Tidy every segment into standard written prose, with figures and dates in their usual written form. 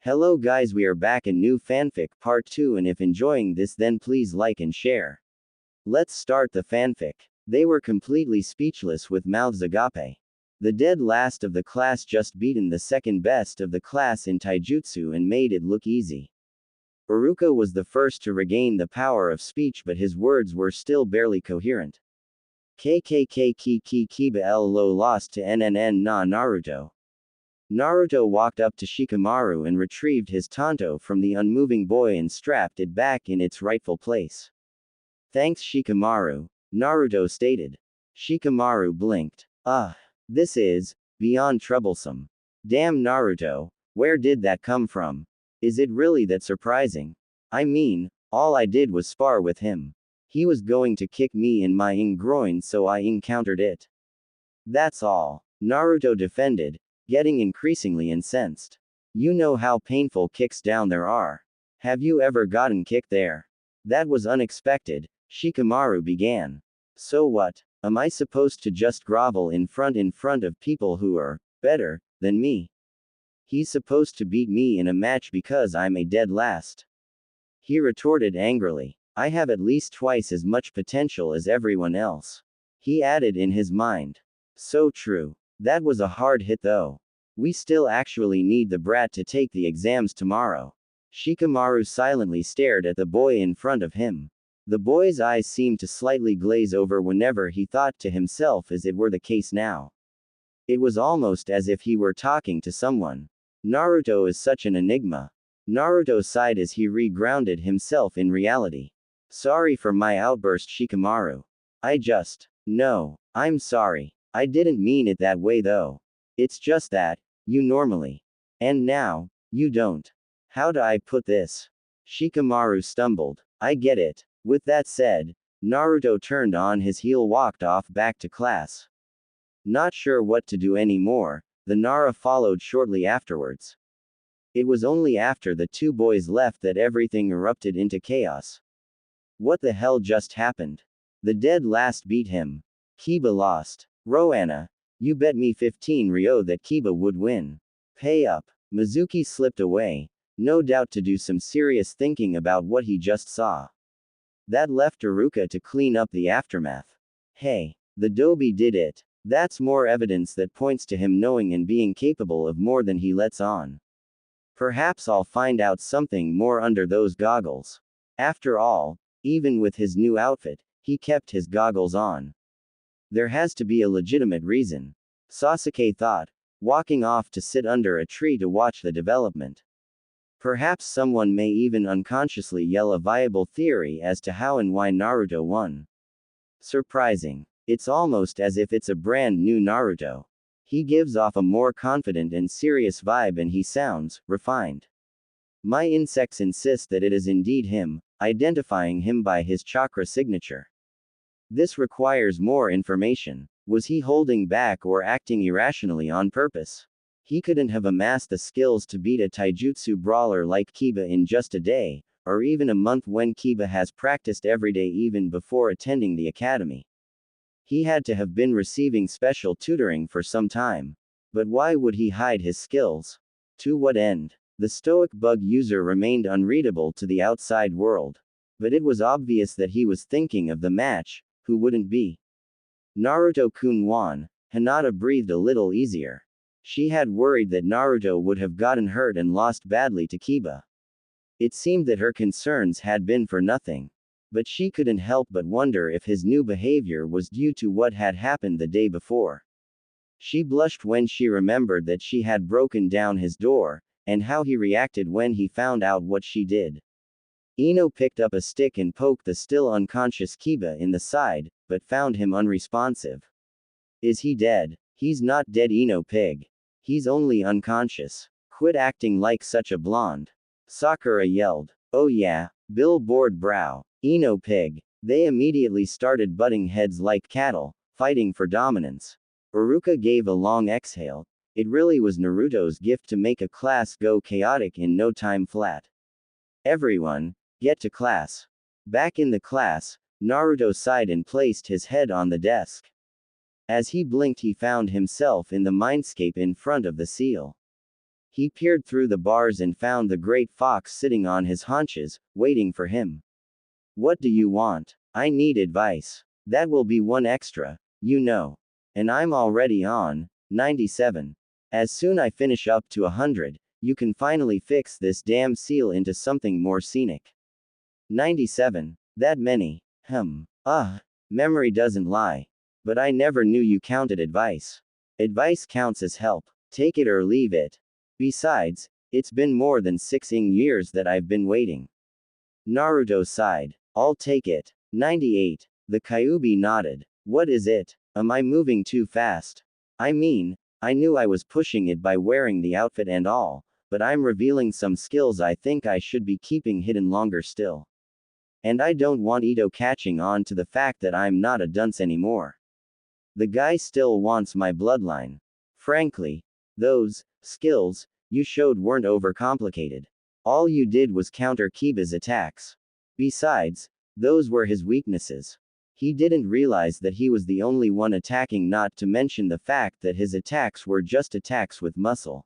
Hello guys, we are back in new fanfic part 2, and if enjoying this then please like and share. Let's start the fanfic. They were completely speechless with mouths agape. The dead last of the class just beaten the second best of the class in taijutsu and made it look easy. Iruka was the first to regain the power of speech, but his words were still barely coherent. KKK ki kiba l lo lost to nnn na Naruto. Naruto walked up to Shikamaru and retrieved his tanto from the unmoving boy and strapped it back in its rightful place. Thanks Shikamaru, Naruto stated. Shikamaru blinked. This is beyond troublesome. Damn Naruto, where did that come from? Is it really that surprising? I mean, all I did was spar with him. He was going to kick me in my groin, so I countered it. That's all, Naruto defended, getting increasingly incensed. You know how painful kicks down there are. Have you ever gotten kicked there? That was unexpected, Shikamaru began. So what? Am I supposed to just grovel in front of people who are better than me? He's supposed to beat me in a match because I'm a dead last. He retorted angrily. I have at least twice as much potential as everyone else. He added in his mind. So true. That was a hard hit though. We still actually need the brat to take the exams tomorrow. Shikamaru silently stared at the boy in front of him. The boy's eyes seemed to slightly glaze over whenever he thought to himself, as it were the case now. It was almost as if he were talking to someone. Naruto is such an enigma. Naruto sighed as he re-grounded himself in reality. Sorry for my outburst, Shikamaru. No, I'm sorry. I didn't mean it that way though. It's just that, you normally. And now, you don't. How do I put this? Shikamaru stumbled. I get it. With that said, Naruto turned on his heel, walked off back to class. Not sure what to do anymore, the Nara followed shortly afterwards. It was only after the two boys left that everything erupted into chaos. What the hell just happened? The dead last beat him. Kiba lost. Roanna, you bet me 15 Ryo that Kiba would win. Pay up. Mizuki slipped away, no doubt to do some serious thinking about what he just saw. That left Iruka to clean up the aftermath. Hey, the Dobi did it. That's more evidence that points to him knowing and being capable of more than he lets on. Perhaps I'll find out something more under those goggles. After all, even with his new outfit, he kept his goggles on. There has to be a legitimate reason, Sasuke thought, walking off to sit under a tree to watch the development. Perhaps someone may even unconsciously yell a viable theory as to how and why Naruto won. Surprising. It's almost as if it's a brand new Naruto. He gives off a more confident and serious vibe, and he sounds refined. My insects insist that it is indeed him, identifying him by his chakra signature. This requires more information. Was he holding back or acting irrationally on purpose? He couldn't have amassed the skills to beat a taijutsu brawler like Kiba in just a day, or even a month, when Kiba has practiced every day even before attending the academy. He had to have been receiving special tutoring for some time. But why would he hide his skills? To what end? The stoic bug user remained unreadable to the outside world. But it was obvious that he was thinking of the match. Who wouldn't be? Naruto-kun won. Hinata breathed a little easier. She had worried that Naruto would have gotten hurt and lost badly to Kiba. It seemed that her concerns had been for nothing. But she couldn't help but wonder if his new behavior was due to what had happened the day before. She blushed when she remembered that she had broken down his door, and how he reacted when he found out what she did. Ino picked up a stick and poked the still unconscious Kiba in the side, but found him unresponsive. Is he dead? He's not dead, Ino pig. He's only unconscious. Quit acting like such a blonde. Sakura yelled. Oh yeah, billboard brow. Ino pig. They immediately started butting heads like cattle, fighting for dominance. Iruka gave a long exhale. It really was Naruto's gift to make a class go chaotic in no time flat. Everyone, get to class. Back in the class, Naruto sighed and placed his head on the desk. As he blinked, he found himself in the mindscape in front of the seal. He peered through the bars and found the great fox sitting on his haunches, waiting for him. What do you want? I need advice. That will be one extra, you know. And I'm already on 97. As soon I finish up to 100, you can finally fix this damn seal into something more scenic. 97. That many. Memory doesn't lie. But I never knew you counted advice. Advice counts as help. Take it or leave it. Besides, it's been more than 6 years that I've been waiting. Naruto sighed. I'll take it. 98. The Kyuubi nodded. What is it? Am I moving too fast? I mean, I knew I was pushing it by wearing the outfit and all, but I'm revealing some skills I think I should be keeping hidden longer still. And I don't want Ito catching on to the fact that I'm not a dunce anymore. The guy still wants my bloodline. Frankly, those skills you showed weren't overcomplicated. All you did was counter Kiba's attacks. Besides, those were his weaknesses. He didn't realize that he was the only one attacking, not to mention the fact that his attacks were just attacks with muscle.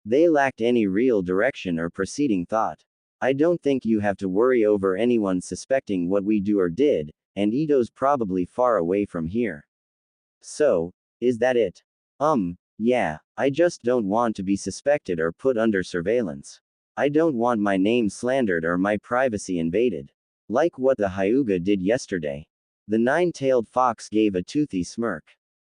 They lacked any real direction or preceding thought. I don't think you have to worry over anyone suspecting what we do or did, and Ito's probably far away from here. So, is that it? Yeah, I just don't want to be suspected or put under surveillance. I don't want my name slandered or my privacy invaded. Like what the Hyuga did yesterday. The nine-tailed fox gave a toothy smirk.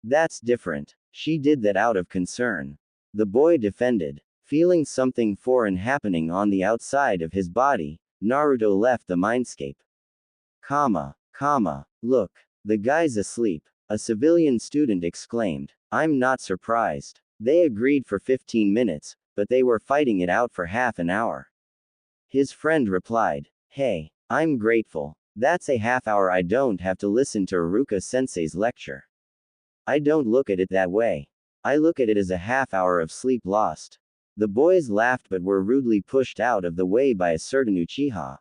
That's different. She did that out of concern. The boy defended. Feeling something foreign happening on the outside of his body, Naruto left the mindscape. Look. The guy's asleep. A civilian student exclaimed. I'm not surprised. They agreed for 15 minutes, but they were fighting it out for half an hour. His friend replied. Hey, I'm grateful. That's a half hour I don't have to listen to Iruka-sensei's lecture. I don't look at it that way. I look at it as a half hour of sleep lost. The boys laughed but were rudely pushed out of the way by a certain Uchiha.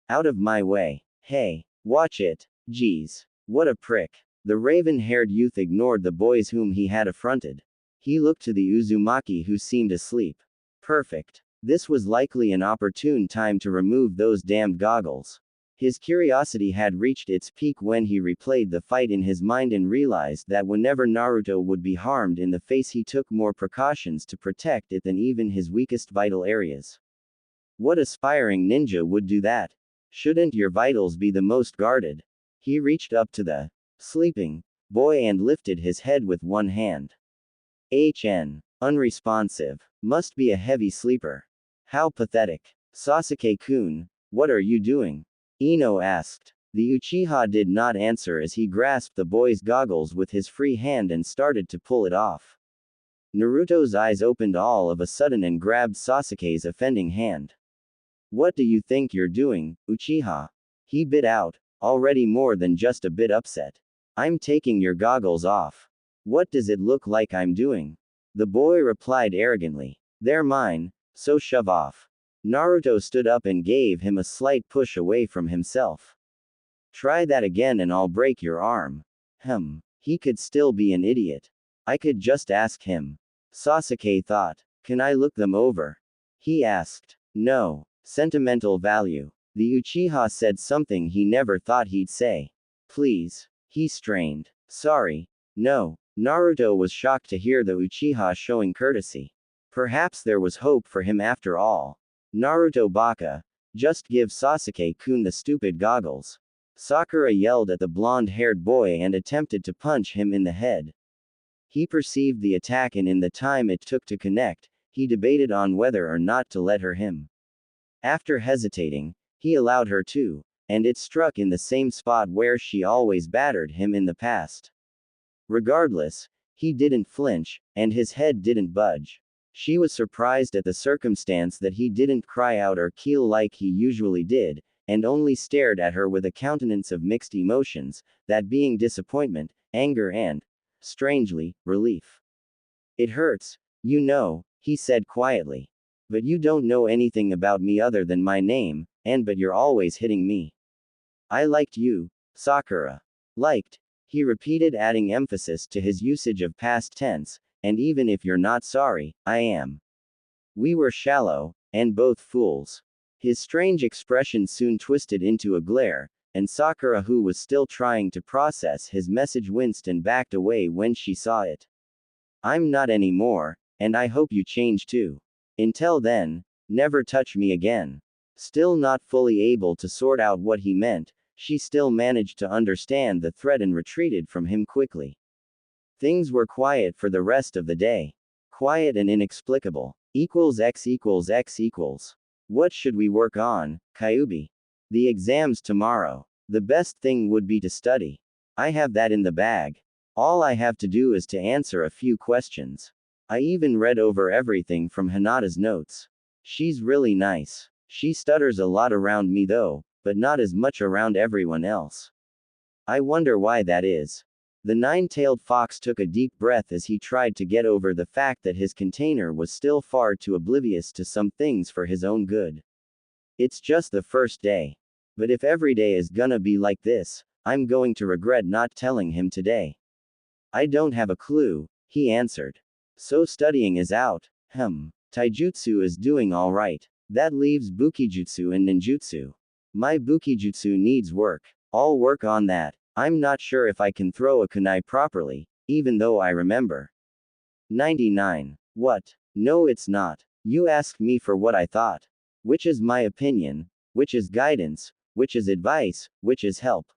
Out of my way. Hey, watch it. Geez. What a prick. The raven-haired youth ignored the boys whom he had affronted. He looked to the Uzumaki who seemed asleep. Perfect. This was likely an opportune time to remove those damned goggles. His curiosity had reached its peak when he replayed the fight in his mind and realized that whenever Naruto would be harmed in the face he took more precautions to protect it than even his weakest vital areas. What aspiring ninja would do that? Shouldn't your vitals be the most guarded? He reached up to the sleeping boy and lifted his head with one hand. Unresponsive. Must be a heavy sleeper. How pathetic. Sasuke-kun, what are you doing? Ino asked. The Uchiha did not answer as he grasped the boy's goggles with his free hand and started to pull it off. Naruto's eyes opened all of a sudden and grabbed Sasuke's offending hand. What do you think you're doing, Uchiha? He bit out, already more than just a bit upset. I'm taking your goggles off. What does it look like I'm doing? The boy replied arrogantly. They're mine, so shove off. Naruto stood up and gave him a slight push away from himself. Try that again and I'll break your arm. He could still be an idiot. I could just ask him. Sasuke thought. Can I look them over? He asked. No. Sentimental value. The Uchiha said something he never thought he'd say. Please. He strained. Sorry. No. Naruto was shocked to hear the Uchiha showing courtesy. Perhaps there was hope for him after all. Naruto baka. Just give Sasuke-kun the stupid goggles. Sakura yelled at the blonde-haired boy and attempted to punch him in the head. He perceived the attack and in the time it took to connect, he debated on whether or not to let her him. After hesitating, he allowed her to, and it struck in the same spot where she always battered him in the past. Regardless, he didn't flinch, and his head didn't budge. She was surprised at the circumstance that he didn't cry out or keel like he usually did, and only stared at her with a countenance of mixed emotions, that being disappointment, anger and, strangely, relief. It hurts, you know, he said quietly. But you don't know anything about me other than my name, but you're always hitting me. I liked you, Sakura. Liked, he repeated, adding emphasis to his usage of past tense, and even if you're not sorry, I am. We were shallow, and both fools. His strange expression soon twisted into a glare, and Sakura, who was still trying to process his message, winced and backed away when she saw it. I'm not anymore, and I hope you change too. Until then, never touch me again. Still not fully able to sort out what he meant, she still managed to understand the threat and retreated from him quickly. Things were quiet for the rest of the day. Quiet and inexplicable. X. What should we work on, Kyubi? The exams tomorrow. The best thing would be to study. I have that in the bag. All I have to do is to answer a few questions. I even read over everything from Hinata's notes. She's really nice. She stutters a lot around me though, but not as much around everyone else. I wonder why that is. The nine-tailed fox took a deep breath as he tried to get over the fact that his container was still far too oblivious to some things for his own good. It's just the first day. But if every day is gonna be like this, I'm going to regret not telling him today. I don't have a clue, he answered. So studying is out. Taijutsu is doing alright. That leaves Bukijutsu and Ninjutsu. My Bukijutsu needs work. I'll work on that. I'm not sure if I can throw a kunai properly, even though I remember. 99. What? No, it's not. You asked me for what I thought. Which is my opinion, which is guidance, which is advice, which is help.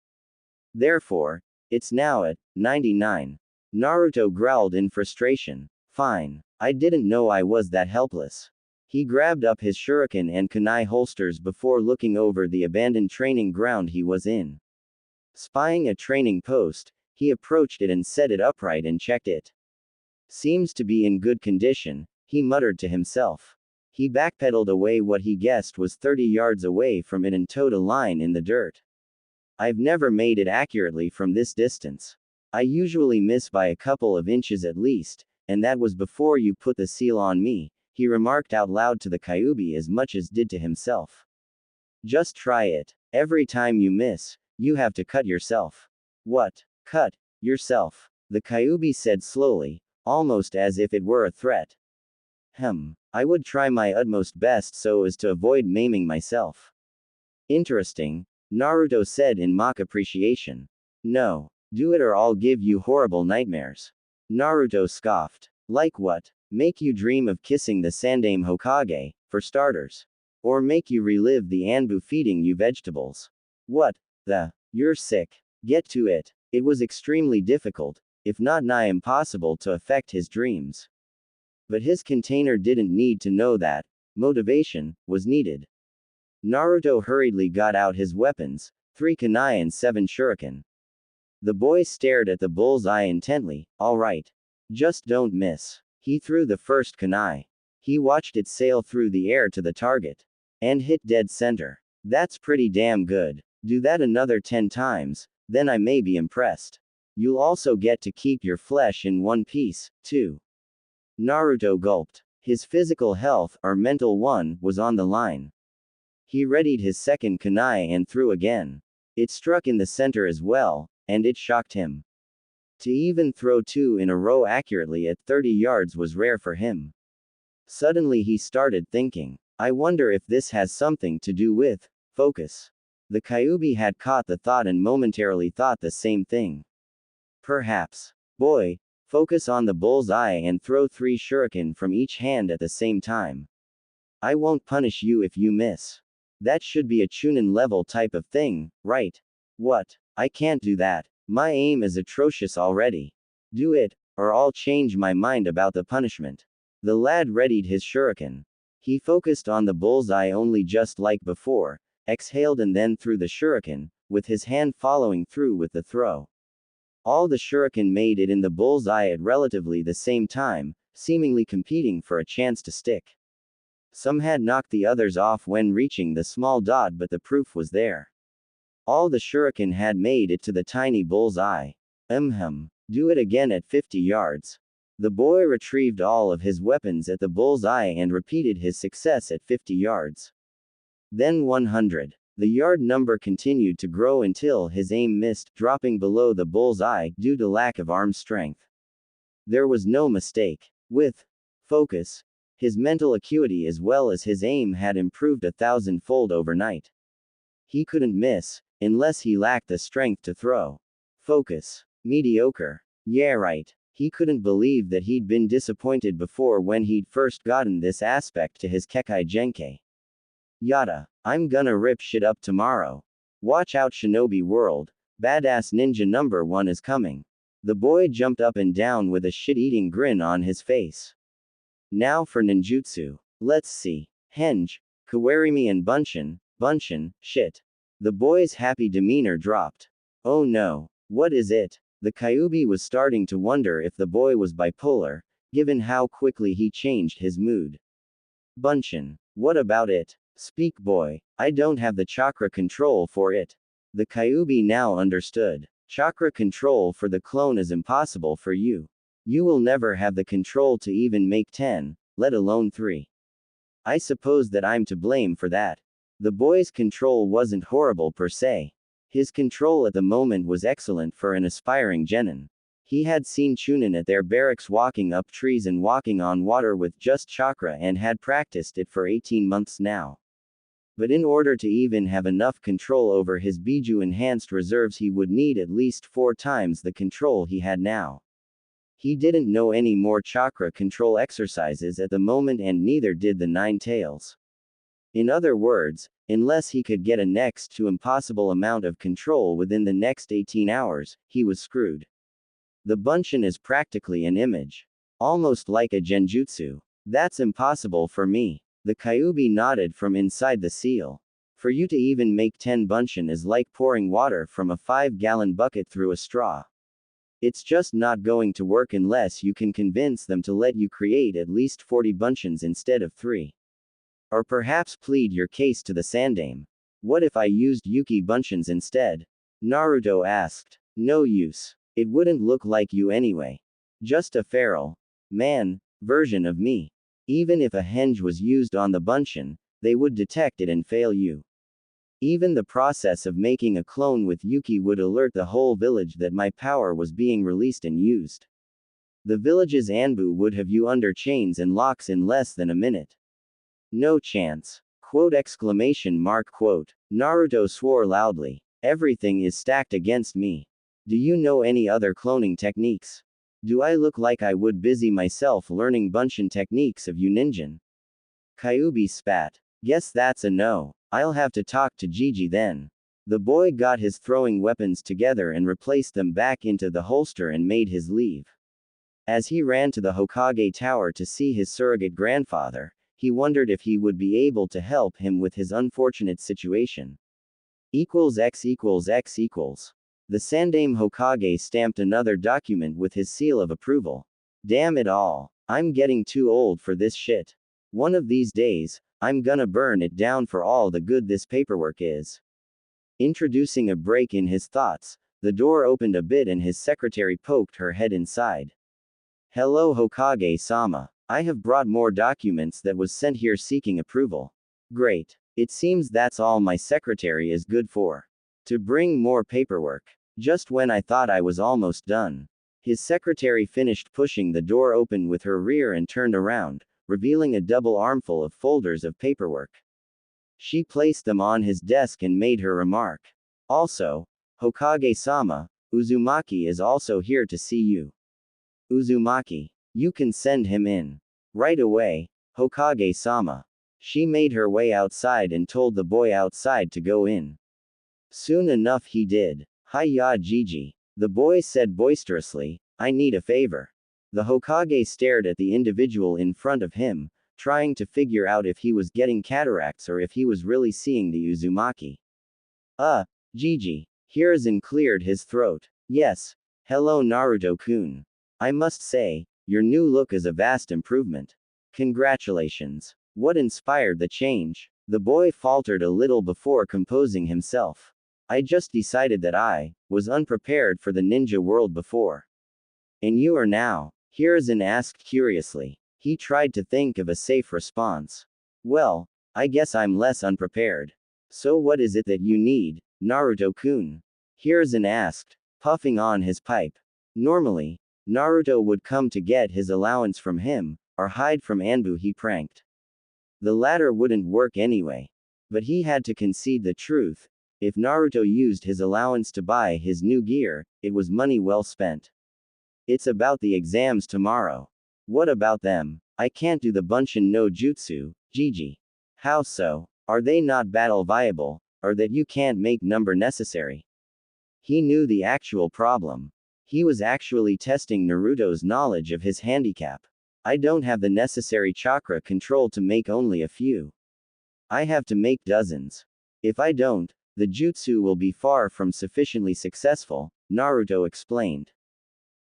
Therefore, it's now at 99. Naruto growled in frustration. Fine. I didn't know I was that helpless. He grabbed up his shuriken and kunai holsters before looking over the abandoned training ground he was in. Spying a training post, he approached it and set it upright and checked it. Seems to be in good condition, he muttered to himself. He backpedaled away what he guessed was 30 yards away from it and towed a line in the dirt. I've never made it accurately from this distance. I usually miss by a couple of inches at least, and that was before you put the seal on me, he remarked out loud to the Kyubi as much as did to himself. Just try it. Every time you miss, you have to cut yourself. What? Cut yourself? The Kyubi said slowly, almost as if it were a threat. I would try my utmost best so as to avoid maiming myself. Interesting, Naruto said in mock appreciation. No, do it or I'll give you horrible nightmares. Naruto scoffed. Like what? Make you dream of kissing the Sandaime Hokage, for starters. Or make you relive the Anbu feeding you vegetables. What? You're sick. Get to it. It was extremely difficult, if not nigh impossible to affect his dreams. But his container didn't need to know that. Motivation was needed. Naruto hurriedly got out his weapons, 3 kunai and 7 shuriken. The boy stared at the bullseye intently. Alright. Just don't miss. He threw the first kunai. He watched it sail through the air to the target. And hit dead center. That's pretty damn good. Do that another 10 times, then I may be impressed. You'll also get to keep your flesh in one piece, too. Naruto gulped. His physical health, or mental one, was on the line. He readied his second kunai and threw again. It struck in the center as well, and it shocked him. To even throw 2 in a row accurately at 30 yards was rare for him. Suddenly he started thinking, I wonder if this has something to do with focus. The Kyubi had caught the thought and momentarily thought the same thing. Perhaps. Boy, focus on the bullseye and throw 3 shuriken from each hand at the same time. I won't punish you if you miss. That should be a Chunin level type of thing, right? What? I can't do that. My aim is atrocious already. Do it, or I'll change my mind about the punishment. The lad readied his shuriken. He focused on the bullseye only just like before, exhaled and then threw the shuriken, with his hand following through with the throw. All the shuriken made it in the bullseye at relatively the same time, seemingly competing for a chance to stick. Some had knocked the others off when reaching the small dot, but the proof was there. All the shuriken had made it to the tiny bullseye. Do it again at 50 yards. The boy retrieved all of his weapons at the bullseye and repeated his success at 50 yards. Then 100. The yard number continued to grow until his aim missed, dropping below the bullseye due to lack of arm strength. There was no mistake. With focus, His mental acuity as well as his aim had improved 1,000-fold overnight. He couldn't miss, unless he lacked the strength to throw. Focus. Mediocre. Yeah, right. He couldn't believe that he'd been disappointed before when he'd first gotten this aspect to his Kekai Genkai. Yada. I'm gonna rip shit up tomorrow. Watch out, Shinobi World. Badass Ninja number 1 is coming. The boy jumped up and down with a shit-eating grin on his face. Now for ninjutsu. Let's see. Henge, Kawarimi and Bunshin, shit. The boy's happy demeanor dropped. Oh no. What is it? The Kyuubi was starting to wonder if the boy was bipolar, given how quickly he changed his mood. Bunshin. What about it? Speak, boy. I don't have the chakra control for it. The Kyuubi now understood. Chakra control for the clone is impossible for you. You will never have the control to even make 10, let alone 3. I suppose that I'm to blame for that. The boy's control wasn't horrible per se. His control at the moment was excellent for an aspiring genin. He had seen Chunin at their barracks walking up trees and walking on water with just chakra and had practiced it for 18 months now. But in order to even have enough control over his Biju enhanced reserves, he would need at least 4 times the control he had now. He didn't know any more chakra control exercises at the moment, and neither did the 9 tails. In other words, unless he could get a next to impossible amount of control within the next 18 hours, he was screwed. The Bunshin is practically an image. Almost like a genjutsu. That's impossible for me. The Kyuubi nodded from inside the seal. For you to even make 10 Bunshin is like pouring water from a 5-gallon bucket through a straw. It's just not going to work unless you can convince them to let you create at least 40 Bunshins instead of 3. Or perhaps plead your case to the Sandame. What if I used Yuki Bunshins instead? Naruto asked. No use. It wouldn't look like you anyway. Just a feral man version of me. Even if a henge was used on the Bunshin, they would detect it and fail you. Even the process of making a clone with Yuki would alert the whole village that my power was being released and used. The village's Anbu would have you under chains and locks in less than a minute. No chance. Quote exclamation mark quote. Naruto swore loudly. Everything is stacked against me. Do you know any other cloning techniques? Do I look like I would busy myself learning Bunshin techniques of Yuninjin? Kyuubi spat. Guess that's a no. I'll have to talk to Gigi then. The boy got his throwing weapons together and replaced them back into the holster and made his leave. As he ran to the Hokage Tower to see his surrogate grandfather, he wondered if he would be able to help him with his unfortunate situation. X equals X equals. The Sandame Hokage stamped another document with his seal of approval. Damn it all. I'm getting too old for this shit. One of these days, I'm gonna burn it down for all the good this paperwork is. Introducing a break in his thoughts, the door opened a bit and his secretary poked her head inside. Hello Hokage-sama. I have brought more documents that was sent here seeking approval. Great. It seems that's all my secretary is good for. To bring more paperwork. Just when I thought I was almost done. His secretary finished pushing the door open with her rear and turned around, revealing a double armful of folders of paperwork. She placed them on his desk and made her remark. Also, Hokage-sama, Uzumaki is also here to see you. Uzumaki. You can send him in. Right away, Hokage-sama. She made her way outside and told the boy outside to go in. Soon enough he did. Hi-ya Gigi. The boy said boisterously, I need a favor. The Hokage stared at the individual in front of him, trying to figure out if he was getting cataracts or if he was really seeing the Uzumaki. Gigi. Hiruzen cleared his throat. Yes. Hello Naruto-kun. I must say, your new look is a vast improvement. Congratulations. What inspired the change? The boy faltered a little before composing himself. I just decided that I was unprepared for the ninja world before. And you are now? Hiruzen asked curiously. He tried to think of a safe response. Well, I guess I'm less unprepared. So what is it that you need, Naruto-kun? Hiruzen asked, puffing on his pipe. Normally, Naruto would come to get his allowance from him, or hide from Anbu he pranked. The latter wouldn't work anyway. But he had to concede the truth. If Naruto used his allowance to buy his new gear, it was money well spent. It's about the exams tomorrow. What about them? I can't do the Bunshin no Jutsu, Gigi. How so? Are they not battle viable, or that you can't make number necessary? He knew the actual problem. He was actually testing Naruto's knowledge of his handicap. I don't have the necessary chakra control to make only a few. I have to make dozens. If I don't, the jutsu will be far from sufficiently successful, Naruto explained.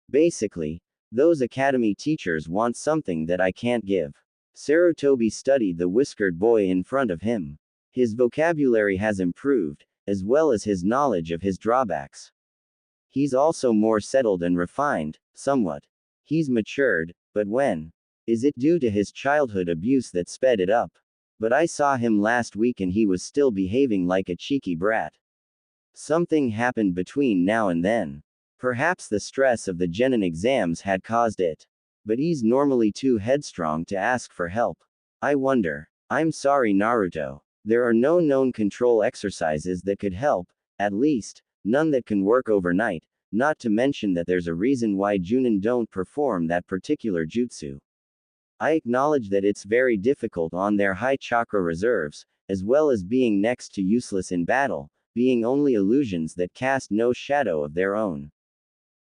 Basically, those academy teachers want something that I can't give. Sarutobi studied the whiskered boy in front of him. His vocabulary has improved, as well as his knowledge of his drawbacks. He's also more settled and refined, somewhat. He's matured, but when? Is it due to his childhood abuse that sped it up? But I saw him last week and he was still behaving like a cheeky brat. Something happened between now and then. Perhaps the stress of the genin exams had caused it. But he's normally too headstrong to ask for help. I wonder. I'm sorry, Naruto. There are no known control exercises that could help, at least, none that can work overnight, not to mention that there's a reason why Junin don't perform that particular jutsu. I acknowledge that it's very difficult on their high chakra reserves, as well as being next to useless in battle, being only illusions that cast no shadow of their own.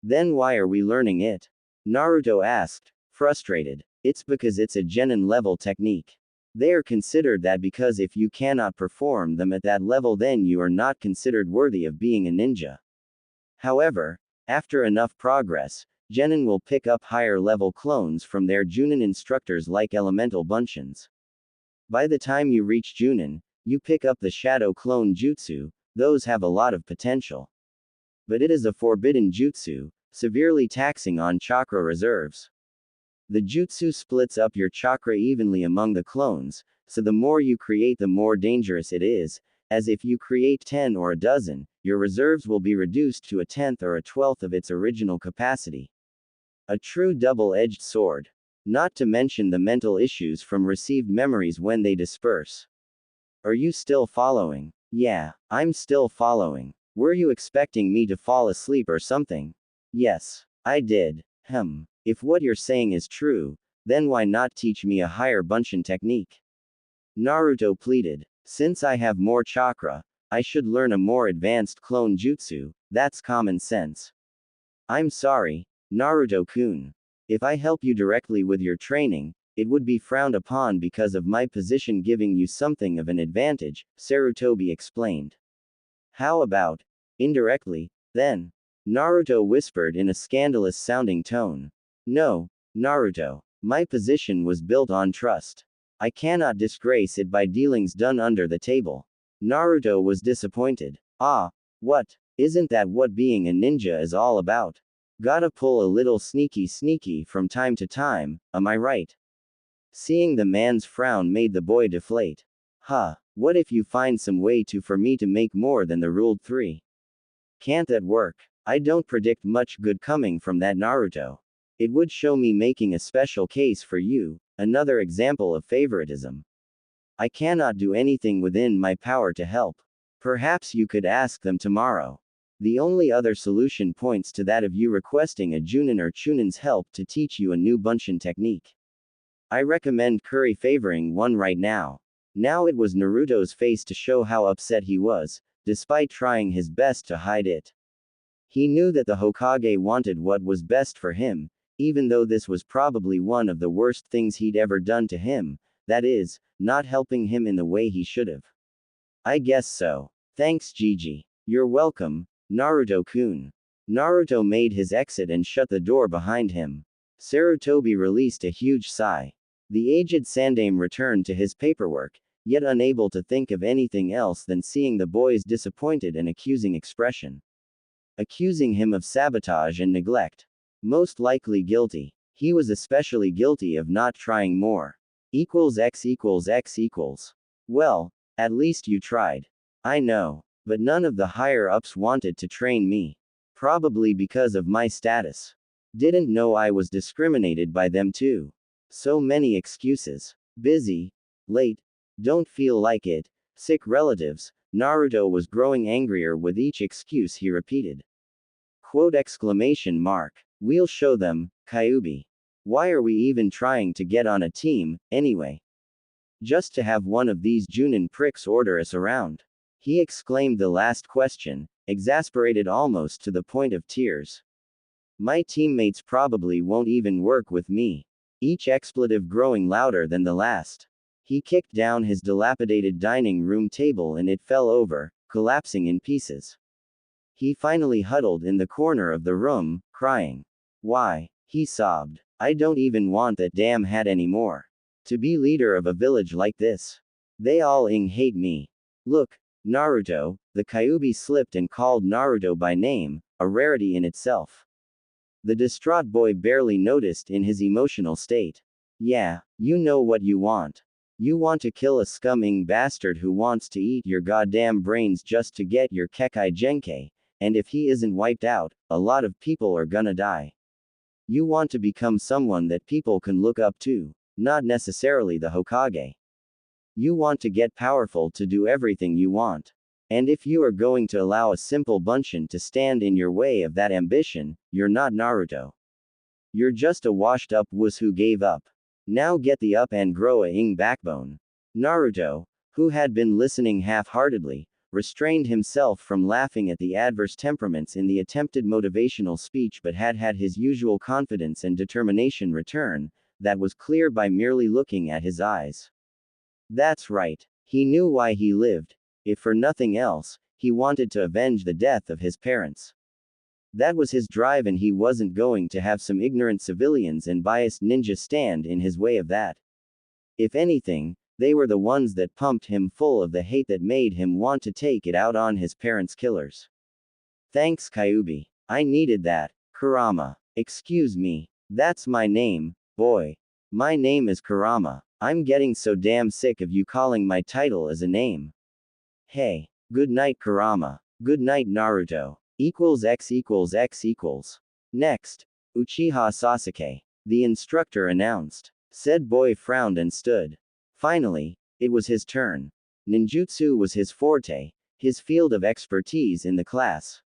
Then why are we learning it? Naruto asked, frustrated. It's because it's a genin level technique. They are considered that because if you cannot perform them at that level then you are not considered worthy of being a ninja. However, after enough progress, genin will pick up higher level clones from their Junin instructors like elemental bunshins. By the time you reach Junin, you pick up the shadow clone jutsu, those have a lot of potential. But it is a forbidden jutsu, severely taxing on chakra reserves. The jutsu splits up your chakra evenly among the clones, so the more you create the more dangerous it is, as if you create 10 or a dozen, your reserves will be reduced to a 10th or a 12th of its original capacity. A true double-edged sword. Not to mention the mental issues from received memories when they disperse. Are you still following? Yeah, I'm still following. Were you expecting me to fall asleep or something? Yes, I did. If what you're saying is true, then why not teach me a higher Bunshin technique? Naruto pleaded. Since I have more chakra, I should learn a more advanced clone jutsu, that's common sense. I'm sorry, Naruto-kun. If I help you directly with your training, it would be frowned upon because of my position giving you something of an advantage, Sarutobi explained. How about indirectly, then? Naruto whispered in a scandalous-sounding tone. No, Naruto. My position was built on trust. I cannot disgrace it by dealings done under the table. Naruto was disappointed. Ah, what? Isn't that what being a ninja is all about? Gotta pull a little sneaky from time to time, am I right? Seeing the man's frown made the boy deflate. What if you find some way for me to make more than the ruled 3? Can't that work? I don't predict much good coming from that, Naruto. It would show me making a special case for you, another example of favoritism. I cannot do anything within my power to help. Perhaps you could ask them tomorrow. The only other solution points to that of you requesting a Junin or Chunin's help to teach you a new Bunshin technique. I recommend curry favoring one right now. Now it was Naruto's face to show how upset he was, despite trying his best to hide it. He knew that the Hokage wanted what was best for him, even though this was probably one of the worst things he'd ever done to him, that is, not helping him in the way he should have. I guess so. Thanks, Gigi. You're welcome, Naruto-kun. Naruto made his exit and shut the door behind him. Sarutobi released a huge sigh. The aged Sandaime returned to his paperwork, yet unable to think of anything else than seeing the boy's disappointed and accusing expression. Accusing him of sabotage and neglect. Most likely guilty. He was especially guilty of not trying more. X equals X equals. Well, at least you tried. I know. But none of the higher-ups wanted to train me. Probably because of my status. Didn't know I was discriminated by them too. So many excuses. Busy. Late. Don't feel like it. Sick relatives. Naruto was growing angrier with each excuse he repeated. Quote exclamation mark. We'll show them, Kyuubi. Why are we even trying to get on a team, anyway? Just to have one of these Junin pricks order us around. He exclaimed the last question, exasperated almost to the point of tears. My teammates probably won't even work with me. Each expletive growing louder than the last. He kicked down his dilapidated dining room table and it fell over, collapsing in pieces. He finally huddled in the corner of the room, crying. Why? He sobbed. I don't even want that damn hat anymore. To be leader of a village like this. They all hate me. Look, Naruto, the Kyuubi slipped and called Naruto by name, a rarity in itself. The distraught boy barely noticed in his emotional state. Yeah, you know what you want. You want to kill a scumming bastard who wants to eat your goddamn brains just to get your Kekai Genkai, and if he isn't wiped out, a lot of people are gonna die. You want to become someone that people can look up to, not necessarily the Hokage. You want to get powerful to do everything you want. And if you are going to allow a simple bunshin to stand in your way of that ambition, you're not Naruto. You're just a washed up wuss who gave up. Now get the up and grow a backbone. Naruto, who had been listening half-heartedly, restrained himself from laughing at the adverse temperaments in the attempted motivational speech but had his usual confidence and determination return, that was clear by merely looking at his eyes. That's right. He knew why he lived. If for nothing else, he wanted to avenge the death of his parents. That was his drive and he wasn't going to have some ignorant civilians and biased ninja stand in his way of that. If anything, they were the ones that pumped him full of the hate that made him want to take it out on his parents' killers. Thanks Kyuubi. I needed that. Kurama. Excuse me. That's my name, boy. My name is Kurama. I'm getting so damn sick of you calling my title as a name. Hey. Good night Kurama. Good night Naruto. X equals X equals. Next. Uchiha Sasuke. The instructor announced. Said boy frowned and stood. Finally, it was his turn. Ninjutsu was his forte, his field of expertise in the class.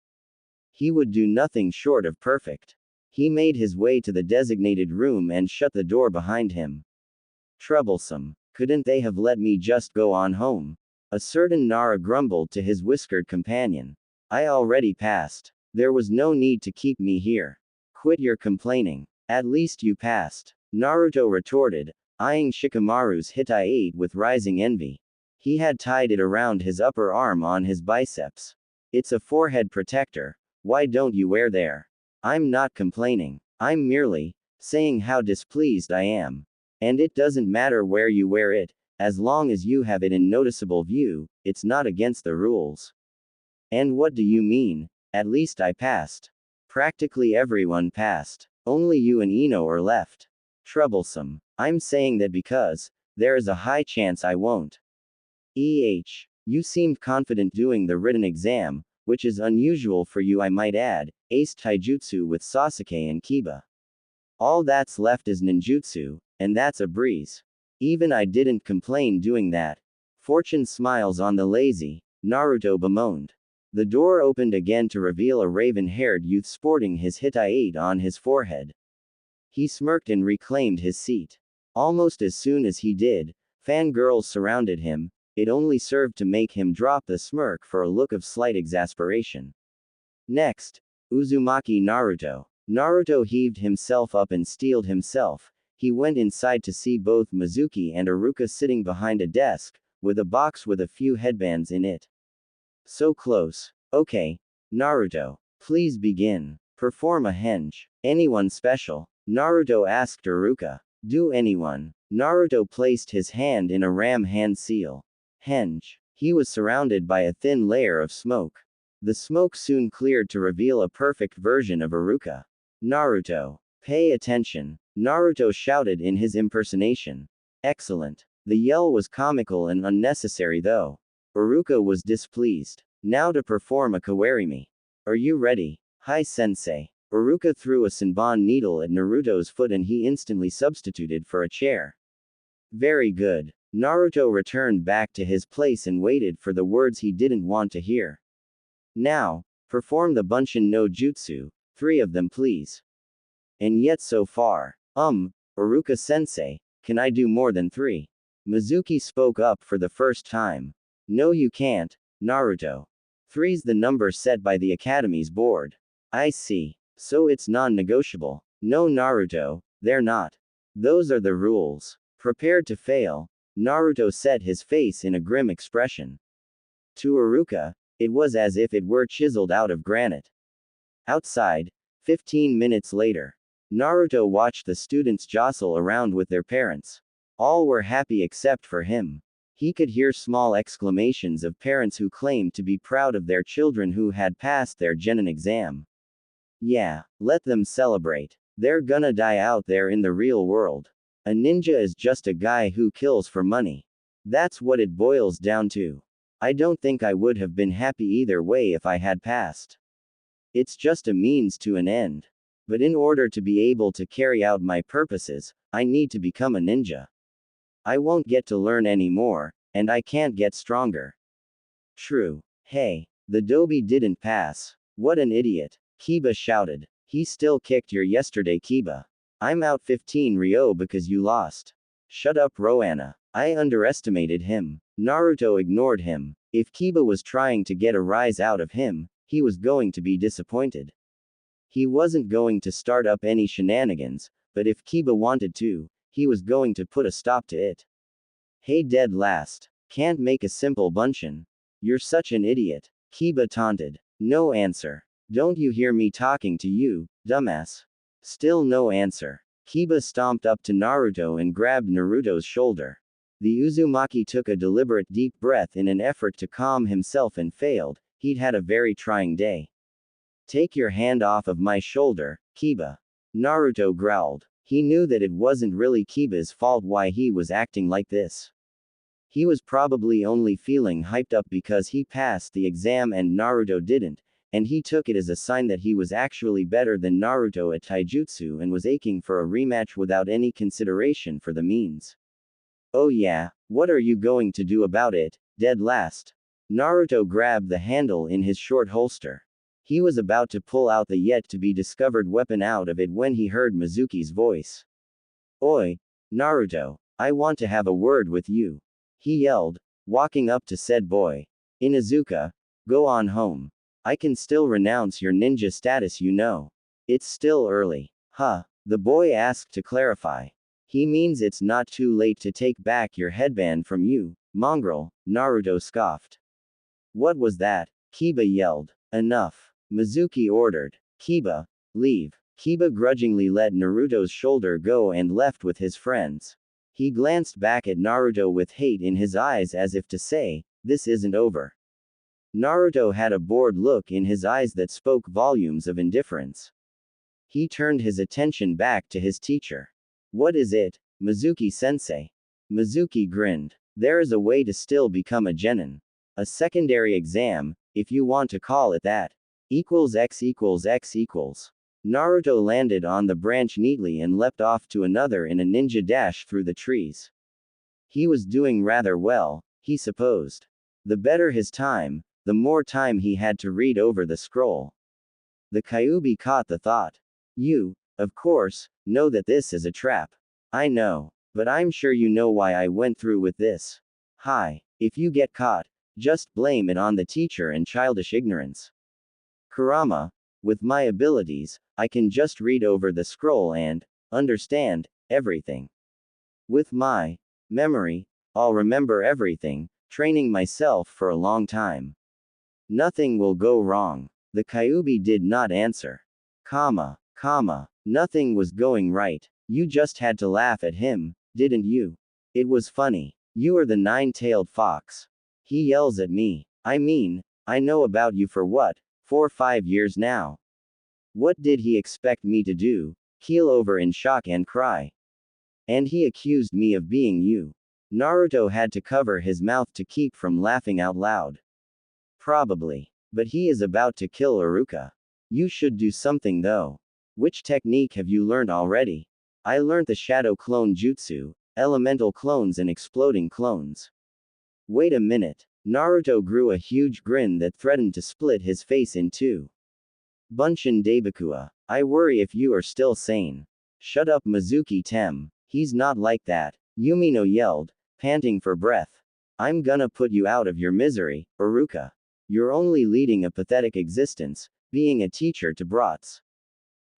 He would do nothing short of perfect. He made his way to the designated room and shut the door behind him. Troublesome. Couldn't they have let me just go on home? A certain Nara grumbled to his whiskered companion. I already passed. There was no need to keep me here. Quit your complaining. At least you passed. Naruto retorted, eyeing Shikamaru's Hitai with rising envy. He had tied it around his upper arm on his biceps. It's a forehead protector. Why don't you wear there? I'm not complaining. I'm merely saying how displeased I am. And it doesn't matter where you wear it, as long as you have it in noticeable view, it's not against the rules. And what do you mean? At least I passed. Practically everyone passed. Only you and Ino are left. Troublesome. I'm saying that because there is a high chance I won't. You seemed confident doing the written exam, which is unusual for you I might add, aced taijutsu with Sasuke and Kiba. All that's left is ninjutsu, and that's a breeze. Even I didn't complain doing that. Fortune smiles on the lazy, Naruto bemoaned. The door opened again to reveal a raven-haired youth sporting his Hitai on his forehead. He smirked and reclaimed his seat. Almost as soon as he did, fangirls surrounded him. It only served to make him drop the smirk for a look of slight exasperation. Next, Uzumaki Naruto. Naruto heaved himself up and steeled himself. He went inside to see both Mizuki and Iruka sitting behind a desk, with a box with a few headbands in it. So close. Okay. Naruto. Please begin. Perform a henge. Anyone special? Naruto asked Iruka. Do anyone? Naruto placed his hand in a ram hand seal. Henge. He was surrounded by a thin layer of smoke. The smoke soon cleared to reveal a perfect version of Iruka. Naruto. Pay attention. Naruto shouted in his impersonation. Excellent. The yell was comical and unnecessary though. Iruka was displeased. Now to perform a kawarimi. Are you ready? Hi sensei. Uruka threw a Senbon needle at Naruto's foot and he instantly substituted for a chair. Very good. Naruto returned back to his place and waited for the words he didn't want to hear. Now, perform the Bunshin no Jutsu, 3 of them please. And yet so far. Uruka-sensei, can I do more than 3? Mizuki spoke up for the first time. No you can't, Naruto. 3's the number set by the Academy's board. I see. So it's non-negotiable. No Naruto, they're not. Those are the rules. Prepared to fail, Naruto set his face in a grim expression. To Uruka, it was as if it were chiseled out of granite. Outside, 15 minutes later, Naruto watched the students jostle around with their parents. All were happy except for him. He could hear small exclamations of parents who claimed to be proud of their children who had passed their genin exam. Yeah, let them celebrate. They're gonna die out there in the real world. A ninja is just a guy who kills for money. That's what it boils down to. I don't think I would have been happy either way if I had passed. It's just a means to an end. But in order to be able to carry out my purposes, I need to become a ninja. I won't get to learn any more, and I can't get stronger. True. Hey, the Dobi didn't pass. What an idiot. Kiba shouted. He still kicked your yesterday Kiba. I'm out 15 Ryo because you lost. Shut up Roanna. I underestimated him. Naruto ignored him. If Kiba was trying to get a rise out of him, he was going to be disappointed. He wasn't going to start up any shenanigans, but if Kiba wanted to, he was going to put a stop to it. Hey dead last. Can't make a simple bunshin. You're such an idiot. Kiba taunted. No answer. Don't you hear me talking to you, dumbass? Still no answer. Kiba stomped up to Naruto and grabbed Naruto's shoulder. The Uzumaki took a deliberate deep breath in an effort to calm himself and failed. He'd had a very trying day. Take your hand off of my shoulder, Kiba. Naruto growled. He knew that it wasn't really Kiba's fault why he was acting like this. He was probably only feeling hyped up because he passed the exam and Naruto didn't, and he took it as a sign that he was actually better than Naruto at taijutsu and was aching for a rematch without any consideration for the means. Oh yeah, what are you going to do about it, dead last? Naruto grabbed the handle in his short holster. He was about to pull out the yet-to-be-discovered weapon out of it when he heard Mizuki's voice. Oi, Naruto, I want to have a word with you. He yelled, walking up to said boy. Inuzuka, go on home. I can still renounce your ninja status you know. It's still early. Huh, the boy asked to clarify. He means it's not too late to take back your headband from you, mongrel, Naruto scoffed. What was that? Kiba yelled. Enough. Mizuki ordered. Kiba, leave. Kiba grudgingly let Naruto's shoulder go and left with his friends. He glanced back at Naruto with hate in his eyes as if to say, this isn't over. Naruto had a bored look in his eyes that spoke volumes of indifference. He turned his attention back to his teacher. What is it, Mizuki-sensei? Mizuki grinned. There is a way to still become a genin. A secondary exam, if you want to call it that. X equals X equals. Naruto landed on the branch neatly and leapt off to another in a ninja dash through the trees. He was doing rather well, he supposed. The better his time, the more time he had to read over the scroll. The Kyuubi caught the thought. You, of course, know that this is a trap. I know, but I'm sure you know why I went through with this. Hi, if you get caught, just blame it on the teacher and childish ignorance. Kurama, with my abilities, I can just read over the scroll and understand everything. With my memory, I'll remember everything, training myself for a long time. Nothing will go wrong. The Kyuubi did not answer. Nothing was going right. You just had to laugh at him, didn't you? It was funny. You are the nine-tailed fox. He yells at me. I mean, I know about you for what? 4 or 5 years now. What did he expect me to do? Keel over in shock and cry. And he accused me of being you. Naruto had to cover his mouth to keep from laughing out loud. Probably. But he is about to kill Iruka. You should do something though. Which technique have you learned already? I learned the shadow clone jutsu, elemental clones and exploding clones. Wait a minute. Naruto grew a huge grin that threatened to split his face in two. Bunshin Daibakua, I worry if you are still sane. Shut up Mizuki Tem, he's not like that, Yumino yelled, panting for breath. I'm gonna put you out of your misery, Iruka. You're only leading a pathetic existence, being a teacher to brats.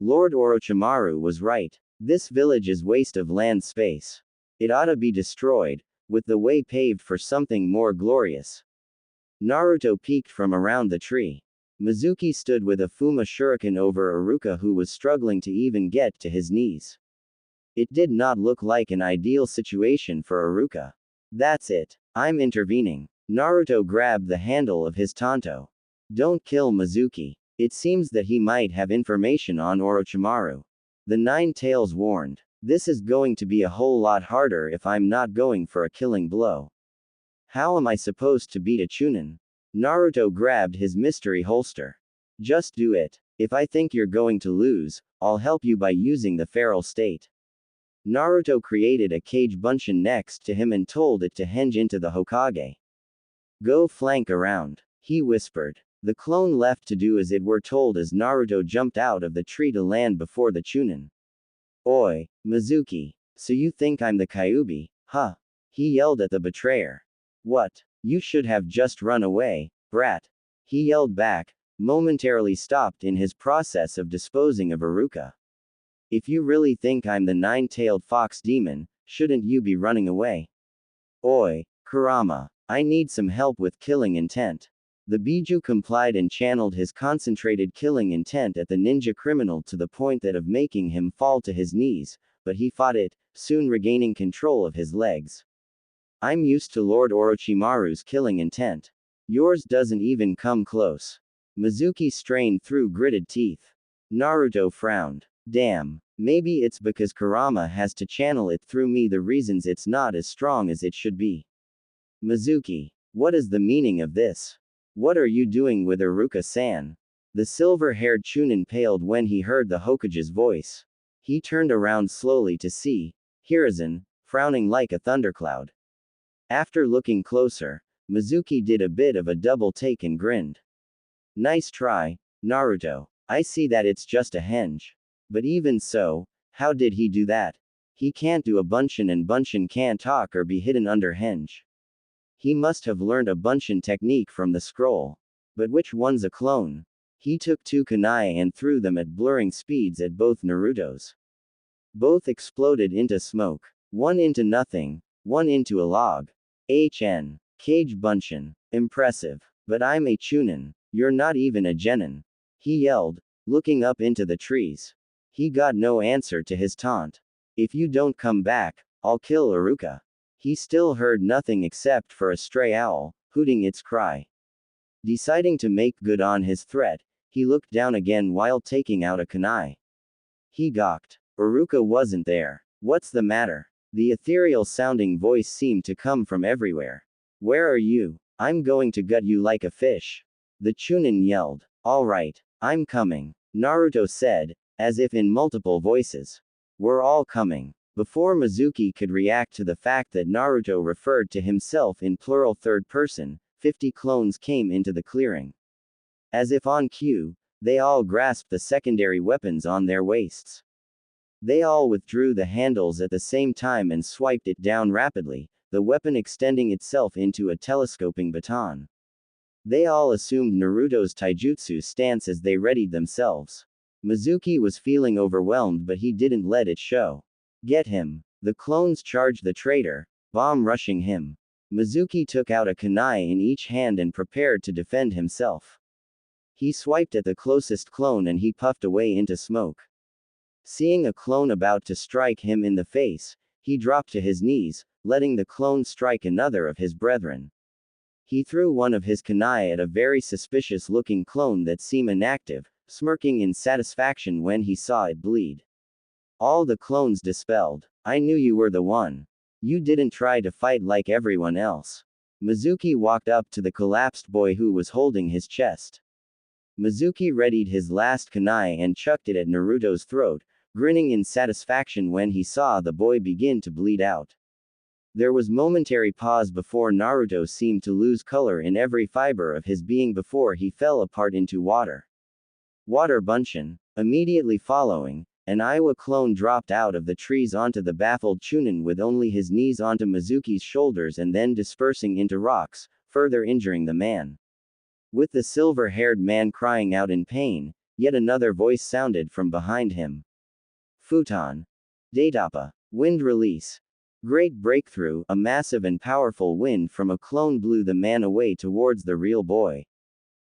Lord Orochimaru was right. This village is waste of land space. It ought to be destroyed, with the way paved for something more glorious. Naruto peeked from around the tree. Mizuki stood with a Fuma shuriken over Iruka who was struggling to even get to his knees. It did not look like an ideal situation for Iruka. That's it. I'm intervening. Naruto grabbed the handle of his tanto. Don't kill Mizuki. It seems that he might have information on Orochimaru. The Nine Tails warned. This is going to be a whole lot harder if I'm not going for a killing blow. How am I supposed to beat a Chunin? Naruto grabbed his mystery holster. Just do it. If I think you're going to lose, I'll help you by using the feral state. Naruto created a cage bunshin next to him and told it to henge into the Hokage. Go flank around, he whispered. The clone left to do as it were told as Naruto jumped out of the tree to land before the Chunin. Oi, Mizuki, so you think I'm the Kyuubi, huh? He yelled at the betrayer. What? You should have just run away, brat. He yelled back, momentarily stopped in his process of disposing of Iruka. If you really think I'm the nine-tailed fox demon, shouldn't you be running away? Oi, Kurama, I need some help with killing intent. The Biju complied and channeled his concentrated killing intent at the ninja criminal to the point that of making him fall to his knees, but he fought it, soon regaining control of his legs. I'm used to Lord Orochimaru's killing intent. Yours doesn't even come close. Mizuki strained through gritted teeth. Naruto frowned. Damn, maybe it's because Kurama has to channel it through me, the reasons it's not as strong as it should be. Mizuki, what is the meaning of this? What are you doing with Iruka-san? The silver-haired Chunin paled when he heard the Hokage's voice. He turned around slowly to see Hiruzen, frowning like a thundercloud. After looking closer, Mizuki did a bit of a double take and grinned. Nice try, Naruto. I see that it's just a henge. But even so, how did he do that? He can't do a bunshin and bunshin can't talk or be hidden under henge. He must have learned a bunshin technique from the scroll. But which one's a clone? He took two kunai and threw them at blurring speeds at both Narutos. Both exploded into smoke. One into nothing, one into a log. Cage bunshin. Impressive. But I'm a Chunin. You're not even a genin. He yelled, looking up into the trees. He got no answer to his taunt. If you don't come back, I'll kill Iruka. He still heard nothing except for a stray owl, hooting its cry. Deciding to make good on his threat, he looked down again while taking out a kunai. He gawked. Iruka wasn't there. What's the matter? The ethereal-sounding voice seemed to come from everywhere. Where are you? I'm going to gut you like a fish. The Chunin yelled. All right, I'm coming, Naruto said, as if in multiple voices. We're all coming. Before Mizuki could react to the fact that Naruto referred to himself in plural third person, 50 clones came into the clearing. As if on cue, they all grasped the secondary weapons on their waists. They all withdrew the handles at the same time and swiped it down rapidly, the weapon extending itself into a telescoping baton. They all assumed Naruto's taijutsu stance as they readied themselves. Mizuki was feeling overwhelmed, but he didn't let it show. Get him. The clones charged the traitor, bomb rushing him. Mizuki took out a kunai in each hand and prepared to defend himself. He swiped at the closest clone and he puffed away into smoke. Seeing a clone about to strike him in the face, he dropped to his knees, letting the clone strike another of his brethren. He threw one of his kunai at a very suspicious-looking clone that seemed inactive, smirking in satisfaction when he saw it bleed. All the clones dispelled. I knew you were the one. You didn't try to fight like everyone else. Mizuki walked up to the collapsed boy who was holding his chest. Mizuki readied his last kunai and chucked it at Naruto's throat, grinning in satisfaction when he saw the boy begin to bleed out. There was momentary pause before Naruto seemed to lose color in every fiber of his being before he fell apart into water. Water Bunshin. Immediately following, an Iwa clone dropped out of the trees onto the baffled Chunin with only his knees onto Mizuki's shoulders and then dispersing into rocks, further injuring the man. With the silver-haired man crying out in pain, yet another voice sounded from behind him. Futon. Datapa. Wind release. Great breakthrough, a massive and powerful wind from a clone blew the man away towards the real boy.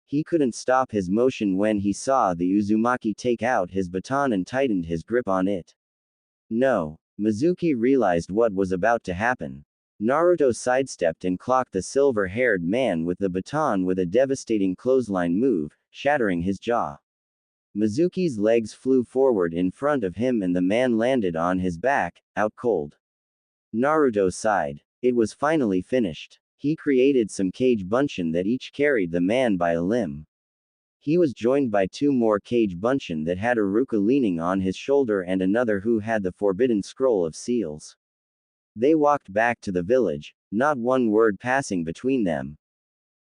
He couldn't stop his motion when he saw the Uzumaki take out his baton and tightened his grip on it. No. Mizuki realized what was about to happen. Naruto sidestepped and clocked the silver-haired man with the baton with a devastating clothesline move, shattering his jaw. Mizuki's legs flew forward in front of him and the man landed on his back, out cold. Naruto sighed. It was finally finished. He created some cage bunshin that each carried the man by a limb. He was joined by two more cage bunshin that had Iruka leaning on his shoulder and another who had the forbidden scroll of seals. They walked back to the village, not one word passing between them.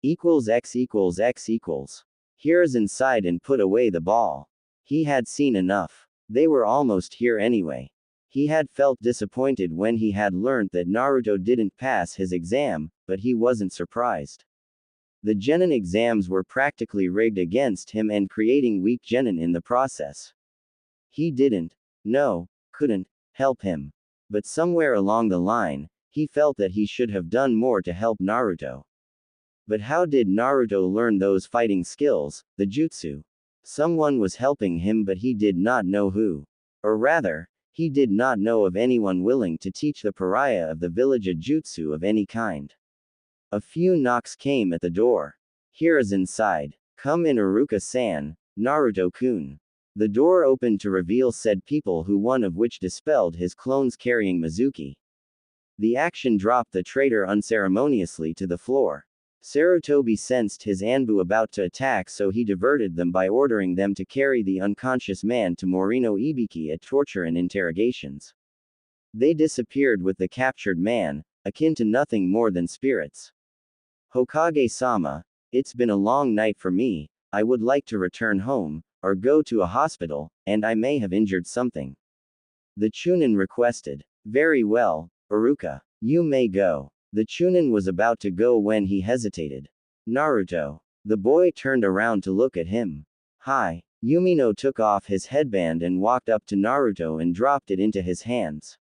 X equals X equals. Hiruzen sighed and put away the ball. He had seen enough. They were almost here anyway. He had felt disappointed when he had learnt that Naruto didn't pass his exam, but he wasn't surprised. The genin exams were practically rigged against him and creating weak genin in the process. He couldn't help him. But somewhere along the line, he felt that he should have done more to help Naruto. But how did Naruto learn those fighting skills, the jutsu? Someone was helping him but he did not know who. Or rather, he did not know of anyone willing to teach the pariah of the village a jutsu of any kind. A few knocks came at the door. Hiruzen sighed. Come in Iruka-san, Naruto-kun. The door opened to reveal said people who one of which dispelled his clones carrying Mizuki. The action dropped the traitor unceremoniously to the floor. Sarutobi sensed his Anbu about to attack so he diverted them by ordering them to carry the unconscious man to Morino Ibiki at torture and interrogations. They disappeared with the captured man, akin to nothing more than spirits. Hokage-sama, it's been a long night for me, I would like to return home, or go to a hospital, and I may have injured something. The Chunin requested. Very well, Iruka. You may go. The Chunin was about to go when he hesitated. Naruto. The boy turned around to look at him. Hi. Yumino took off his headband and walked up to Naruto and dropped it into his hands.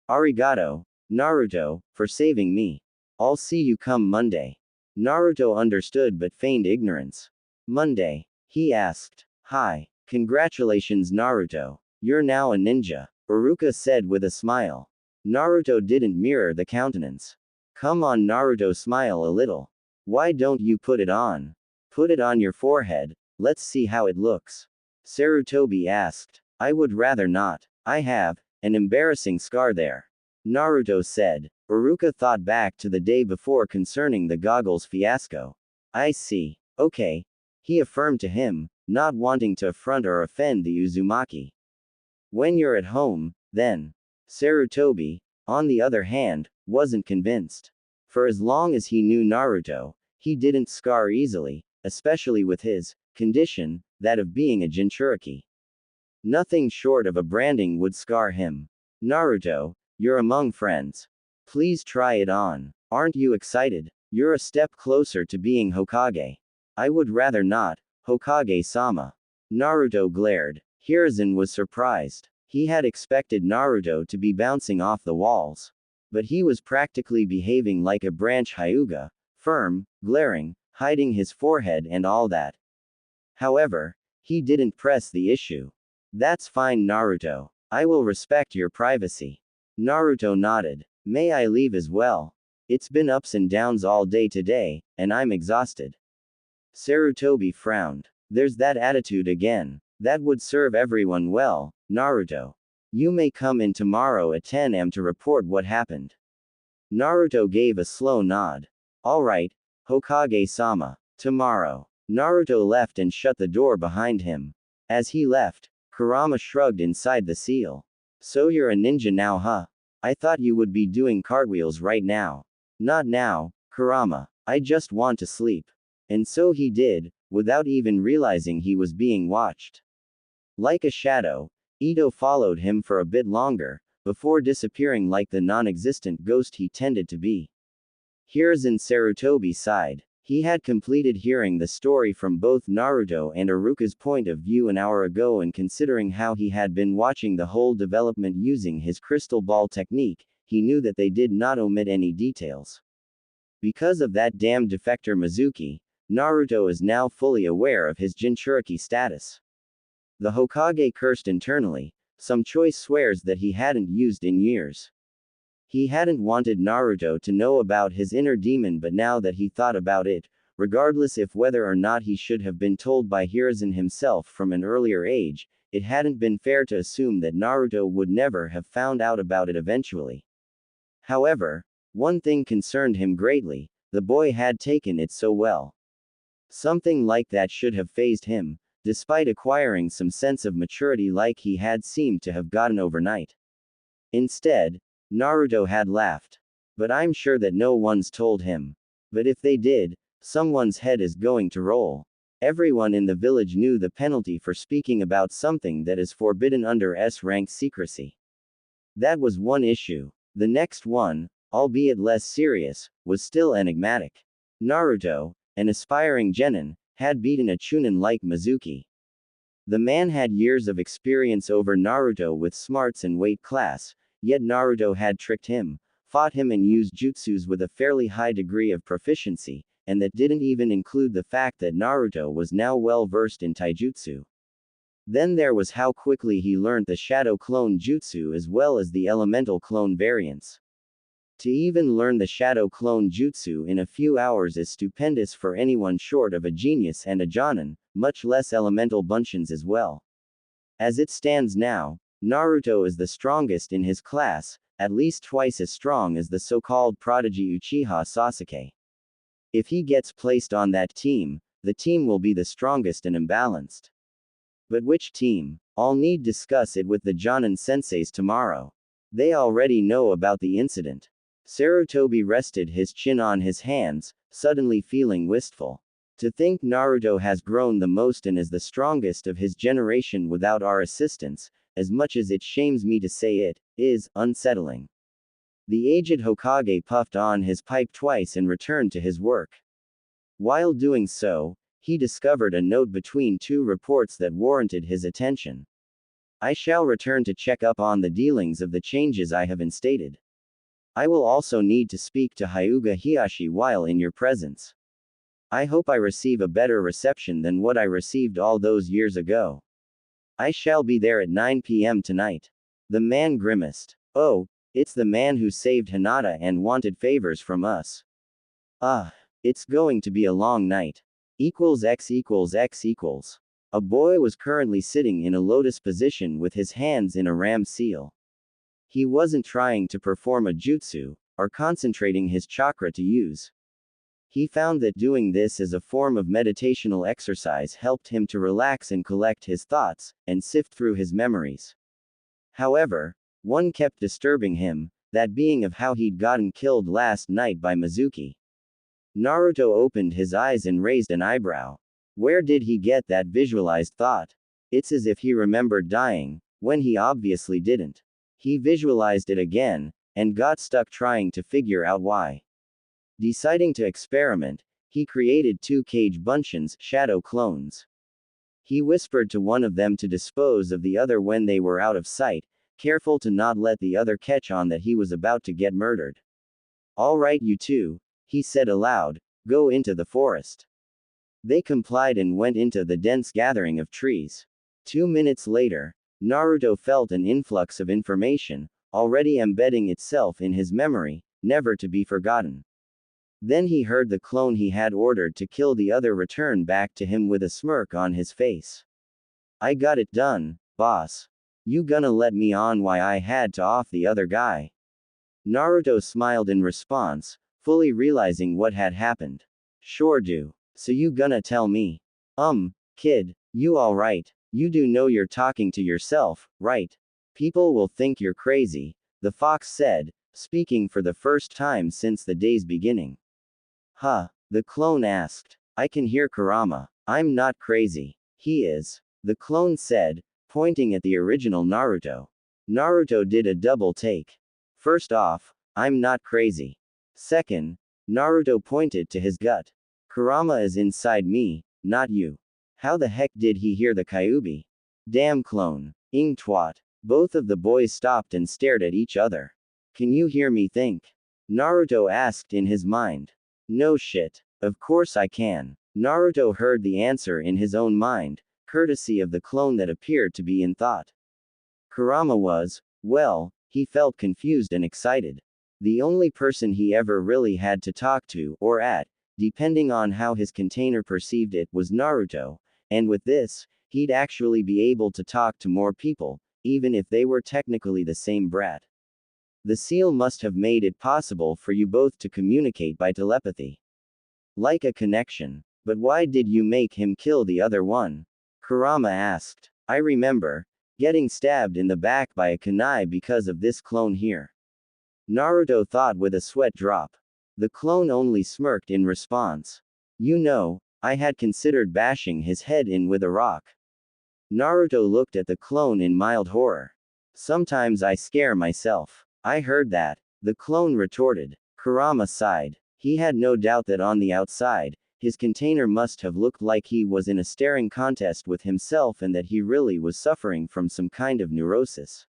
Arigato, Naruto, for saving me. I'll see you come Monday. Naruto understood but feigned ignorance. Monday? He asked. Hi. Congratulations Naruto. You're now a ninja, Iruka said with a smile. Naruto didn't mirror the countenance. Come on Naruto, smile a little. Why don't you put it on? Put it on your forehead, let's see how it looks. Sarutobi asked. I would rather not. I have an embarrassing scar there. Naruto said. Iruka thought back to the day before concerning the goggles fiasco. I see. Okay. He affirmed to him, not wanting to affront or offend the Uzumaki. When you're at home, then. Sarutobi, on the other hand, wasn't convinced. For as long as he knew Naruto, he didn't scar easily, especially with his condition, that of being a Jinchuriki. Nothing short of a branding would scar him. Naruto, you're among friends. Please try it on. Aren't you excited? You're a step closer to being Hokage. I would rather not, Hokage-sama. Naruto glared. Hiruzen was surprised. He had expected Naruto to be bouncing off the walls. But he was practically behaving like a branch Hyuga, firm, glaring, hiding his forehead and all that. However, he didn't press the issue. That's fine Naruto. I will respect your privacy. Naruto nodded. May I leave as well? It's been ups and downs all day today, and I'm exhausted. Sarutobi frowned. There's that attitude again. That would serve everyone well, Naruto. You may come in tomorrow at 10 am to report what happened. Naruto gave a slow nod. Alright, Hokage-sama. Tomorrow. Naruto left and shut the door behind him. As he left, Kurama shrugged inside the seal. So you're a ninja now, huh? I thought you would be doing cartwheels right now. Not now, Kurama. I just want to sleep. And so he did, without even realizing he was being watched. Like a shadow, Ito followed him for a bit longer, before disappearing like the non-existent ghost he tended to be. Hiruzen Sarutobi sighed. He had completed hearing the story from both Naruto and Iruka's point of view an hour ago, and considering how he had been watching the whole development using his crystal ball technique, he knew that they did not omit any details. Because of that damn defector Mizuki, Naruto is now fully aware of his Jinchuriki status. The Hokage cursed internally. Some choice swears that he hadn't used in years. He hadn't wanted Naruto to know about his inner demon, but now that he thought about it, regardless if whether or not he should have been told by Hiruzen himself from an earlier age, it hadn't been fair to assume that Naruto would never have found out about it eventually. However, one thing concerned him greatly: the boy had taken it so well. Something like that should have fazed him, despite acquiring some sense of maturity like he had seemed to have gotten overnight. Instead, Naruto had laughed. But I'm sure that no one's told him. But if they did, someone's head is going to roll. Everyone in the village knew the penalty for speaking about something that is forbidden under S-rank secrecy. That was one issue. The next one, albeit less serious, was still enigmatic. Naruto, an aspiring genin, had beaten a chunin like Mizuki. The man had years of experience over Naruto with smarts and weight class, yet Naruto had tricked him, fought him and used jutsus with a fairly high degree of proficiency, and that didn't even include the fact that Naruto was now well versed in taijutsu. Then there was how quickly he learned the shadow clone jutsu as well as the elemental clone variants. To even learn the shadow clone jutsu in a few hours is stupendous for anyone short of a genius and a jonin, much less elemental bunchins as well. As it stands now, Naruto is the strongest in his class, at least twice as strong as the so-called prodigy Uchiha Sasuke. If he gets placed on that team, the team will be the strongest and imbalanced. But which team? I'll need discuss it with the Jonin senseis tomorrow. They already know about the incident. Sarutobi rested his chin on his hands, suddenly feeling wistful. To think Naruto has grown the most and is the strongest of his generation without our assistance, as much as it shames me to say it, is unsettling. The aged Hokage puffed on his pipe twice and returned to his work. While doing so, he discovered a note between two reports that warranted his attention. I shall return to check up on the dealings of the changes I have instated. I will also need to speak to Hyuga Hiyashi while in your presence. I hope I receive a better reception than what I received all those years ago. I shall be there at 9 p.m. tonight. The man grimaced. Oh, it's the man who saved Hinata and wanted favors from us. It's going to be a long night. X. A boy was currently sitting in a lotus position with his hands in a ram seal. He wasn't trying to perform a jutsu, or concentrating his chakra to use. He found that doing this as a form of meditational exercise helped him to relax and collect his thoughts, and sift through his memories. However, one kept disturbing him, that being of how he'd gotten killed last night by Mizuki. Naruto opened his eyes and raised an eyebrow. Where did he get that visualized thought? It's as if he remembered dying, when he obviously didn't. He visualized it again, and got stuck trying to figure out why. Deciding to experiment, he created two cage bunchins, shadow clones. He whispered to one of them to dispose of the other when they were out of sight, careful to not let the other catch on that he was about to get murdered. All right, you two, he said aloud, go into the forest. They complied and went into the dense gathering of trees. 2 minutes later, Naruto felt an influx of information, already embedding itself in his memory, never to be forgotten. Then he heard the clone he had ordered to kill the other return back to him with a smirk on his face. I got it done, boss. You gonna let me on why I had to off the other guy? Naruto smiled in response, fully realizing what had happened. Sure do. So you gonna tell me? Kid, you alright? You do know you're talking to yourself, right? People will think you're crazy, the fox said, speaking for the first time since the day's beginning. Huh? The clone asked. I can hear Kurama. I'm not crazy. He is. The clone said, pointing at the original Naruto. Naruto did a double take. First off, I'm not crazy. Second, Naruto pointed to his gut. Kurama is inside me, not you. How the heck did he hear the Kyuubi? Damn clone. Ing twat. Both of the boys stopped and stared at each other. Can you hear me think? Naruto asked in his mind. No shit. Of course I can. Naruto heard the answer in his own mind, courtesy of the clone that appeared to be in thought. Kurama was, well, he felt confused and excited. The only person he ever really had to talk to, or at, depending on how his container perceived it, was Naruto, and with this, he'd actually be able to talk to more people, even if they were technically the same brat. The seal must have made it possible for you both to communicate by telepathy. Like a connection. But why did you make him kill the other one? Kurama asked. I remember getting stabbed in the back by a kunai because of this clone here. Naruto thought with a sweat drop. The clone only smirked in response. You know, I had considered bashing his head in with a rock. Naruto looked at the clone in mild horror. Sometimes I scare myself. I heard that. The clone retorted. Kurama sighed. He had no doubt that on the outside, his container must have looked like he was in a staring contest with himself and that he really was suffering from some kind of neurosis.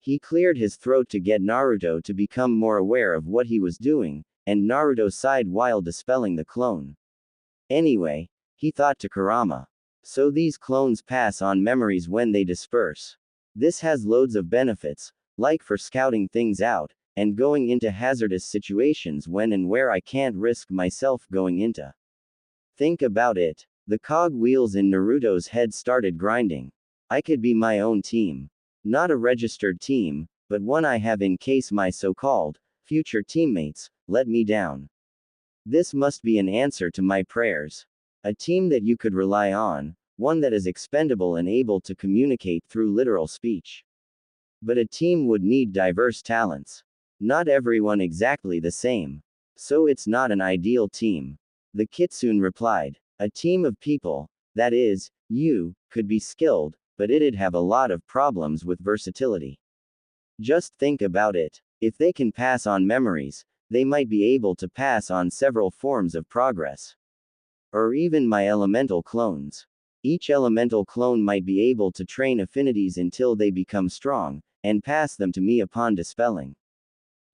He cleared his throat to get Naruto to become more aware of what he was doing, and Naruto sighed while dispelling the clone. Anyway, he thought to Kurama. So these clones pass on memories when they disperse. This has loads of benefits, like for scouting things out, and going into hazardous situations when and where I can't risk myself going into. Think about it. The cog wheels in Naruto's head started grinding. I could be my own team. Not a registered team, but one I have in case my so-called future teammates let me down. This must be an answer to my prayers. A team that you could rely on, one that is expendable and able to communicate through literal speech. But a team would need diverse talents. Not everyone exactly the same. So it's not an ideal team. The kitsune replied. A team of people, that is, you, could be skilled, but it'd have a lot of problems with versatility. Just think about it. If they can pass on memories, they might be able to pass on several forms of progress. Or even my elemental clones. Each elemental clone might be able to train affinities until they become strong, and pass them to me upon dispelling.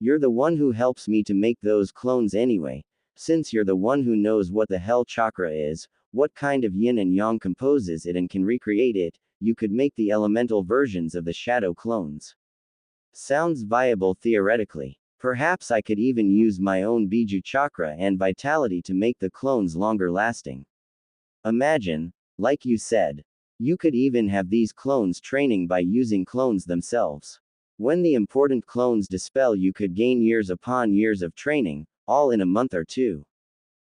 You're the one who helps me to make those clones anyway, since you're the one who knows what the hell chakra is, what kind of yin and yang composes it and can recreate it, you could make the elemental versions of the shadow clones. Sounds viable theoretically. Perhaps I could even use my own Biju chakra and vitality to make the clones longer lasting. Imagine, like you said, you could even have these clones training by using clones themselves. When the important clones dispel, you could gain years upon years of training, all in a month or two.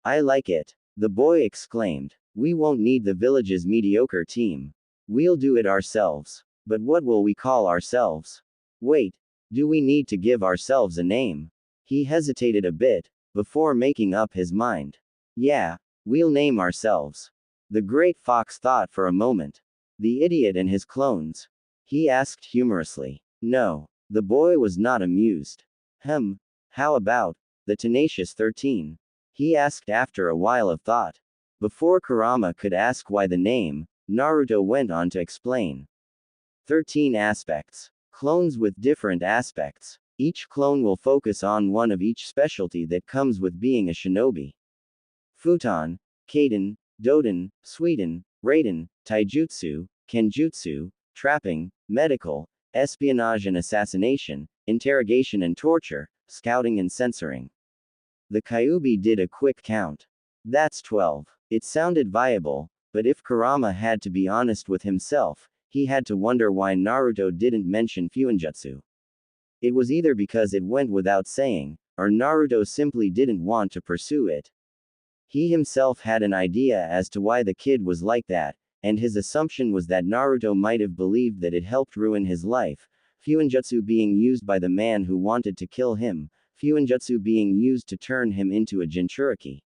I like it. The boy exclaimed. We won't need the village's mediocre team. We'll do it ourselves. But what will we call ourselves? Wait, do we need to give ourselves a name? He hesitated a bit, before making up his mind. Yeah, we'll name ourselves. The great fox thought for a moment. The idiot and his clones? He asked humorously. No. The boy was not amused. How about the tenacious 13? He asked after a while of thought. Before Kurama could ask why the name, Naruto went on to explain. 13 aspects. Clones with different aspects. Each clone will focus on one of each specialty that comes with being a shinobi. Futon, Kaden, Doden, Suiden, Raiden, Taijutsu, Kenjutsu, Trapping, Medical, Espionage and Assassination, Interrogation and Torture, Scouting and Censoring. The Kyuubi did a quick count. That's 12. It sounded viable, but if Kurama had to be honest with himself, he had to wonder why Naruto didn't mention Fuinjutsu. It was either because it went without saying, or Naruto simply didn't want to pursue it. He himself had an idea as to why the kid was like that, and his assumption was that Naruto might have believed that it helped ruin his life, Fuinjutsu being used by the man who wanted to kill him, Fuinjutsu being used to turn him into a Jinchuriki.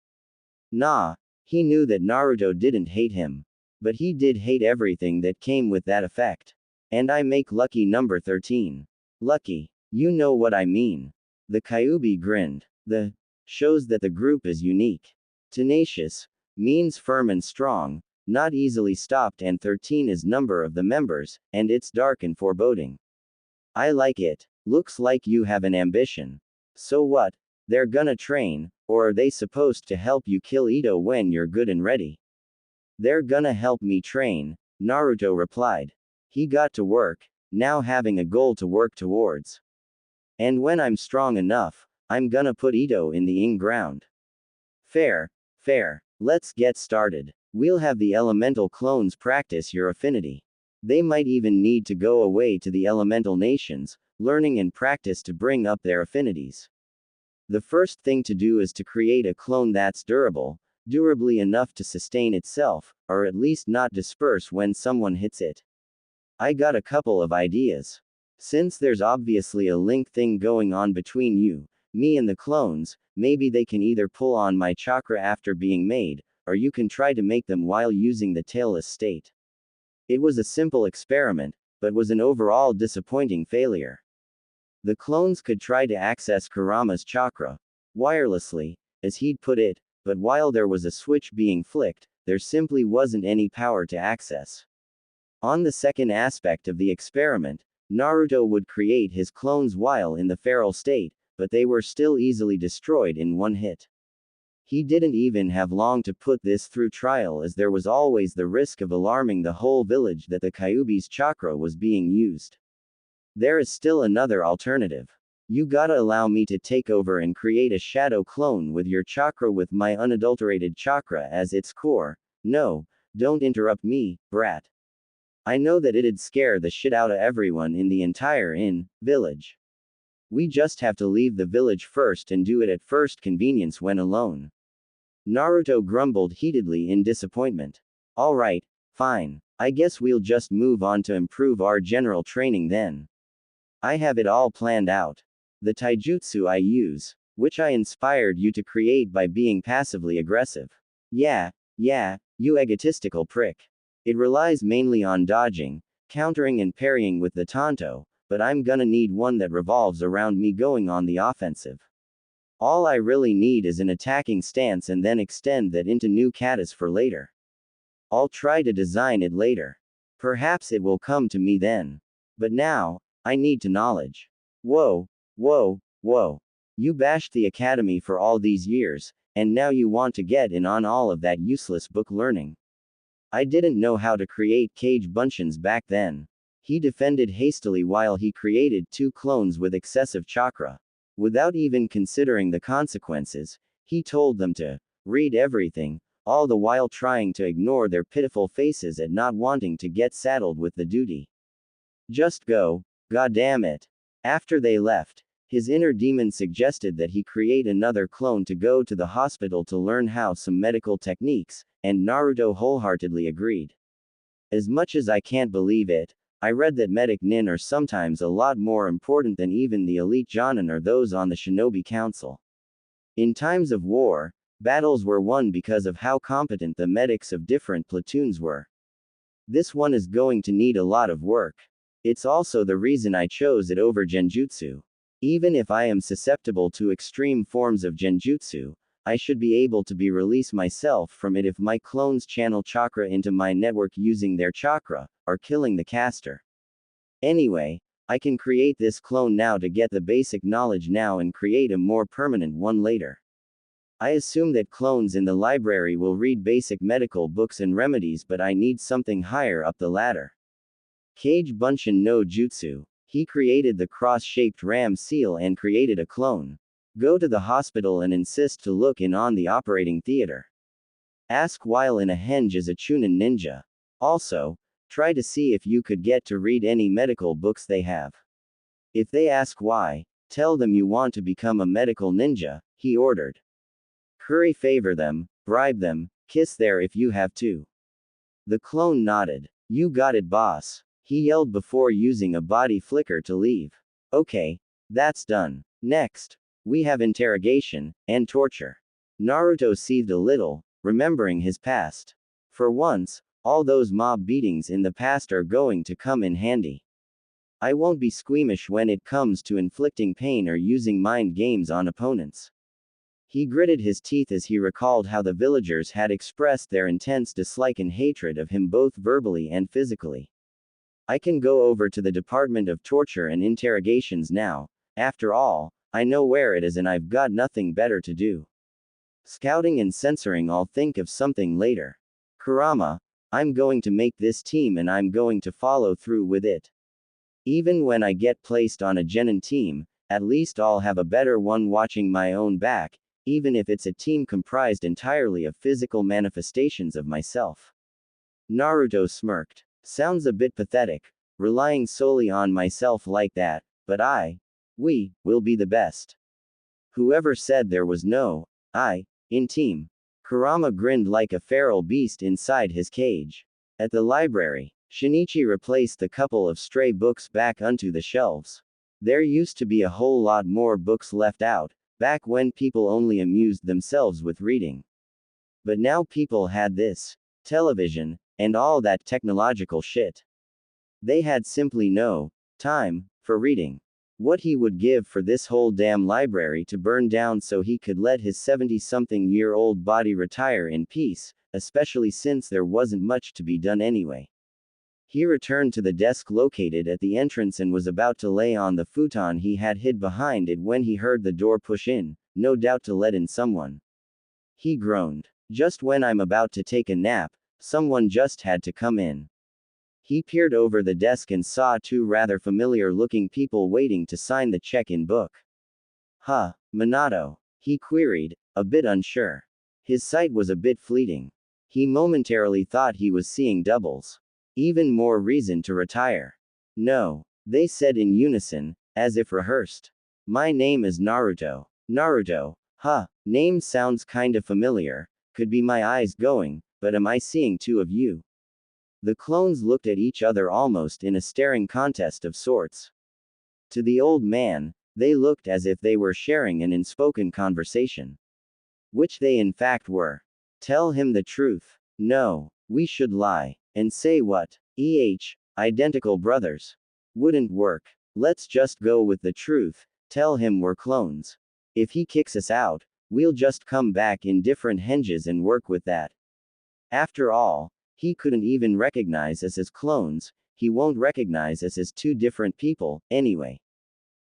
Nah, he knew that Naruto didn't hate him. But he did hate everything that came with that effect. And I make lucky number 13. Lucky. You know what I mean. The Kyuubi grinned. The shows that the group is unique. Tenacious means firm and strong, not easily stopped, and 13 is number of the members, and it's dark and foreboding. I like it. Looks like you have an ambition. So what? They're gonna train, or are they supposed to help you kill Ito when you're good and ready? They're gonna help me train, Naruto replied. He got to work, now having a goal to work towards. And when I'm strong enough, I'm gonna put Ito in the in-ground. Fair, fair. Let's get started. We'll have the elemental clones practice your affinity. They might even need to go away to the elemental nations, learning and practice to bring up their affinities. The first thing to do is to create a clone that's durably enough to sustain itself, or at least not disperse when someone hits it. I got a couple of ideas. Since there's obviously a link thing going on between you, me and the clones, maybe they can either pull on my chakra after being made, or you can try to make them while using the tailless state. It was a simple experiment, but was an overall disappointing failure. The clones could try to access Kurama's chakra wirelessly, as he'd put it, but while there was a switch being flicked, there simply wasn't any power to access. On the second aspect of the experiment, Naruto would create his clones while in the feral state, but they were still easily destroyed in one hit. He didn't even have long to put this through trial, as there was always the risk of alarming the whole village that the Kyuubi's chakra was being used. There is still another alternative. You gotta allow me to take over and create a shadow clone with your chakra with my unadulterated chakra as its core. No, don't interrupt me, brat. I know that it'd scare the shit out of everyone in the entire village. We just have to leave the village first and do it at first convenience when alone. Naruto grumbled heatedly in disappointment. Alright, fine. I guess we'll just move on to improve our general training then. I have it all planned out. The taijutsu I use, which I inspired you to create by being passively aggressive. Yeah, you egotistical prick. It relies mainly on dodging, countering and parrying with the tanto, but I'm gonna need one that revolves around me going on the offensive. All I really need is an attacking stance and then extend that into new katas for later. I'll try to design it later. Perhaps it will come to me then. But now, I need to knowledge. Whoa. You bashed the academy for all these years, and now you want to get in on all of that useless book learning. I didn't know how to create cage bunchins back then. He defended hastily while he created 2 clones with excessive chakra. Without even considering the consequences, he told them to read everything, all the while trying to ignore their pitiful faces at not wanting to get saddled with the duty. Just go, goddamn it. After they left, his inner demon suggested that he create another clone to go to the hospital to learn how some medical techniques, and Naruto wholeheartedly agreed. As much as I can't believe it, I read that medic nin are sometimes a lot more important than even the elite jonin or those on the shinobi council. In times of war, battles were won because of how competent the medics of different platoons were. This one is going to need a lot of work. It's also the reason I chose it over genjutsu. Even if I am susceptible to extreme forms of genjutsu, I should be able to release myself from it if my clones channel chakra into my network using their chakra, or killing the caster. Anyway, I can create this clone now to get the basic knowledge now and create a more permanent one later. I assume that clones in the library will read basic medical books and remedies, but I need something higher up the ladder. Kage Bunshin no Jutsu. He created the cross-shaped ram seal and created a clone. Go to the hospital and insist to look in on the operating theater. Ask while in a henge as a Chunin ninja. Also, try to see if you could get to read any medical books they have. If they ask why, tell them you want to become a medical ninja, he ordered. Curry favor them, bribe them, kiss there if you have to. The clone nodded. You got it, boss. He yelled before using a body flicker to leave. Okay, that's done. Next, we have interrogation and torture. Naruto seethed a little, remembering his past. For once, all those mob beatings in the past are going to come in handy. I won't be squeamish when it comes to inflicting pain or using mind games on opponents. He gritted his teeth as he recalled how the villagers had expressed their intense dislike and hatred of him both verbally and physically. I can go over to the Department of Torture and Interrogations now. After all, I know where it is and I've got nothing better to do. Scouting and censoring, I'll think of something later. Kurama, I'm going to make this team and I'm going to follow through with it. Even when I get placed on a genin team, at least I'll have a better one watching my own back, even if it's a team comprised entirely of physical manifestations of myself. Naruto smirked. Sounds a bit pathetic, relying solely on myself like that, but we, will be the best. Whoever said there was no I in team? Kurama grinned like a feral beast inside his cage. At the library, Shinichi replaced the couple of stray books back onto the shelves. There used to be a whole lot more books left out, back when people only amused themselves with reading. But now people had this, television, and all that technological shit. They had simply no time for reading. What he would give for this whole damn library to burn down so he could let his 70-something-year-old body retire in peace, especially since there wasn't much to be done anyway. He returned to the desk located at the entrance and was about to lay on the futon he had hid behind it when he heard the door push in, no doubt to let in someone. He groaned. Just when I'm about to take a nap, someone just had to come in. He peered over the desk and saw two rather familiar-looking people waiting to sign the check-in book. Huh, Minato? He queried, a bit unsure. His sight was a bit fleeting. He momentarily thought he was seeing doubles. Even more reason to retire. No, they said in unison, as if rehearsed. My name is Naruto. Naruto, huh, name sounds kinda familiar, could be my eyes going, but am I seeing two of you? The clones looked at each other almost in a staring contest of sorts. To the old man, they looked as if they were sharing an unspoken conversation. Which they in fact were. Tell him the truth. No, we should lie. And say what? Identical brothers. Wouldn't work. Let's just go with the truth, tell him we're clones. If he kicks us out, we'll just come back in different henges and work with that. After all, he couldn't even recognize us as clones, he won't recognize us as two different people, anyway.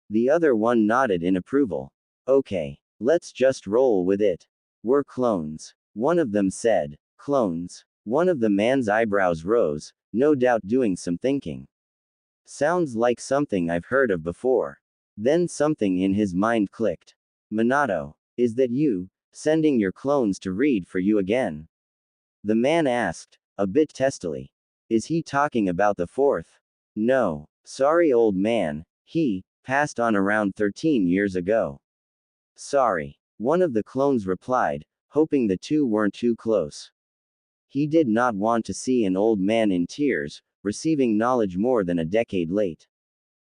The other one nodded in approval. Okay, let's just roll with it. We're clones. One of them said. Clones? One of the man's eyebrows rose, no doubt doing some thinking. Sounds like something I've heard of before. Then something in his mind clicked. Minato, is that you, sending your clones to read for you again? The man asked, a bit testily. Is he talking about the fourth? No, sorry old man, he passed on around 13 years ago. Sorry, one of the clones replied, hoping the two weren't too close. He did not want to see an old man in tears, receiving knowledge more than a decade late.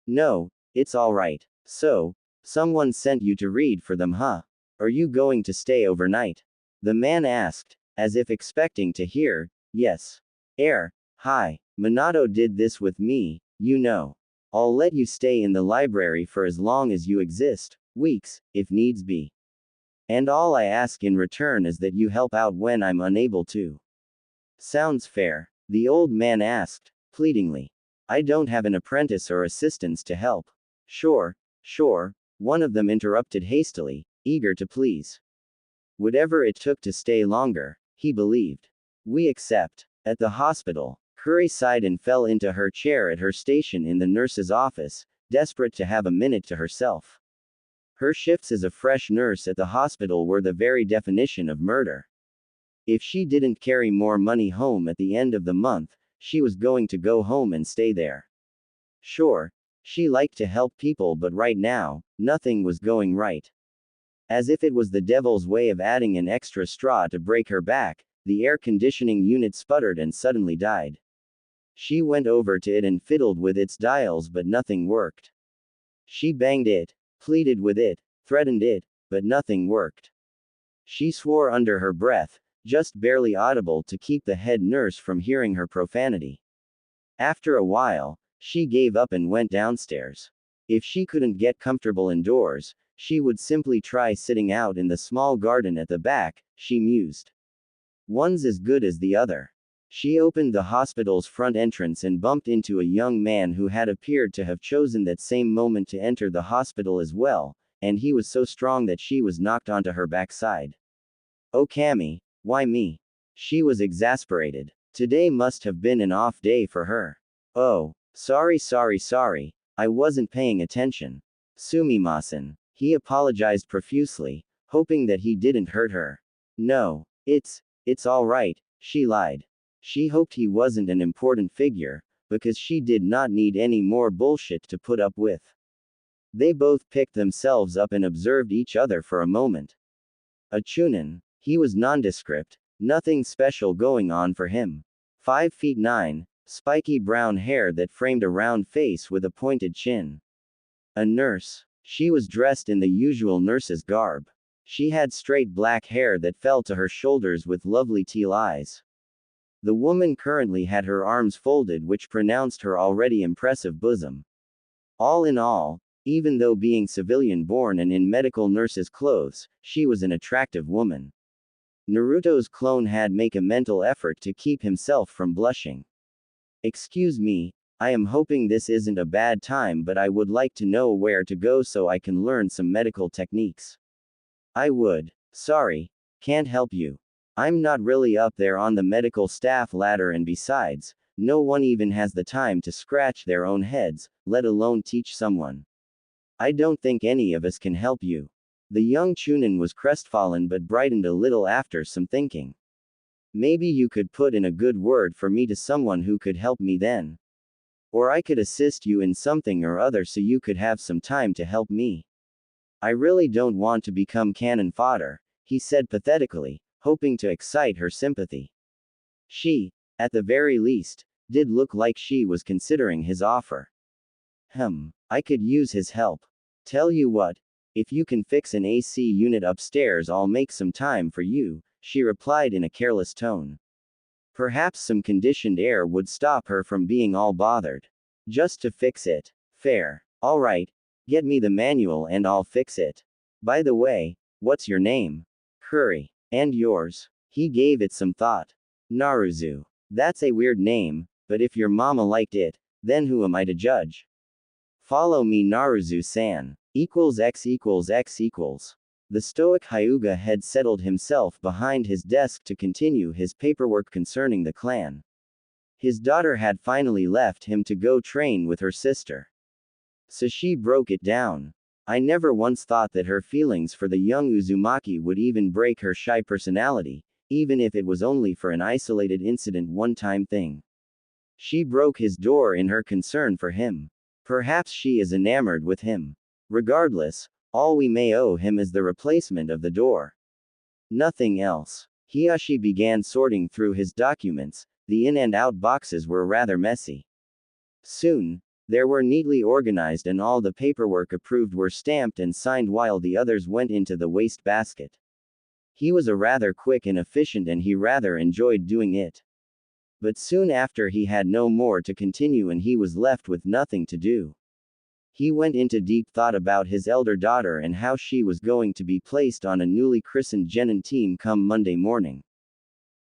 No, it's alright. So, someone sent you to read for them, huh? Are you going to stay overnight? The man asked, as if expecting to hear, yes. Hi, Minato did this with me, you know. I'll let you stay in the library for as long as you exist, weeks, if needs be. And all I ask in return is that you help out when I'm unable to. Sounds fair, the old man asked, pleadingly. I don't have an apprentice or assistants to help. Sure, one of them interrupted hastily, eager to please. Whatever it took to stay longer, he believed. We accept. At the hospital, Kuri sighed and fell into her chair at her station in the nurse's office, desperate to have a minute to herself. Her shifts as a fresh nurse at the hospital were the very definition of murder. If she didn't carry more money home at the end of the month, she was going to go home and stay there. Sure, she liked to help people, but right now, nothing was going right. As if it was the devil's way of adding an extra straw to break her back, the air conditioning unit sputtered and suddenly died. She went over to it and fiddled with its dials, but nothing worked. She banged it, pleaded with it, threatened it, but nothing worked. She swore under her breath, just barely audible to keep the head nurse from hearing her profanity. After a while, she gave up and went downstairs. If she couldn't get comfortable indoors, she would simply try sitting out in the small garden at the back, she mused. One's as good as the other. She opened the hospital's front entrance and bumped into a young man who had appeared to have chosen that same moment to enter the hospital as well, and he was so strong that she was knocked onto her backside. Oh Cammy, why me? She was exasperated. Today must have been an off day for her. Oh, sorry, I wasn't paying attention. Sumimasen. He apologized profusely, hoping that he didn't hurt her. No, it's all right, she lied. She hoped he wasn't an important figure, because she did not need any more bullshit to put up with. They both picked themselves up and observed each other for a moment. A chunin, he was nondescript, nothing special going on for him. 5'9", spiky brown hair that framed a round face with a pointed chin. A nurse. She was dressed in the usual nurse's garb. She had straight black hair that fell to her shoulders with lovely teal eyes. The woman currently had her arms folded, which pronounced her already impressive bosom. All in all, even though being civilian-born and in medical nurse's clothes, she was an attractive woman. Naruto's clone had make a mental effort to keep himself from blushing. Excuse me, I am hoping this isn't a bad time, but I would like to know where to go so I can learn some medical techniques. I would. Sorry, can't help you. I'm not really up there on the medical staff ladder, and besides, no one even has the time to scratch their own heads, let alone teach someone. I don't think any of us can help you. The young chunin was crestfallen but brightened a little after some thinking. Maybe you could put in a good word for me to someone who could help me then. Or I could assist you in something or other so you could have some time to help me. I really don't want to become cannon fodder, he said pathetically, hoping to excite her sympathy. She, at the very least, did look like she was considering his offer. I could use his help. Tell you what, if you can fix an AC unit upstairs, I'll make some time for you, she replied in a careless tone. Perhaps some conditioned air would stop her from being all bothered. Just to fix it. Fair. Alright, get me the manual and I'll fix it. By the way, what's your name? Curry. And yours? He gave it some thought. Naruzu. That's a weird name, but if your mama liked it, then who am I to judge? Follow me Naruzu-san. =x=x=. The stoic Hyuga had settled himself behind his desk to continue his paperwork concerning the clan. His daughter had finally left him to go train with her sister. So she broke it down. I never once thought that her feelings for the young Uzumaki would even break her shy personality, even if it was only for an isolated incident, one-time thing. She broke his door in her concern for him. Perhaps she is enamored with him. Regardless, all we may owe him is the replacement of the door. Nothing else. Hiyashi began sorting through his documents. The in and out boxes were rather messy. Soon, they were neatly organized and all the paperwork approved were stamped and signed while the others went into the waste basket. He was a rather quick and efficient and he rather enjoyed doing it. But soon after he had no more to continue and he was left with nothing to do. He went into deep thought about his elder daughter and how she was going to be placed on a newly christened genin team come Monday morning.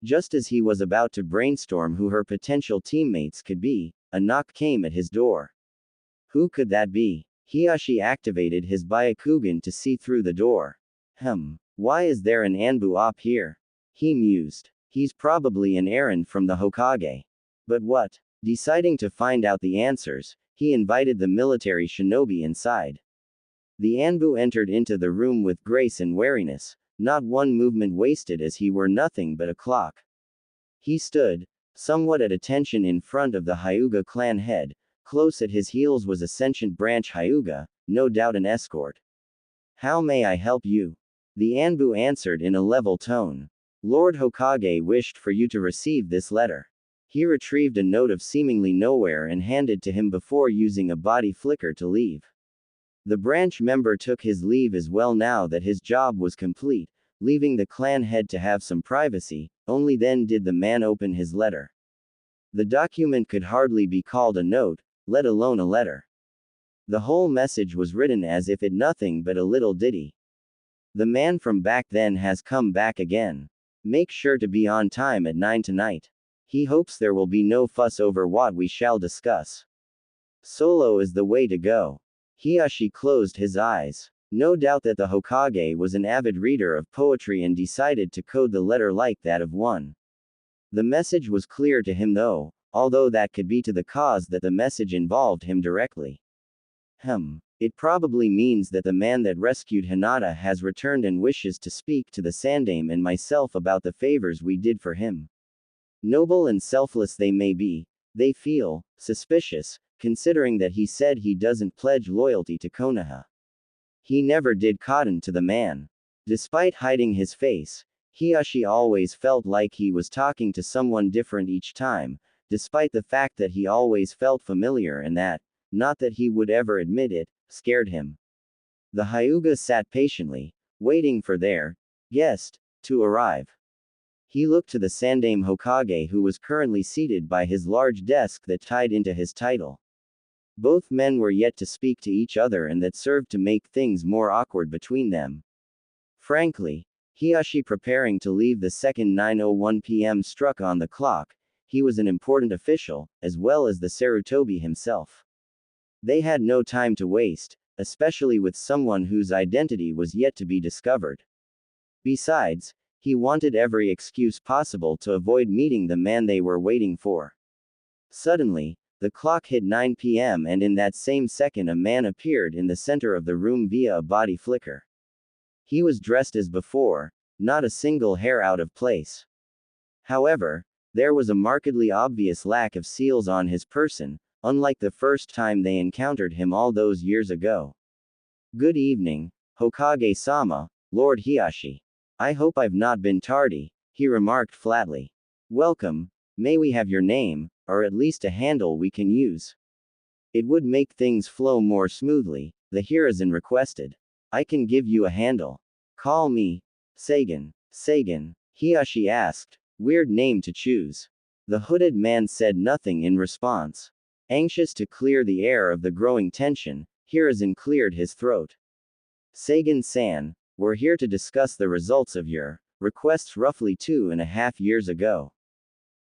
Just as he was about to brainstorm who her potential teammates could be, a knock came at his door. Who could that be? Hiyashi activated his Byakugan to see through the door. Why is there an Anbu op here? He mused. He's probably an errand from the Hokage. But what? Deciding to find out the answers, he invited the military shinobi inside. The Anbu entered into the room with grace and wariness, not one movement wasted as he were nothing but a clock. He stood, somewhat at attention in front of the Hyuga clan head. Close at his heels was a sentient branch Hyuga, no doubt an escort. How may I help you? The Anbu answered in a level tone. Lord Hokage wished for you to receive this letter. He retrieved a note of seemingly nowhere and handed to him before using a body flicker to leave. The branch member took his leave as well now that his job was complete, leaving the clan head to have some privacy. Only then did the man open his letter. The document could hardly be called a note, let alone a letter. The whole message was written as if it nothing but a little ditty. The man from back then has come back again. Make sure to be on time at 9 tonight. He hopes there will be no fuss over what we shall discuss. Solo is the way to go. Hiashi closed his eyes. No doubt that the Hokage was an avid reader of poetry and decided to code the letter like that of one. The message was clear to him though, although that could be to the cause that the message involved him directly. It probably means that the man that rescued Hinata has returned and wishes to speak to the Sandame and myself about the favors we did for him. Noble and selfless they may be, they feel suspicious, considering that he said he doesn't pledge loyalty to Konoha. He never did cotton to the man. Despite hiding his face, Hiashi always felt like he was talking to someone different each time, despite the fact that he always felt familiar and that, not that he would ever admit it, scared him. The Hyuga sat patiently, waiting for their guest to arrive. He looked to the Sandame Hokage who was currently seated by his large desk that tied into his title. Both men were yet to speak to each other and that served to make things more awkward between them. Frankly, Hiashi preparing to leave the second 9:01 p.m. struck on the clock. He was an important official, as well as the Sarutobi himself. They had no time to waste, especially with someone whose identity was yet to be discovered. Besides, he wanted every excuse possible to avoid meeting the man they were waiting for. Suddenly, the clock hit 9 p.m. and in that same second a man appeared in the center of the room via a body flicker. He was dressed as before, not a single hair out of place. However, there was a markedly obvious lack of seals on his person, unlike the first time they encountered him all those years ago. Good evening, Hokage-sama, Lord Hiashi. I hope I've not been tardy, he remarked flatly. Welcome, may we have your name, or at least a handle we can use? It would make things flow more smoothly, the Hiruzen requested. I can give you a handle. Call me Sagan. Sagan, Hiashi asked. Weird name to choose. The hooded man said nothing in response. Anxious to clear the air of the growing tension, Hiruzen cleared his throat. Sagan-san, we're here to discuss the results of your requests roughly 2.5 years ago.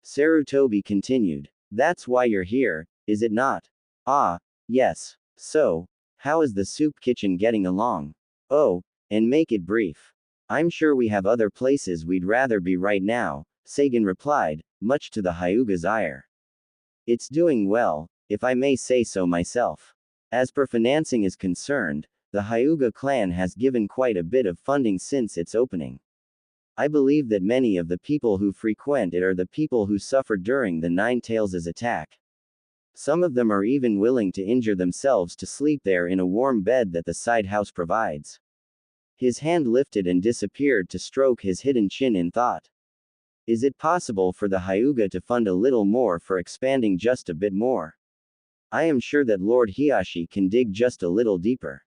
Sarutobi continued. That's why you're here, is it not? Ah, yes. So, how is the soup kitchen getting along? Oh, and make it brief. I'm sure we have other places we'd rather be right now, Sagan replied, much to the Hyuga's ire. It's doing well, if I may say so myself. As per financing is concerned, the Hyuga clan has given quite a bit of funding since its opening. I believe that many of the people who frequent it are the people who suffered during the Nine Tails' attack. Some of them are even willing to injure themselves to sleep there in a warm bed that the side house provides. His hand lifted and disappeared to stroke his hidden chin in thought. Is it possible for the Hyuga to fund a little more for expanding just a bit more? I am sure that Lord Hiashi can dig just a little deeper.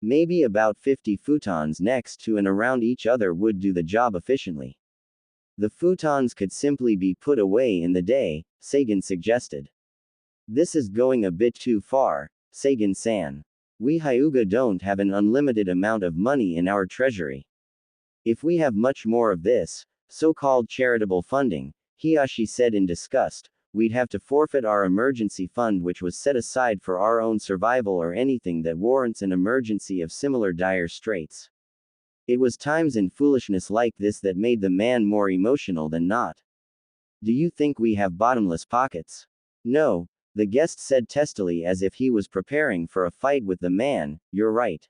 Maybe about 50 futons next to and around each other would do the job efficiently. The futons could simply be put away in the day, Sagan suggested. This is going a bit too far, Sagan-san. We Hyuga don't have an unlimited amount of money in our treasury. If we have much more of this, so-called charitable funding, Hiashi said in disgust, we'd have to forfeit our emergency fund which was set aside for our own survival or anything that warrants an emergency of similar dire straits. It was times and foolishness like this that made the man more emotional than not. Do you think we have bottomless pockets? No, the guest said testily as if he was preparing for a fight with the man, you're right.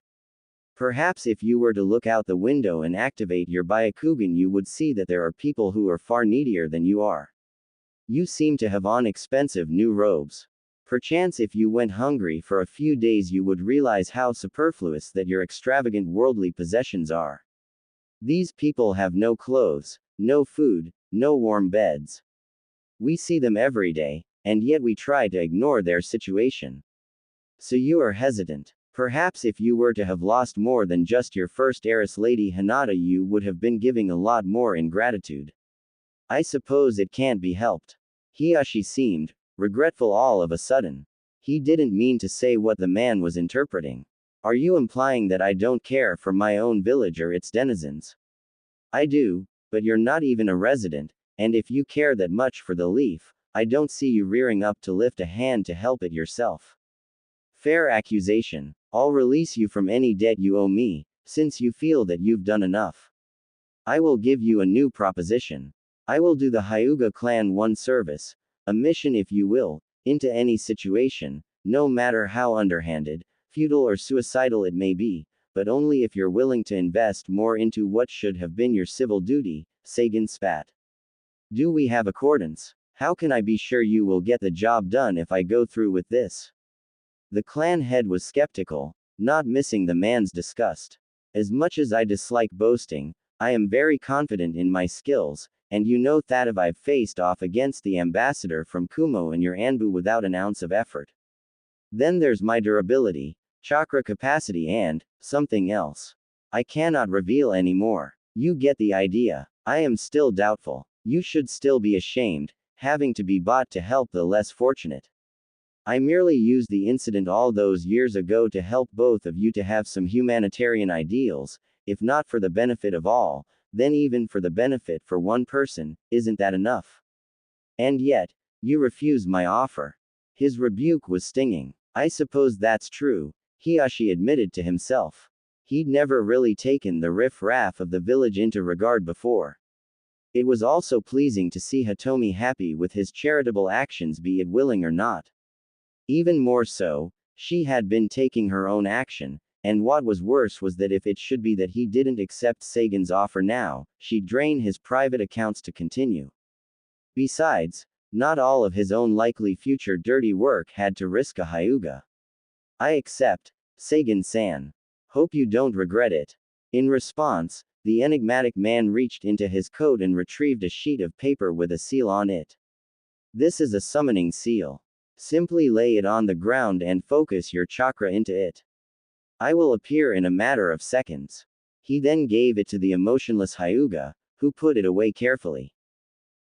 Perhaps if you were to look out the window and activate your Byakugan you would see that there are people who are far needier than you are. You seem to have on expensive new robes. Perchance if you went hungry for a few days you would realize how superfluous that your extravagant worldly possessions are. These people have no clothes, no food, no warm beds. We see them every day, and yet we try to ignore their situation. So you are hesitant. Perhaps if you were to have lost more than just your first heiress Lady Hinata, you would have been giving a lot more in gratitude. I suppose it can't be helped. Hiyashi seemed regretful all of a sudden. He didn't mean to say what the man was interpreting. Are you implying that I don't care for my own village or its denizens? I do, but you're not even a resident, and if you care that much for the leaf, I don't see you rearing up to lift a hand to help it yourself. Fair accusation. I'll release you from any debt you owe me, since you feel that you've done enough. I will give you a new proposition. I will do the Hyuga clan one service, a mission if you will, into any situation, no matter how underhanded, futile or suicidal it may be, but only if you're willing to invest more into what should have been your civil duty, Sagan spat. Do we have accordance? How can I be sure you will get the job done if I go through with this? The clan head was skeptical, not missing the man's disgust. As much as I dislike boasting, I am very confident in my skills, and you know that if I've faced off against the ambassador from Kumo and your Anbu without an ounce of effort. Then there's my durability, chakra capacity and, something else. I cannot reveal any more. You get the idea. I am still doubtful. You should still be ashamed, having to be bought to help the less fortunate. I merely used the incident all those years ago to help both of you to have some humanitarian ideals, if not for the benefit of all, then even for the benefit for one person, isn't that enough? And yet, you refuse my offer. His rebuke was stinging. I suppose that's true, Hiyashi admitted to himself. He'd never really taken the riff-raff of the village into regard before. It was also pleasing to see Hitomi happy with his charitable actions, be it willing or not. Even more so, she had been taking her own action, and what was worse was that if it should be that he didn't accept Sagan's offer now, she'd drain his private accounts to continue. Besides, not all of his own likely future dirty work had to risk a Hyuga. I accept, Sagan-san. Hope you don't regret it. In response, the enigmatic man reached into his coat and retrieved a sheet of paper with a seal on it. This is a summoning seal. Simply lay it on the ground and focus your chakra into it. I will appear in a matter of seconds. He then gave it to the emotionless Hyuga, who put it away carefully.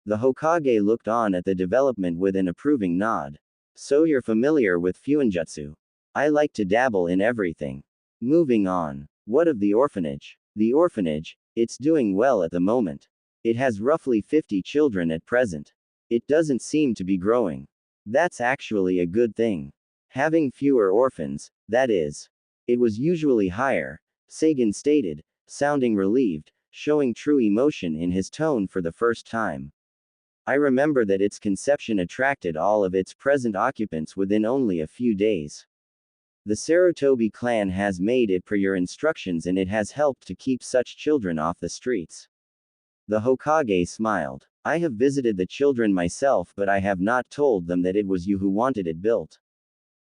The Hokage looked on at the development with an approving nod. So you're familiar with Fuinjutsu. I like to dabble in everything. Moving on. What of the orphanage? The orphanage, it's doing well at the moment. It has roughly 50 children at present. It doesn't seem to be growing. That's actually a good thing. Having fewer orphans, that is. It was usually higher, Sagan stated, sounding relieved, showing true emotion in his tone for the first time. I remember that its conception attracted all of its present occupants within only a few days. The Sarutobi clan has made it per your instructions, and it has helped to keep such children off the streets. The Hokage smiled. I have visited the children myself, but I have not told them that it was you who wanted it built.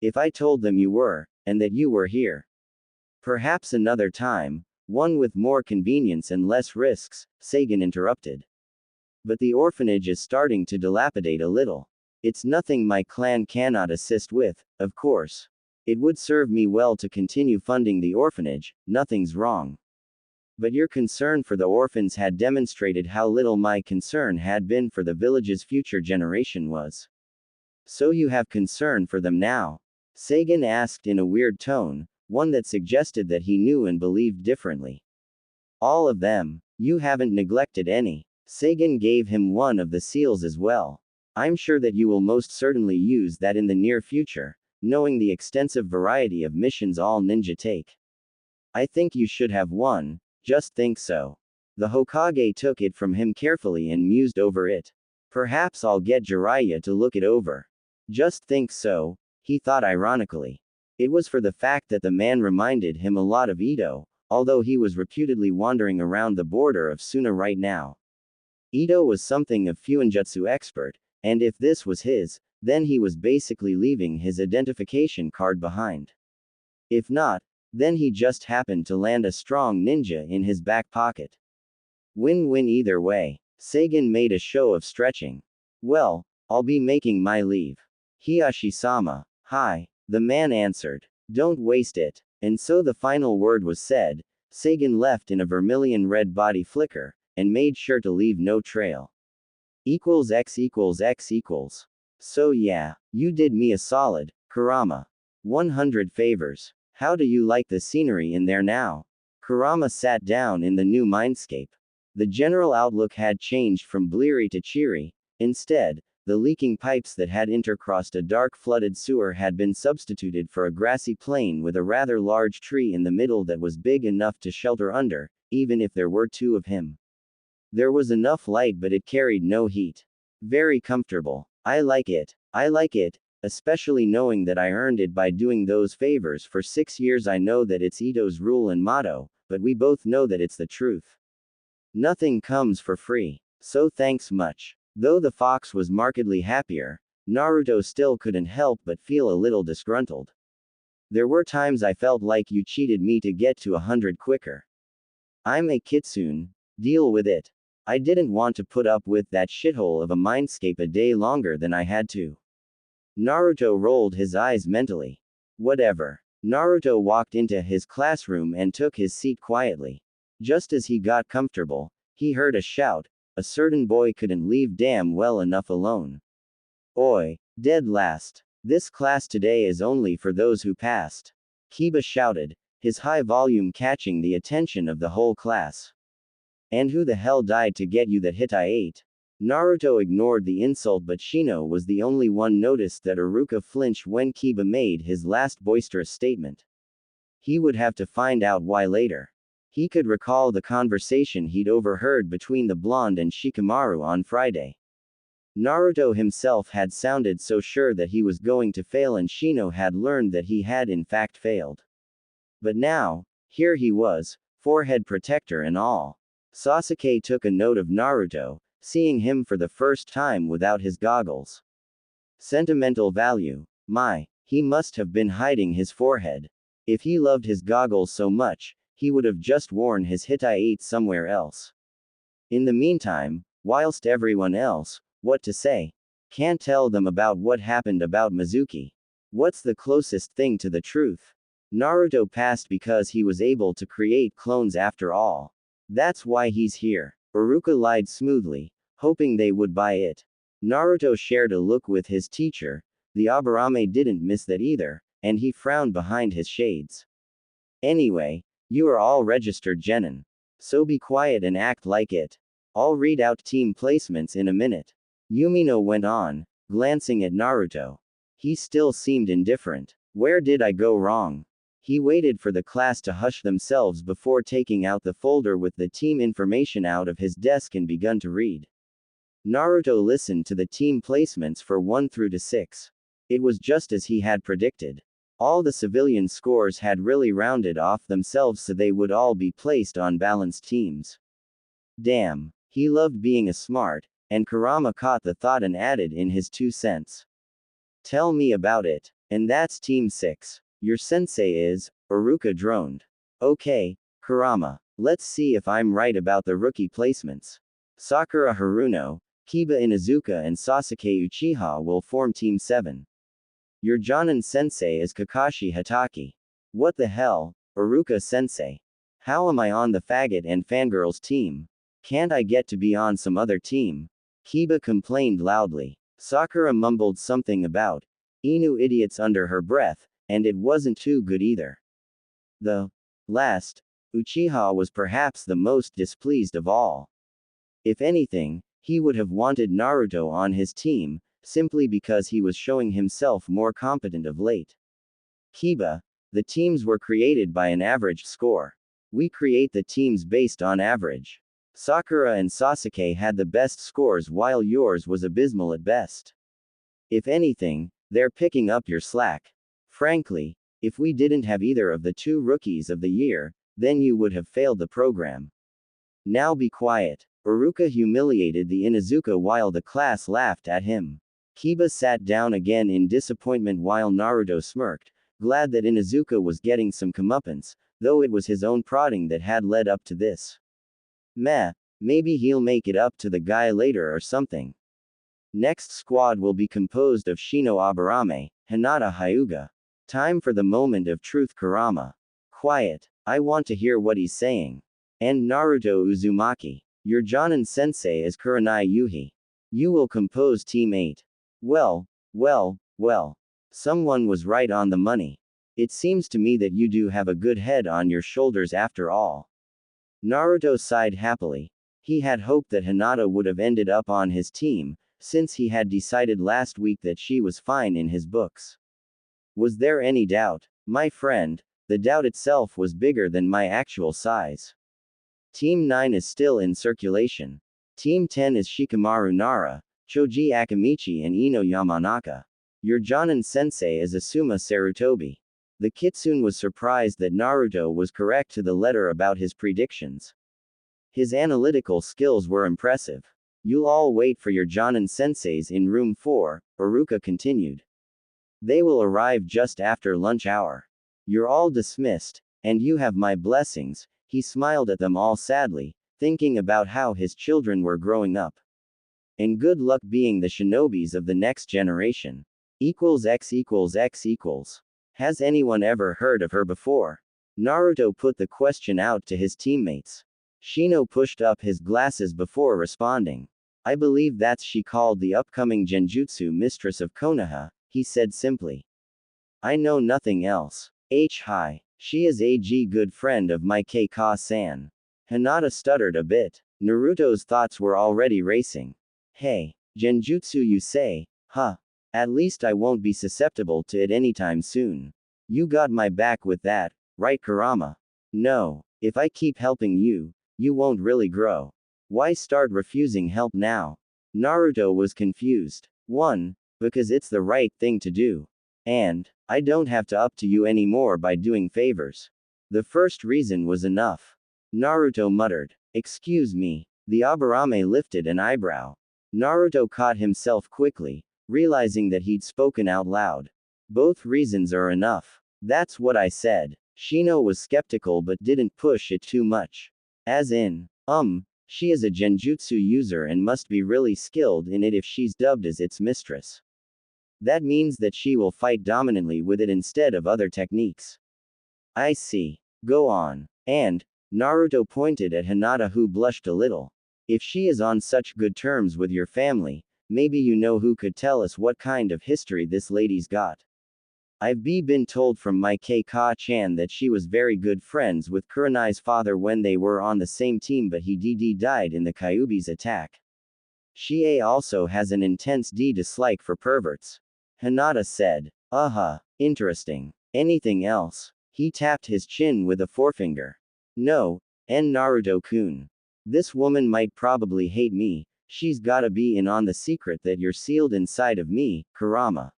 If I told them you were, and that you were here. Perhaps another time, one with more convenience and less risks, Sagan interrupted. But the orphanage is starting to dilapidate a little. It's nothing my clan cannot assist with, of course. It would serve me well to continue funding the orphanage, nothing's wrong. But your concern for the orphans had demonstrated how little my concern had been for the village's future generation was. So you have concern for them now? Sagan asked in a weird tone, one that suggested that he knew and believed differently. All of them. You haven't neglected any. Sagan gave him one of the seals as well. I'm sure that you will most certainly use that in the near future, knowing the extensive variety of missions all ninja take. I think you should have one. Just think so. The Hokage took it from him carefully and mused over it. Perhaps I'll get Jiraiya to look it over. Just think so, he thought ironically. It was for the fact that the man reminded him a lot of Ito, although he was reputedly wandering around the border of Suna right now. Ito was something of Fuinjutsu expert, and if this was his, then he was basically leaving his identification card behind. If not, then he just happened to land a strong ninja in his back pocket. Win-win either way. Sagan made a show of stretching. Well, I'll be making my leave. Hiyashi-sama. Hi. The man answered. Don't waste it. And so the final word was said. Sagan left in a vermilion red body flicker, and made sure to leave no trail. X equals X equals. So yeah, you did me a solid, Kurama. 100 favors. How do you like the scenery in there now? Kurama sat down in the new mindscape. The general outlook had changed from bleary to cheery. Instead, the leaking pipes that had intercrossed a dark flooded sewer had been substituted for a grassy plain with a rather large tree in the middle that was big enough to shelter under, even if there were two of him. There was enough light but it carried no heat. Very comfortable. I like it, especially knowing that I earned it by doing those favors for 6 years. I know that it's Ito's rule and motto, but we both know that it's the truth. Nothing comes for free. So thanks much. Though the fox was markedly happier, Naruto still couldn't help but feel a little disgruntled. There were times I felt like you cheated me to get to 100 quicker. I'm a kitsune. Deal with it. I didn't want to put up with that shithole of a mindscape a day longer than I had to. Naruto rolled his eyes mentally. Whatever. Naruto walked into his classroom and took his seat quietly. Just as he got comfortable, he heard a shout. A certain boy couldn't leave damn well enough alone. Oi, dead last. This class today is only for those who passed. Kiba shouted, his high volume catching the attention of the whole class. And who the hell died to get you that hit I ate? Naruto ignored the insult, but Shino was the only one noticed that Iruka flinched when Kiba made his last boisterous statement. He would have to find out why later. He could recall the conversation he'd overheard between the blonde and Shikamaru on Friday. Naruto himself had sounded so sure that he was going to fail, and Shino had learned that he had in fact failed. But now, here he was, forehead protector and all. Sasuke took a note of Naruto, seeing him for the first time without his goggles. Sentimental value. My, he must have been hiding his forehead. If he loved his goggles so much, he would have just worn his Hittite somewhere else. In the meantime, whilst everyone else, what to say? Can't tell them about what happened about Mizuki. What's the closest thing to the truth? Naruto passed because he was able to create clones after all. That's why he's here. Iruka lied smoothly, hoping they would buy it. Naruto shared a look with his teacher. The Aburame didn't miss that either, and he frowned behind his shades. Anyway, you are all registered genin. So be quiet and act like it. I'll read out team placements in a minute. Yumino went on, glancing at Naruto. He still seemed indifferent. Where did I go wrong? He waited for the class to hush themselves before taking out the folder with the team information out of his desk and begun to read. Naruto listened to the team placements for 1 through to 6. It was just as he had predicted. All the civilian scores had really rounded off themselves so they would all be placed on balanced teams. Damn, he loved being a smart, and Kurama caught the thought and added in his 2 cents. Tell me about it. And that's Team 6. Your sensei is, Iruka droned. Okay, Kurama. Let's see if I'm right about the rookie placements. Sakura Haruno, Kiba Inuzuka and Sasuke Uchiha will form Team 7. Your Jonin sensei is Kakashi Hatake. What the hell, Iruka sensei? How am I on the faggot and fangirls team? Can't I get to be on some other team? Kiba complained loudly. Sakura mumbled something about Inu idiots under her breath, and it wasn't too good either. The last, Uchiha was perhaps the most displeased of all. If anything, he would have wanted Naruto on his team, simply because he was showing himself more competent of late. Kiba, the teams were created by an average score. We create the teams based on average. Sakura and Sasuke had the best scores while yours was abysmal at best. If anything, they're picking up your slack. Frankly, if we didn't have either of the 2 rookies of the year, then you would have failed the program. Now be quiet. Iruka humiliated the Inuzuka while the class laughed at him. Kiba sat down again in disappointment while Naruto smirked, glad that Inuzuka was getting some comeuppance, though it was his own prodding that had led up to this. Meh, Maybe he'll make it up to the guy later or something. Next squad will be composed of Shino Aburame, Hinata Hyuga. Time for the moment of truth Kurama. Quiet. I want to hear what he's saying. And Naruto Uzumaki. Your Jonin sensei is Kurenai Yuhi. You will compose Team 8. Well. Someone was right on the money. It seems to me that you do have a good head on your shoulders after all. Naruto sighed happily. He had hoped that Hinata would have ended up on his team, since he had decided last week that she was fine in his books. Was there any doubt? My friend, the doubt itself was bigger than my actual size. Team 9 is still in circulation. Team 10 is Shikamaru Nara, Choji Akamichi and Ino Yamanaka. Your Jonin sensei is Asuma Sarutobi. The Kitsune was surprised that Naruto was correct to the letter about his predictions. His analytical skills were impressive. You'll all wait for your Jonin senseis in room 4, Iruka continued. They will arrive just after lunch hour. You're all dismissed, and you have my blessings. He smiled at them all sadly, thinking about how his children were growing up. And good luck being the shinobis of the next generation. X equals X equals. Has anyone ever heard of her before? Naruto put the question out to his teammates. Shino pushed up his glasses before responding. I believe that's she called the upcoming Genjutsu mistress of Konoha, he said simply. I know nothing else. Hi. She is a good friend of my K-Ka-san. Hinata stuttered a bit. Naruto's thoughts were already racing. Hey, Genjutsu you say? Huh. At least I won't be susceptible to it anytime soon. You got my back with that, right Kurama? No, if I keep helping you, you won't really grow. Why start refusing help now? Naruto was confused. 1. Because it's the right thing to do. And, I don't have to up to you anymore by doing favors. The first reason was enough. Naruto muttered. Excuse me. The Aburame lifted an eyebrow. Naruto caught himself quickly, realizing that he'd spoken out loud. Both reasons are enough. That's what I said. Shino was skeptical but didn't push it too much. As in, she is a genjutsu user and must be really skilled in it if she's dubbed as its mistress. That means that she will fight dominantly with it instead of other techniques. I see. Go on. And, Naruto pointed at Hinata who blushed a little. If she is on such good terms with your family, maybe you know who could tell us what kind of history this lady's got. I've been told from my K-Ka-chan that she was very good friends with Kurenai's father when they were on the same team but he died in the Kyuubi's attack. She also has an intense dislike for perverts. Hinata said. Interesting. Anything else? He tapped his chin with a forefinger. No, Naruto-kun. This woman might probably hate me, she's gotta be in on the secret that you're sealed inside of me, Kurama.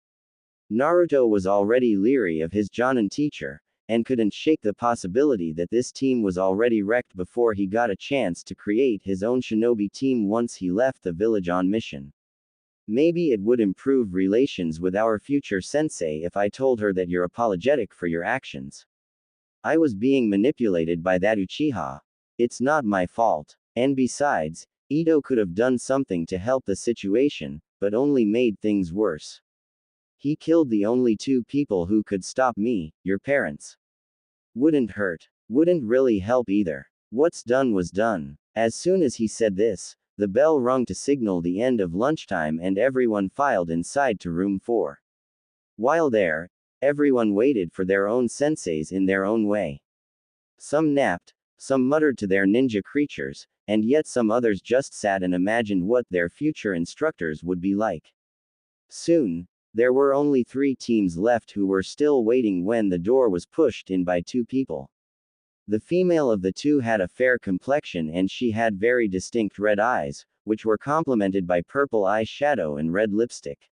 Naruto was already leery of his Jonin teacher, and couldn't shake the possibility that this team was already wrecked before he got a chance to create his own shinobi team once he left the village on mission. Maybe it would improve relations with our future sensei if I told her that you're apologetic for your actions. I was being manipulated by that Uchiha. It's not my fault. And besides, Ito could have done something to help the situation, but only made things worse. He killed the only 2 people who could stop me, your parents. Wouldn't hurt. Wouldn't really help either. What's done was done. As soon as he said this, the bell rung to signal the end of lunchtime and everyone filed inside to room 4. While there, everyone waited for their own senseis in their own way. Some napped, some muttered to their ninja creatures, and yet some others just sat and imagined what their future instructors would be like. Soon, there were only 3 teams left who were still waiting when the door was pushed in by 2 people. The female of the 2 had a fair complexion and she had very distinct red eyes, which were complemented by purple eye shadow and red lipstick.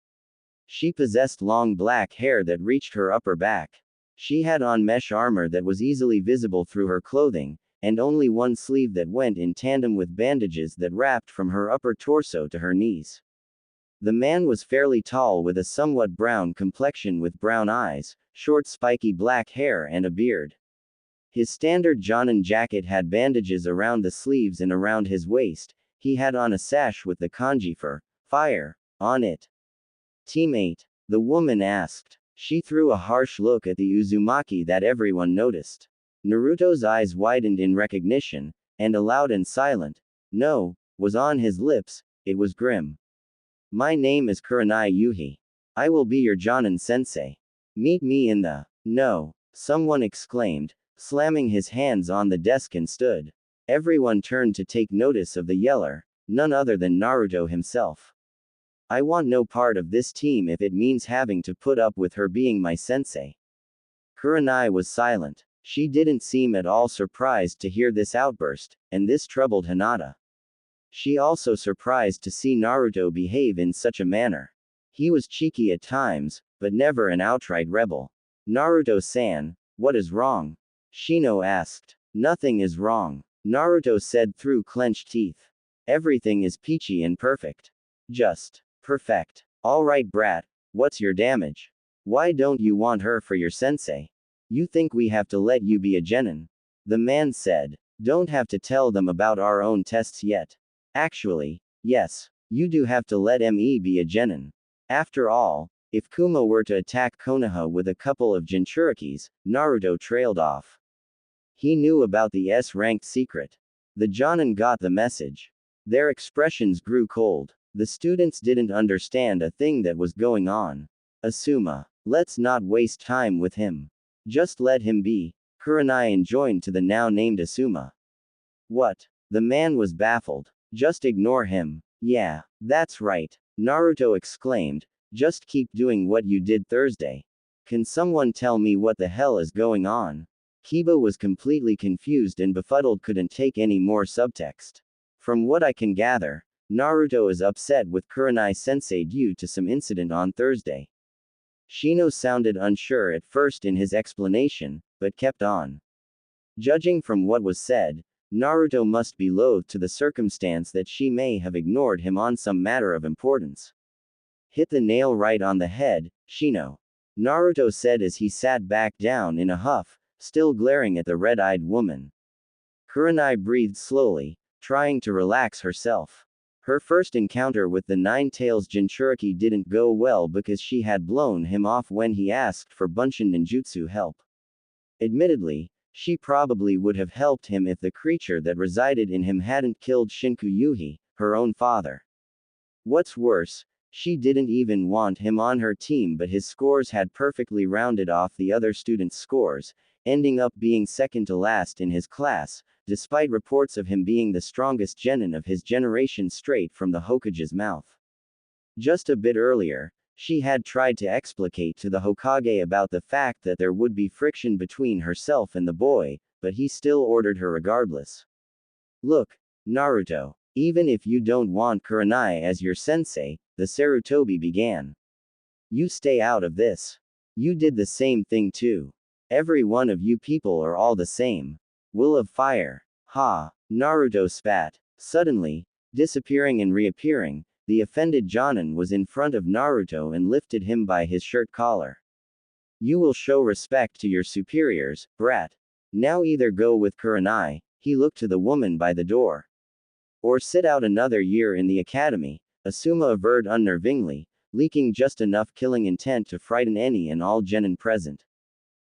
She possessed long black hair that reached her upper back. She had on mesh armor that was easily visible through her clothing, and only one sleeve that went in tandem with bandages that wrapped from her upper torso to her knees. The man was fairly tall with a somewhat brown complexion with brown eyes, short spiky black hair and a beard. His standard Jonin jacket had bandages around the sleeves and around his waist. He had on a sash with the kanji for fire on it. Teammate? The woman asked. She threw a harsh look at the Uzumaki that everyone noticed. Naruto's eyes widened in recognition, and a loud and silent "no" was on his lips. It was grim. My name is Kurenai Yuhi. I will be your Jonin sensei. Meet me in the "no," someone exclaimed, slamming his hands on the desk and stood. Everyone turned to take notice of the yeller, none other than Naruto himself. I want no part of this team if it means having to put up with her being my sensei. Kurenai was silent. She didn't seem at all surprised to hear this outburst, and this troubled Hinata. She also surprised to see Naruto behave in such a manner. He was cheeky at times, but never an outright rebel. Naruto-san, what is wrong? Shino asked. Nothing is wrong, Naruto said through clenched teeth. Everything is peachy and perfect. Just perfect. Alright brat, what's your damage? Why don't you want her for your sensei? You think we have to let you be a genin? The man said. Don't have to tell them about our own tests yet. Actually, yes, you do have to let me be a genin. After all, if Kuma were to attack Konoha with a couple of Jinchurikis, Naruto trailed off. He knew about the S-ranked secret. The Jonin got the message. Their expressions grew cold. The students didn't understand a thing that was going on. Asuma, let's not waste time with him. Just let him be. Kurenai enjoined to the now named Asuma. What? The man was baffled. Just ignore him. Yeah, that's right, Naruto exclaimed. Just keep doing what you did Thursday. Can someone tell me what the hell is going on? Kiba was completely confused and befuddled, couldn't take any more subtext. From what I can gather, Naruto is upset with Kurenai-sensei due to some incident on Thursday. Shino sounded unsure at first in his explanation, but kept on. Judging from what was said, Naruto must be loath to the circumstance that she may have ignored him on some matter of importance. Hit the nail right on the head, Shino. Naruto said as he sat back down in a huff, still glaring at the red-eyed woman. Kurenai breathed slowly, trying to relax herself. Her first encounter with the Nine-Tails Jinchuriki didn't go well because she had blown him off when he asked for Bunshin ninjutsu help. Admittedly, she probably would have helped him if the creature that resided in him hadn't killed Shinku Yuhi, her own father. What's worse, she didn't even want him on her team, but his scores had perfectly rounded off the other students' scores, ending up being second to last in his class, despite reports of him being the strongest genin of his generation straight from the Hokage's mouth. Just a bit earlier, she had tried to explicate to the Hokage about the fact that there would be friction between herself and the boy, but he still ordered her regardless. Look, Naruto, even if you don't want Kurenai as your sensei, the Sarutobi began. You stay out of this. You did the same thing too. Every one of you people are all the same. Will of fire. Ha! Naruto spat. Suddenly, disappearing and reappearing, the offended Jonin was in front of Naruto and lifted him by his shirt collar. You will show respect to your superiors, brat. Now either go with Kurenai, he looked to the woman by the door, or sit out another year in the academy, Asuma averred unnervingly, leaking just enough killing intent to frighten any and all genin present.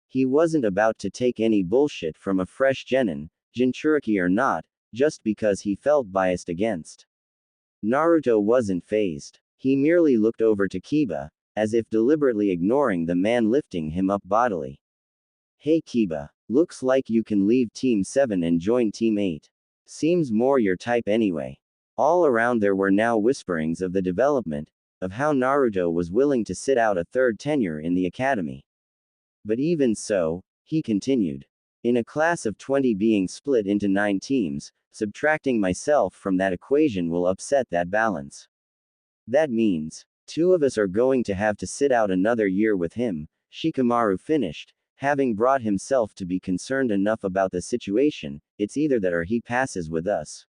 He wasn't about to take any bullshit from a fresh genin, Jinchuriki or not, just because he felt biased against. Naruto wasn't fazed. He merely looked over to Kiba, as if deliberately ignoring the man lifting him up bodily. Hey Kiba, looks like you can leave Team 7 and join Team 8. Seems more your type anyway. All around there were now whisperings of the development, of how Naruto was willing to sit out a third tenure in the academy. But even so, he continued. In a class of 20 being split into 9 teams, subtracting myself from that equation will upset that balance. That means, 2 of us are going to have to sit out another year with him, Shikamaru finished, having brought himself to be concerned enough about the situation. It's either that or he passes with us.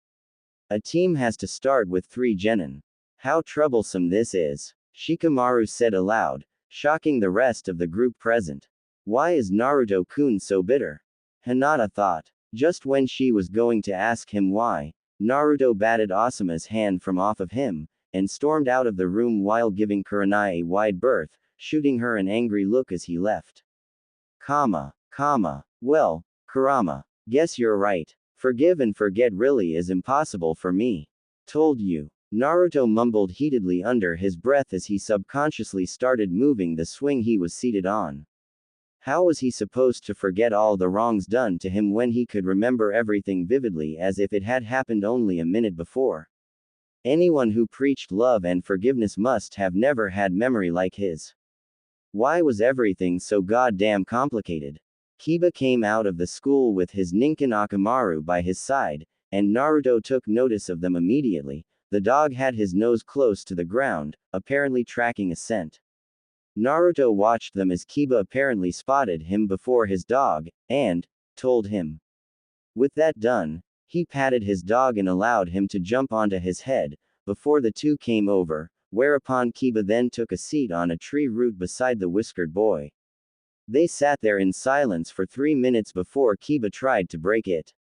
A team has to start with 3 genin. How troublesome this is, Shikamaru said aloud, shocking the rest of the group present. Why is Naruto-kun so bitter? Hinata thought. Just when she was going to ask him why, Naruto batted Asuma's hand from off of him, and stormed out of the room while giving Kurenai a wide berth, shooting her an angry look as he left. Well, Kurama, guess you're right. Forgive and forget really is impossible for me. Told you. Naruto mumbled heatedly under his breath as he subconsciously started moving the swing he was seated on. How was he supposed to forget all the wrongs done to him when he could remember everything vividly as if it had happened only a minute before? Anyone who preached love and forgiveness must have never had memory like his. Why was everything so goddamn complicated? Kiba came out of the school with his Ninken Akamaru by his side, and Naruto took notice of them immediately. The dog had his nose close to the ground, apparently tracking a scent. Naruto watched them as Kiba apparently spotted him before his dog, and told him. With that done, he patted his dog and allowed him to jump onto his head, before the two came over, whereupon Kiba then took a seat on a tree root beside the whiskered boy. They sat there in silence for 3 minutes before Kiba tried to break it.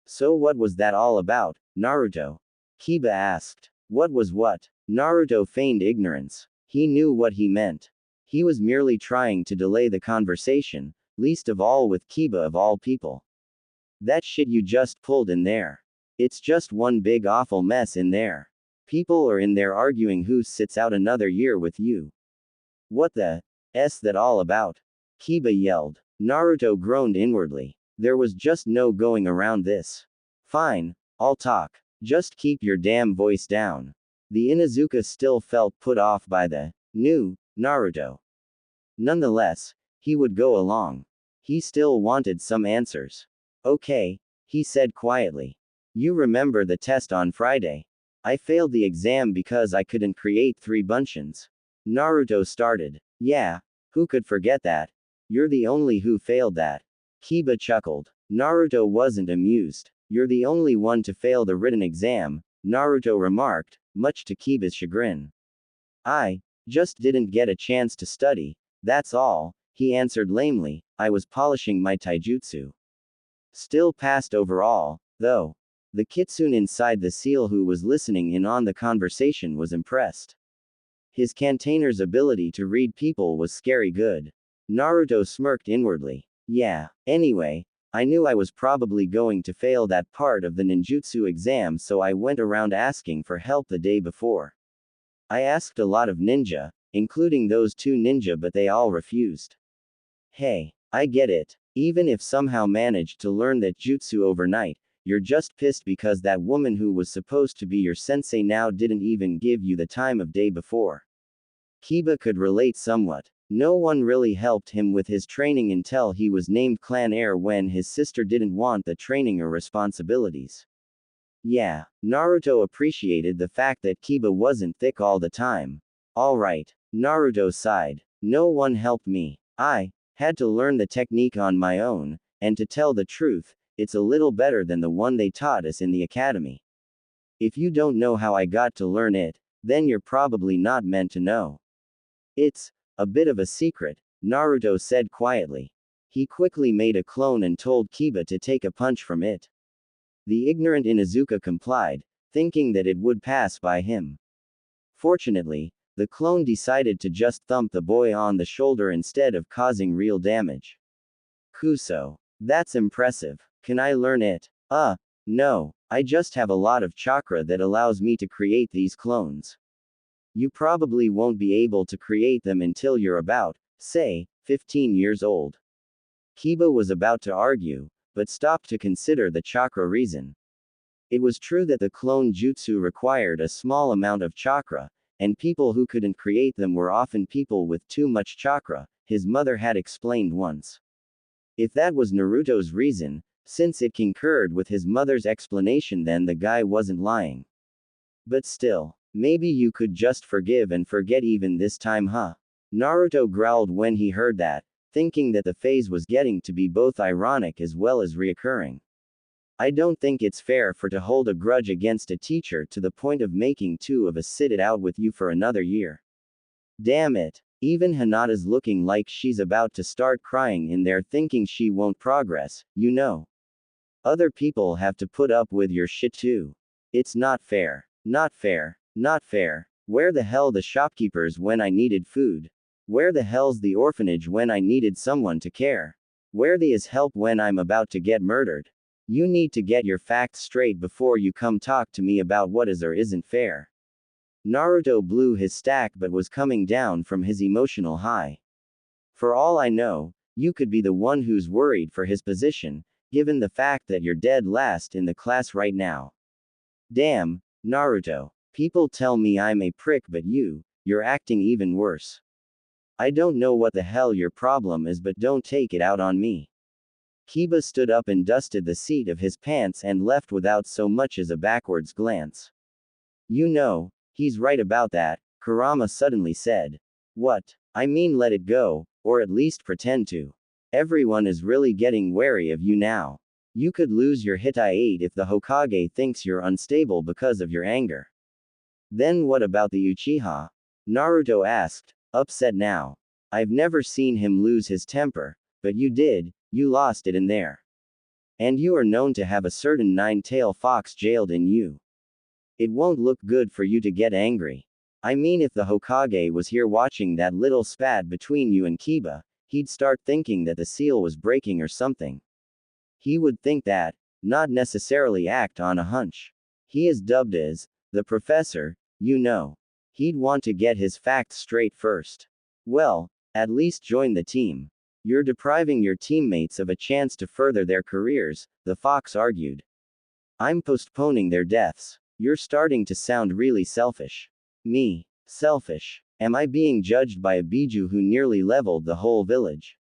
So what was that all about, Naruto? Kiba asked. What was what? Naruto feigned ignorance. He knew what he meant. He was merely trying to delay the conversation, least of all with Kiba of all people. That shit you just pulled in there. It's just one big awful mess in there. People are in there arguing who sits out another year with you. What the s that all about? Kiba yelled. Naruto groaned inwardly. There was just no going around this. Fine, I'll talk. Just keep your damn voice down. The Inuzuka still felt put off by the new Naruto. Nonetheless, he would go along. He still wanted some answers. Okay, he said quietly. You remember the test on Friday? I failed the exam because I couldn't create 3 bunchins. Naruto started. Yeah, who could forget that? You're the only who failed that. Kiba chuckled. Naruto wasn't amused. You're the only one to fail the written exam, Naruto remarked, much to Kiba's chagrin. I just didn't get a chance to study, that's all, he answered lamely. I was polishing my taijutsu. Still passed overall, though. The kitsune inside the seal who was listening in on the conversation was impressed. His container's ability to read people was scary good. Naruto smirked inwardly. Yeah, anyway, I knew I was probably going to fail that part of the ninjutsu exam, so I went around asking for help the day before. I asked a lot of ninja, including those 2 ninja, but they all refused. Hey, I get it. Even if somehow managed to learn that jutsu overnight, you're just pissed because that woman who was supposed to be your sensei now didn't even give you the time of day before. Kiba could relate somewhat. No one really helped him with his training until he was named clan heir when his sister didn't want the training or responsibilities. Yeah, Naruto appreciated the fact that Kiba wasn't thick all the time. Alright, Naruto sighed. No one helped me. I had to learn the technique on my own, and to tell the truth, it's a little better than the one they taught us in the academy. If you don't know how I got to learn it, then you're probably not meant to know. It's a bit of a secret, Naruto said quietly. He quickly made a clone and told Kiba to take a punch from it. The ignorant Inuzuka complied, thinking that it would pass by him. Fortunately, the clone decided to just thump the boy on the shoulder instead of causing real damage. Kuso. That's impressive. Can I learn it? No. I just have a lot of chakra that allows me to create these clones. You probably won't be able to create them until you're about, say, 15 years old. Kiba was about to argue, but stopped to consider the chakra reason. It was true that the clone jutsu required a small amount of chakra, and people who couldn't create them were often people with too much chakra, his mother had explained once. If that was Naruto's reason, since it concurred with his mother's explanation, then the guy wasn't lying. But still, maybe you could just forgive and forget even this time, huh? Naruto growled when he heard that, thinking that the phase was getting to be both ironic as well as reoccurring. I don't think it's fair for to hold a grudge against a teacher to the point of making 2 of us sit it out with you for another year. Damn it. Even Hinata's looking like she's about to start crying in there thinking she won't progress, you know. Other people have to put up with your shit too. It's not fair. Not fair. Not fair. Where the hell the shopkeepers when I needed food? Where the hell's the orphanage when I needed someone to care? Where the is help when I'm about to get murdered? You need to get your facts straight before you come talk to me about what is or isn't fair. Naruto blew his stack but was coming down from his emotional high. For all I know, you could be the one who's worried for his position, given the fact that you're dead last in the class right now. Damn, Naruto. People tell me I'm a prick but you're acting even worse. I don't know what the hell your problem is but don't take it out on me. Kiba stood up and dusted the seat of his pants and left without so much as a backwards glance. You know, he's right about that, Kurama suddenly said. What? I mean let it go, or at least pretend to. Everyone is really getting wary of you now. You could lose your Hittite if the Hokage thinks you're unstable because of your anger. Then what about the Uchiha? Naruto asked, upset now. I've never seen him lose his temper, but you did, you lost it in there. And you are known to have a certain nine-tailed fox jailed in you. It won't look good for you to get angry. I mean if the Hokage was here watching that little spat between you and Kiba, he'd start thinking that the seal was breaking or something. He would think that, not necessarily act on a hunch. He is dubbed as the professor, you know. He'd want to get his facts straight first. Well, at least join the team. You're depriving your teammates of a chance to further their careers, the fox argued. I'm postponing their deaths. You're starting to sound really selfish. Me? Selfish? Am I being judged by a Biju who nearly leveled the whole village?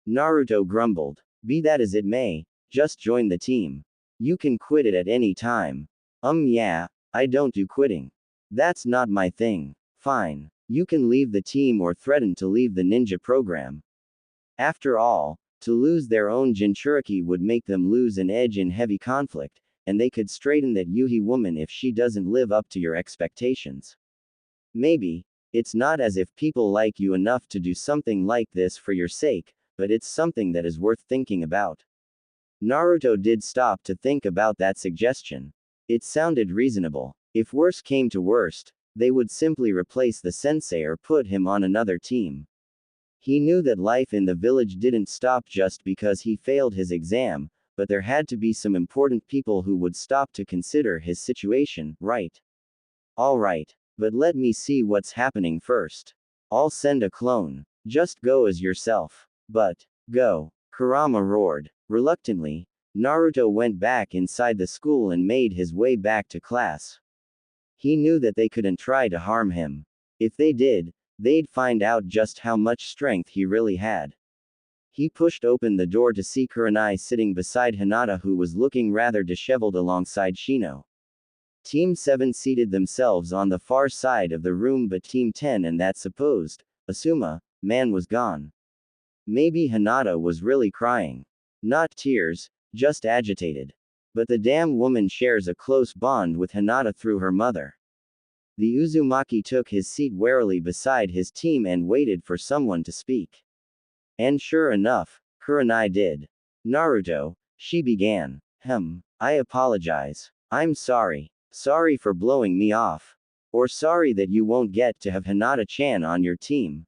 Naruto grumbled. Be that as it may, just join the team. You can quit it at any time. Yeah, I don't do quitting. That's not my thing. Fine. You can leave the team or threaten to leave the ninja program. After all, to lose their own Jinchuriki would make them lose an edge in heavy conflict, and they could straighten that Yuhi woman if she doesn't live up to your expectations. Maybe, it's not as if people like you enough to do something like this for your sake, but it's something that is worth thinking about. Naruto did stop to think about that suggestion. It sounded reasonable. If worse came to worst, they would simply replace the sensei or put him on another team. He knew that life in the village didn't stop just because he failed his exam, but there had to be some important people who would stop to consider his situation, right? Alright, but let me see what's happening first. I'll send a clone. Just go as yourself. But, go. Kurama roared. Reluctantly, Naruto went back inside the school and made his way back to class. He knew that they couldn't try to harm him. If they did, they'd find out just how much strength he really had. He pushed open the door to see Kurenai sitting beside Hinata who was looking rather disheveled alongside Shino. Team 7 seated themselves on the far side of the room but Team 10 and that supposed, Asuma, man was gone. Maybe Hinata was really crying. Not tears, just agitated. But the damn woman shares a close bond with Hinata through her mother. The Uzumaki took his seat warily beside his team and waited for someone to speak. And sure enough, Kurenai did. Naruto, she began. I apologize. I'm sorry. Sorry for blowing me off. Or sorry that you won't get to have Hinata-chan on your team.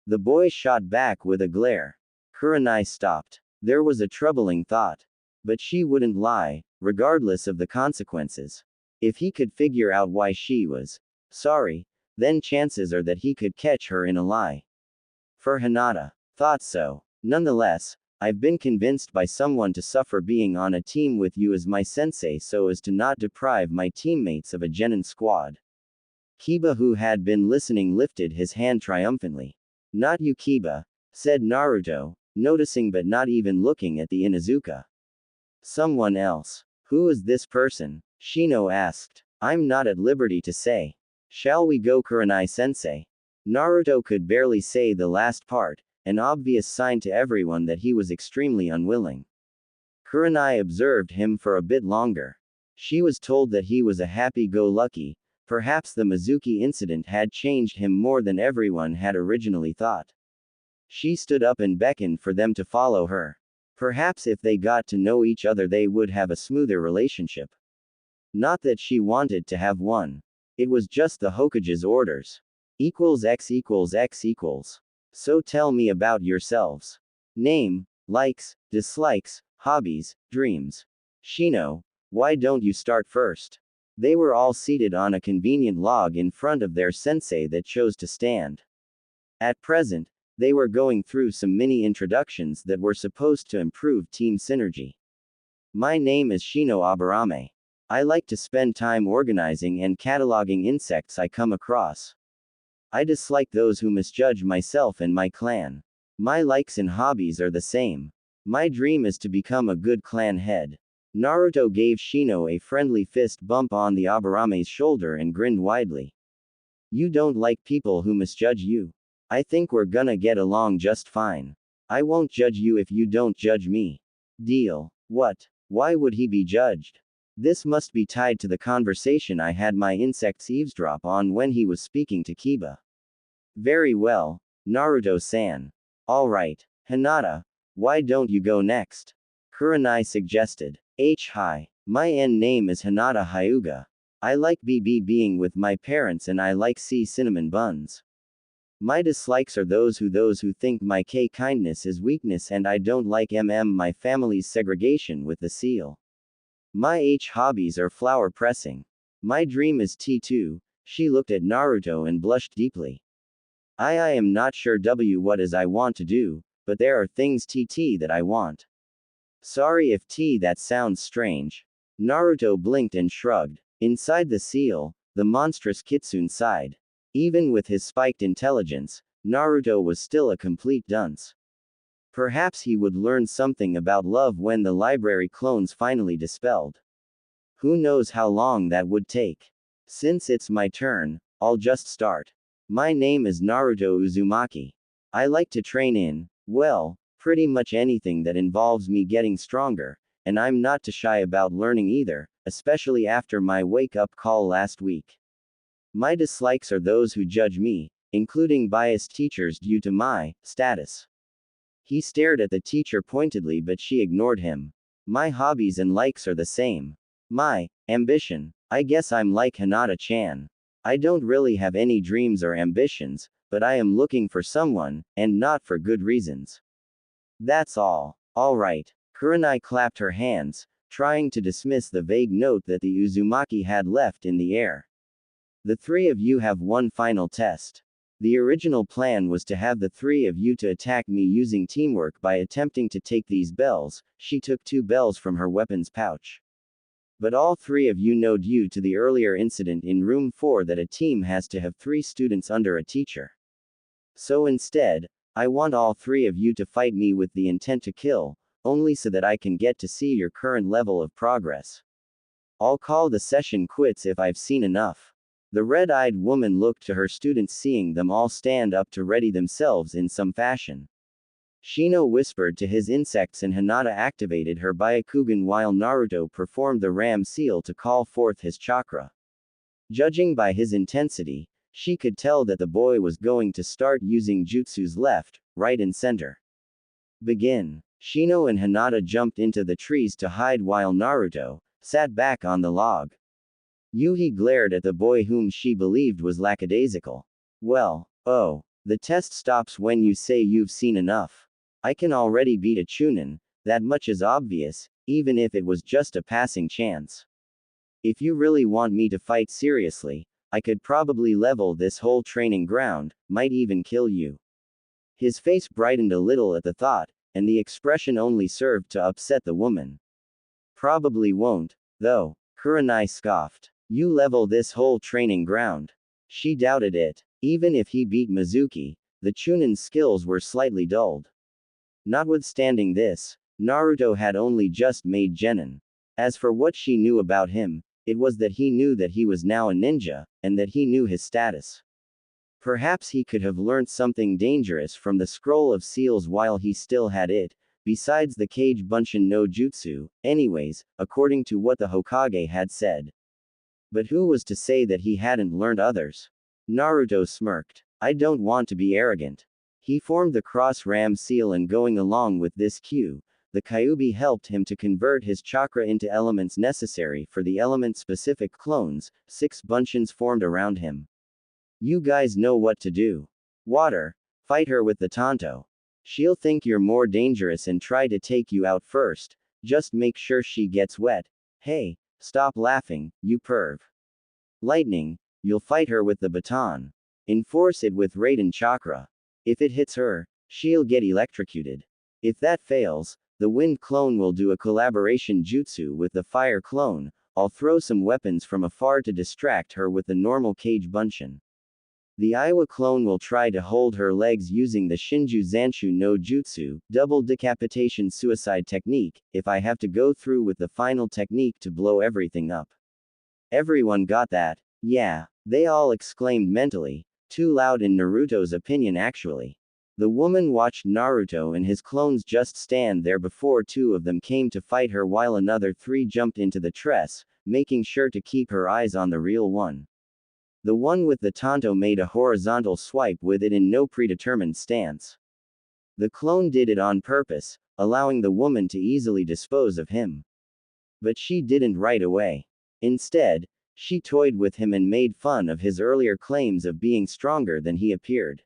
The boy shot back with a glare. Kurenai stopped. There was a troubling thought. But she wouldn't lie, regardless of the consequences. If he could figure out why she was sorry, then chances are that he could catch her in a lie. For Hinata. Thought so. Nonetheless, I've been convinced by someone to suffer being on a team with you as my sensei so as to not deprive my teammates of a genin squad. Kiba who had been listening lifted his hand triumphantly. Not you Kiba, said Naruto, noticing but not even looking at the Inuzuka. Someone else. Who is this person? Shino asked. I'm not at liberty to say. Shall we go Kurenai-sensei? Naruto could barely say the last part, an obvious sign to everyone that he was extremely unwilling. Kurenai observed him for a bit longer. She was told that he was a happy-go-lucky, Perhaps the Mizuki incident had changed him more than everyone had originally thought. She stood up and beckoned for them to follow her. Perhaps if they got to know each other they would have a smoother relationship. Not that she wanted to have one. It was just the Hokage's orders. X equals X equals. So tell me about yourselves. Name, likes, dislikes, hobbies, dreams. Shino, why don't you start first? They were all seated on a convenient log in front of their sensei that chose to stand. At present, they were going through some mini introductions that were supposed to improve team synergy. My name is Shino Aburame. I like to spend time organizing and cataloging insects I come across. I dislike those who misjudge myself and my clan. My likes and hobbies are the same. My dream is to become a good clan head. Naruto gave Shino a friendly fist bump on the Aburame's shoulder and grinned widely. You don't like people who misjudge you. I think we're gonna get along just fine. I won't judge you if you don't judge me. Deal. What? Why would he be judged? This must be tied to the conversation I had my insects eavesdrop on when he was speaking to Kiba. Very well, Naruto-san. Alright, Hinata, why don't you go next? Kurenai suggested. Hi, my name is Hinata Hyuga. I like being with my parents and I like cinnamon buns. My dislikes are those who think my kindness is weakness and I don't like my family's segregation with the seal. My hobbies are flower pressing. My dream is T2, she looked at Naruto and blushed deeply. I am not sure what is I want to do, but there are things that I want. Sorry if that sounds strange. Naruto blinked and shrugged. Inside the seal, the monstrous Kitsune sighed. Even with his spiked intelligence, Naruto was still a complete dunce. Perhaps he would learn something about love when the library clones finally dispelled. Who knows how long that would take? Since it's my turn, I'll just start. My name is Naruto Uzumaki. I like to train in, well, pretty much anything that involves me getting stronger, and I'm not too shy about learning either, especially after my wake-up call last week. My dislikes are those who judge me, including biased teachers due to my status. He stared at the teacher pointedly but she ignored him. My hobbies and likes are the same. My ambition. I guess I'm like Hinata-chan. I don't really have any dreams or ambitions, but I am looking for someone, and not for good reasons. That's all. Alright. Kurenai clapped her hands, trying to dismiss the vague note that the Uzumaki had left in the air. The three of you have one final test. The original plan was to have the three of you to attack me using teamwork by attempting to take these bells. She took 2 bells from her weapons pouch. But all three of you know due to the earlier incident in room 4 that a team has to have 3 students under a teacher. So instead, I want all 3 of you to fight me with the intent to kill, only so that I can get to see your current level of progress. I'll call the session quits if I've seen enough. The red-eyed woman looked to her students, seeing them all stand up to ready themselves in some fashion. Shino whispered to his insects and Hinata activated her Byakugan while Naruto performed the ram seal to call forth his chakra. Judging by his intensity, she could tell that the boy was going to start using jutsus left, right and center. Begin. Shino and Hinata jumped into the trees to hide while Naruto sat back on the log. Yuhi glared at the boy whom she believed was lackadaisical. Well, oh, the test stops when you say you've seen enough. I can already beat a Chunin, that much is obvious, even if it was just a passing chance. If you really want me to fight seriously, I could probably level this whole training ground, might even kill you. His face brightened a little at the thought, and the expression only served to upset the woman. Probably won't, though, Kurenai scoffed. You level this whole training ground. She doubted it. Even if he beat Mizuki, the Chunin's skills were slightly dulled. Notwithstanding this, Naruto had only just made genin. As for what she knew about him, it was that he knew that he was now a ninja, and that he knew his status. Perhaps he could have learnt something dangerous from the scroll of seals while he still had it, besides the Kage Bunshin no Jutsu, anyways, according to what the Hokage had said. But who was to say that he hadn't learned others? Naruto smirked. I don't want to be arrogant. He formed the cross ram seal, and going along with this cue, the Kyuubi helped him to convert his chakra into elements necessary for the element-specific clones. 6 buncheons formed around him. You guys know what to do. Water. Fight her with the Tonto. She'll think you're more dangerous and try to take you out first. Just make sure she gets wet. Hey, stop laughing, you perv. Lightning. You'll fight her with the baton. Enforce it with Raiden Chakra. If it hits her, she'll get electrocuted. If that fails, the wind clone will do a collaboration jutsu with the fire clone. I'll throw some weapons from afar to distract her with the normal cage buncheon. The Iowa clone will try to hold her legs using the Shinju Zanshu no Jutsu, double decapitation suicide technique, if I have to go through with the final technique to blow everything up. Everyone got that? Yeah, they all exclaimed mentally, too loud in Naruto's opinion actually. The woman watched Naruto and his clones just stand there before 2 of them came to fight her while another 3 jumped into the tress, making sure to keep her eyes on the real one. The one with the Tonto made a horizontal swipe with it in no predetermined stance. The clone did it on purpose, allowing the woman to easily dispose of him. But she didn't right away. Instead, she toyed with him and made fun of his earlier claims of being stronger than he appeared.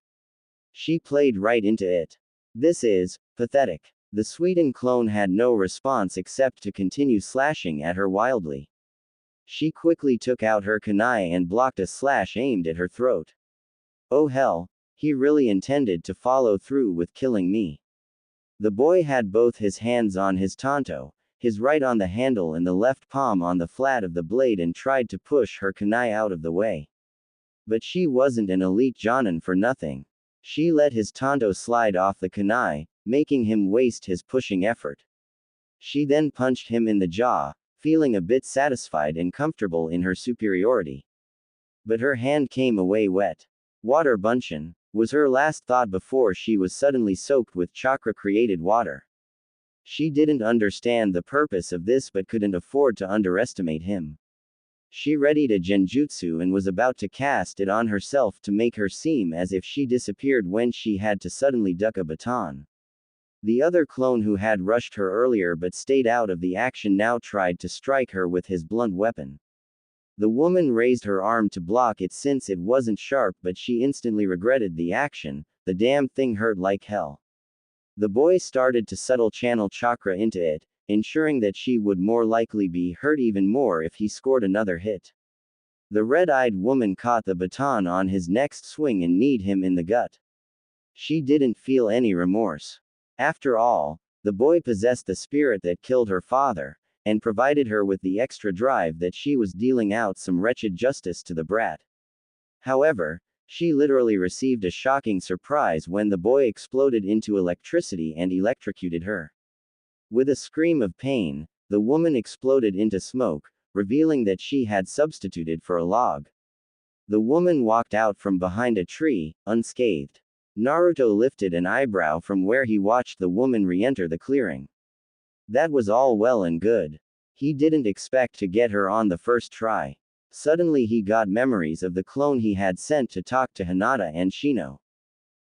She played right into it. This is pathetic. The Sweden clone had no response except to continue slashing at her wildly. She quickly took out her kunai and blocked a slash aimed at her throat. Oh hell, he really intended to follow through with killing me. The boy had both his hands on his Tonto, his right on the handle and the left palm on the flat of the blade, and tried to push her kunai out of the way. But she wasn't an elite Jonin for nothing. She let his Tonto slide off the kunai, making him waste his pushing effort. She then punched him in the jaw, feeling a bit satisfied and comfortable in her superiority. But her hand came away wet. Water buncheon was her last thought before she was suddenly soaked with chakra-created water. She didn't understand the purpose of this but couldn't afford to underestimate him. She readied a genjutsu and was about to cast it on herself to make her seem as if she disappeared when she had to suddenly duck a baton. The other clone who had rushed her earlier but stayed out of the action now tried to strike her with his blunt weapon. The woman raised her arm to block it since it wasn't sharp, but she instantly regretted the action. The damn thing hurt like hell. The boy started to subtle channel chakra into it, ensuring that she would more likely be hurt even more if he scored another hit. The red-eyed woman caught the baton on his next swing and kneed him in the gut. She didn't feel any remorse. After all, the boy possessed the spirit that killed her father, and provided her with the extra drive that she was dealing out some wretched justice to the brat. However, she literally received a shocking surprise when the boy exploded into electricity and electrocuted her. With a scream of pain, the woman exploded into smoke, revealing that she had substituted for a log. The woman walked out from behind a tree, unscathed. Naruto lifted an eyebrow from where he watched the woman re-enter the clearing. That was all well and good. He didn't expect to get her on the first try. Suddenly he got memories of the clone he had sent to talk to Hinata and Shino.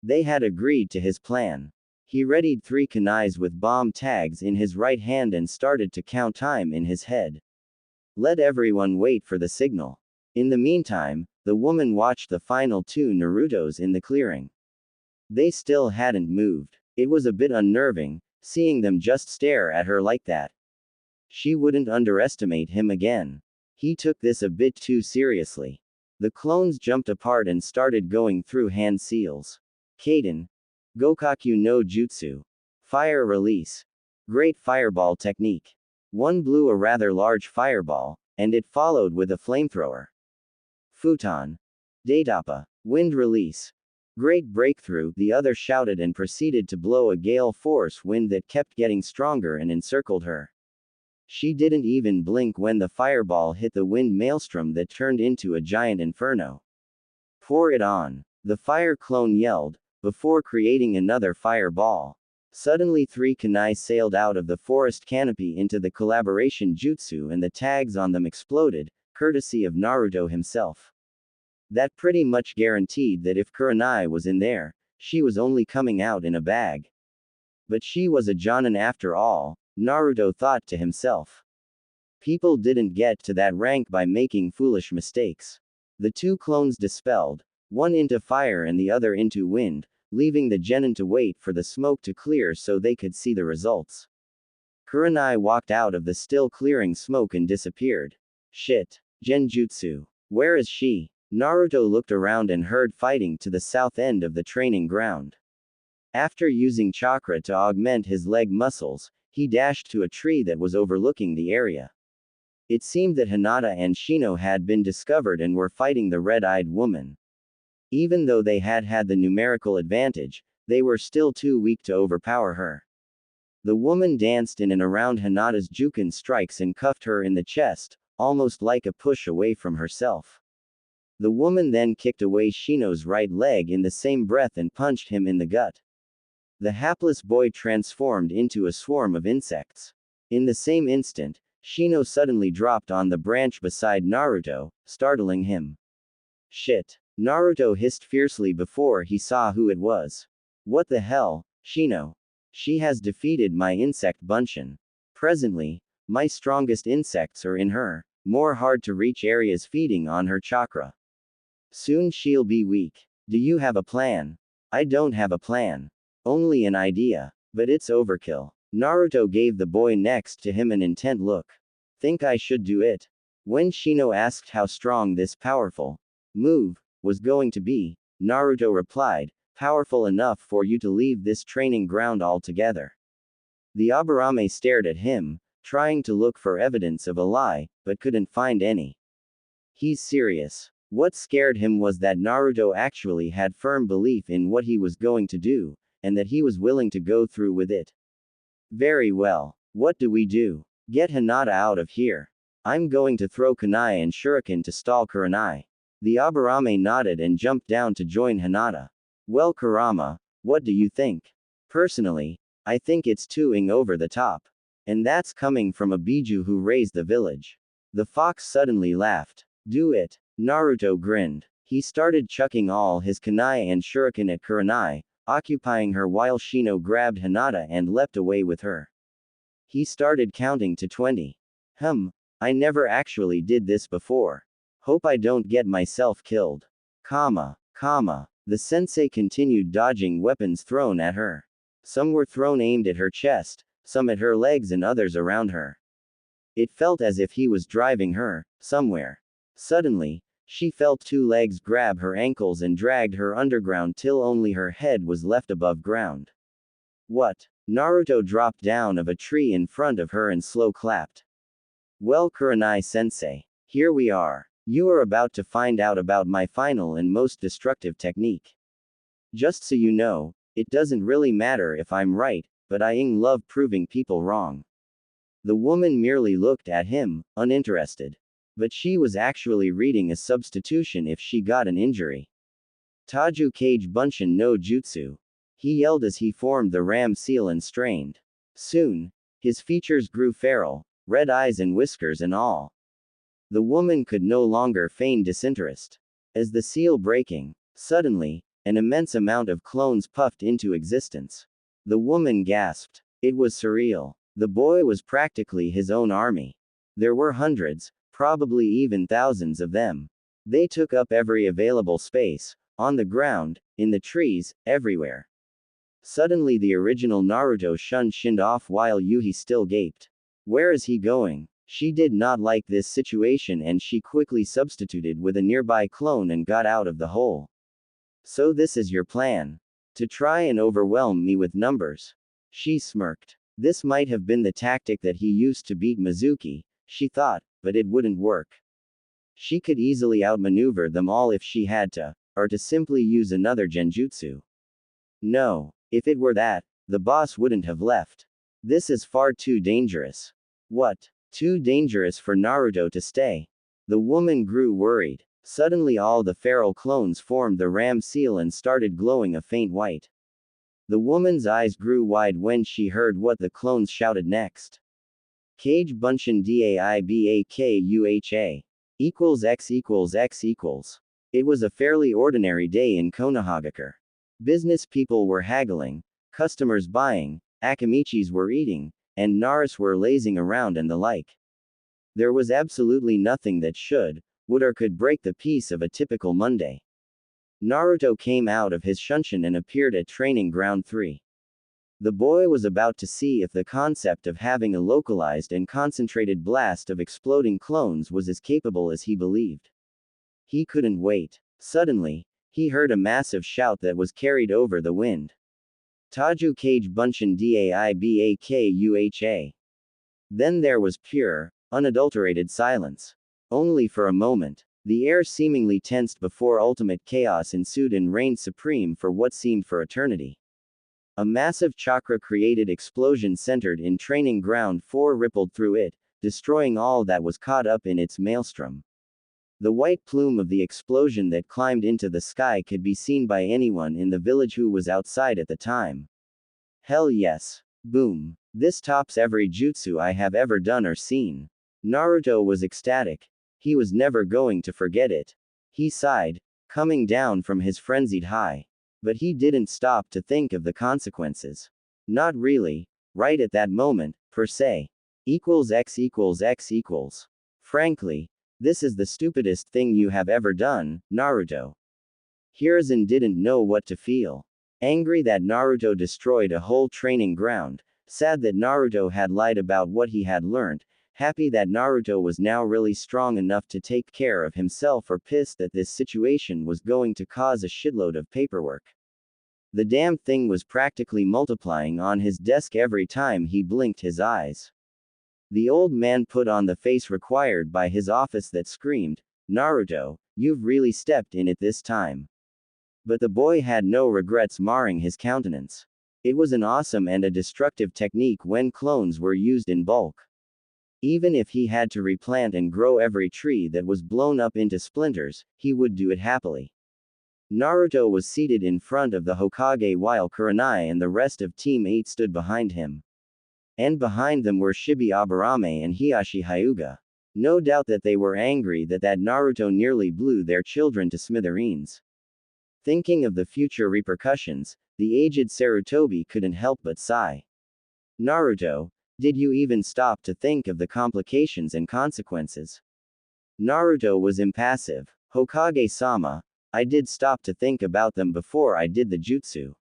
They had agreed to his plan. He readied 3 kunais with bomb tags in his right hand and started to count time in his head. Let everyone wait for the signal. In the meantime, the woman watched the final 2 Narutos in the clearing. They still hadn't moved. It was a bit unnerving, seeing them just stare at her like that. She wouldn't underestimate him again. He took this a bit too seriously. The clones jumped apart and started going through hand seals. Kaden. Gokaku no Jutsu. Fire release. Great fireball technique. One blew a rather large fireball, and it followed with a flamethrower. Futon. Datapa. Wind release. Great breakthrough, the other shouted and proceeded to blow a gale force wind that kept getting stronger and encircled her. She didn't even blink when the fireball hit the wind maelstrom that turned into a giant inferno. Pour it on. The fire clone yelled, before creating another fireball. Suddenly 3 kunai sailed out of the forest canopy into the collaboration jutsu and the tags on them exploded, courtesy of Naruto himself. That pretty much guaranteed that if Kurenai was in there, she was only coming out in a bag. But she was a Jonin after all, Naruto thought to himself. People didn't get to that rank by making foolish mistakes. The two clones dispelled, one into fire and the other into wind, leaving the genin to wait for the smoke to clear so they could see the results. Kurenai walked out of the still clearing smoke and disappeared. Shit. Genjutsu. Where is she? Naruto looked around and heard fighting to the south end of the training ground. After using chakra to augment his leg muscles, he dashed to a tree that was overlooking the area. It seemed that Hinata and Shino had been discovered and were fighting the red-eyed woman. Even though they had had the numerical advantage, they were still too weak to overpower her. The woman danced in and around Hinata's Juken strikes and cuffed her in the chest, almost like a push away from herself. The woman then kicked away Shino's right leg in the same breath and punched him in the gut. The hapless boy transformed into a swarm of insects. In the same instant, Shino suddenly dropped on the branch beside Naruto, startling him. Shit! Naruto hissed fiercely before he saw who it was. What the hell, Shino? She has defeated my insect bunchen. Presently, my strongest insects are in her, more hard-to-reach areas feeding on her chakra. Soon she'll be weak. Do you have a plan? I don't have a plan. Only an idea. But it's overkill. Naruto gave the boy next to him an intent look. Think I should do it? When Shino asked how strong this powerful move was going to be, Naruto replied, powerful enough for you to leave this training ground altogether. The Aburame stared at him, trying to look for evidence of a lie, but couldn't find any. He's serious. What scared him was that Naruto actually had firm belief in what he was going to do, and that he was willing to go through with it. Very well. What do we do? Get Hinata out of here. I'm going to throw kunai and shuriken to stall Kurenai. The Aburame nodded and jumped down to join Hinata. Well, Kurama, what do you think? Personally, I think it's too over the top. And that's coming from a Biju who raised the village. The fox suddenly laughed. Do it. Naruto grinned. He started chucking all his kunai and shuriken at Kurenai, occupying her while Shino grabbed Hinata and leapt away with her. He started counting to 20. I never actually did this before. Hope I don't get myself killed. The sensei continued dodging weapons thrown at her. Some were thrown aimed at her chest, some at her legs and others around her. It felt as if he was driving her, somewhere. Suddenly, she felt two legs grab her ankles and dragged her underground till only her head was left above ground. What? Naruto dropped down of a tree in front of her and slow clapped. Well, Kurenai-sensei. Here we are. You are about to find out about my final and most destructive technique. Just so you know, it doesn't really matter if I'm right, but I love proving people wrong. The woman merely looked at him, uninterested. But she was actually reading a substitution if she got an injury. Taju Kage Bunshin no Jutsu. He yelled as he formed the ram seal and strained. Soon, his features grew feral, red eyes and whiskers and all. The woman could no longer feign disinterest. As the seal breaking, suddenly, an immense amount of clones puffed into existence. The woman gasped. It was surreal. The boy was practically his own army. There were hundreds, probably even thousands of them. They took up every available space, on the ground, in the trees, everywhere. Suddenly the original Naruto shinned off while Yuhi still gaped. Where is he going? She did not like this situation and she quickly substituted with a nearby clone and got out of the hole. So this is your plan? To try and overwhelm me with numbers? She smirked. This might have been the tactic that he used to beat Mizuki, she thought, but it wouldn't work. She could easily outmaneuver them all if she had to, or to simply use another genjutsu. No, if it were that, the boss wouldn't have left. This is far too dangerous. What? Too dangerous for Naruto to stay. The woman grew worried. Suddenly all the feral clones formed the ram seal and started glowing a faint white. The woman's eyes grew wide when she heard what the clones shouted next. Kage Bunshin Daibakuha. Equals x equals x equals. It was a fairly ordinary day in Konohagakure. Business people were haggling, customers buying, akimichis were eating, and naris were lazing around and the like. There was absolutely nothing that would or could break the peace of a typical Monday. Naruto came out of his shunshin and appeared at Training Ground 3. The boy was about to see if the concept of having a localized and concentrated blast of exploding clones was as capable as he believed. He couldn't wait. Suddenly, he heard a massive shout that was carried over the wind. Taju Kage Bunshin Daibakuha. Then there was pure, unadulterated silence. Only for a moment. The air seemingly tensed before ultimate chaos ensued and reigned supreme for what seemed for eternity. A massive chakra-created explosion centered in Training Ground 4 rippled through it, destroying all that was caught up in its maelstrom. The white plume of the explosion that climbed into the sky could be seen by anyone in the village who was outside at the time. Hell yes. Boom. This tops every jutsu I have ever done or seen. Naruto was ecstatic. He was never going to forget it. He sighed, coming down from his frenzied high. But he didn't stop to think of the consequences. Not really, right at that moment, per se. Equals x equals x equals. Frankly, this is the stupidest thing you have ever done, Naruto. Hiruzen didn't know what to feel. Angry that Naruto destroyed a whole training ground, sad that Naruto had lied about what he had learned, happy that Naruto was now really strong enough to take care of himself, or pissed that this situation was going to cause a shitload of paperwork. The damn thing was practically multiplying on his desk every time he blinked his eyes. The old man put on the face required by his office that screamed, "Naruto, you've really stepped in it this time." But the boy had no regrets marring his countenance. It was an awesome and a destructive technique when clones were used in bulk. Even if he had to replant and grow every tree that was blown up into splinters, he would do it happily. Naruto was seated in front of the Hokage while Kurenai and the rest of Team 8 stood behind him. And behind them were Shibi Aburame and Hiashi Hyuga. No doubt that they were angry that Naruto nearly blew their children to smithereens. Thinking of the future repercussions, the aged Sarutobi couldn't help but sigh. Naruto, did you even stop to think of the complications and consequences? Naruto was impassive. Hokage-sama, I did stop to think about them before I did the jutsu.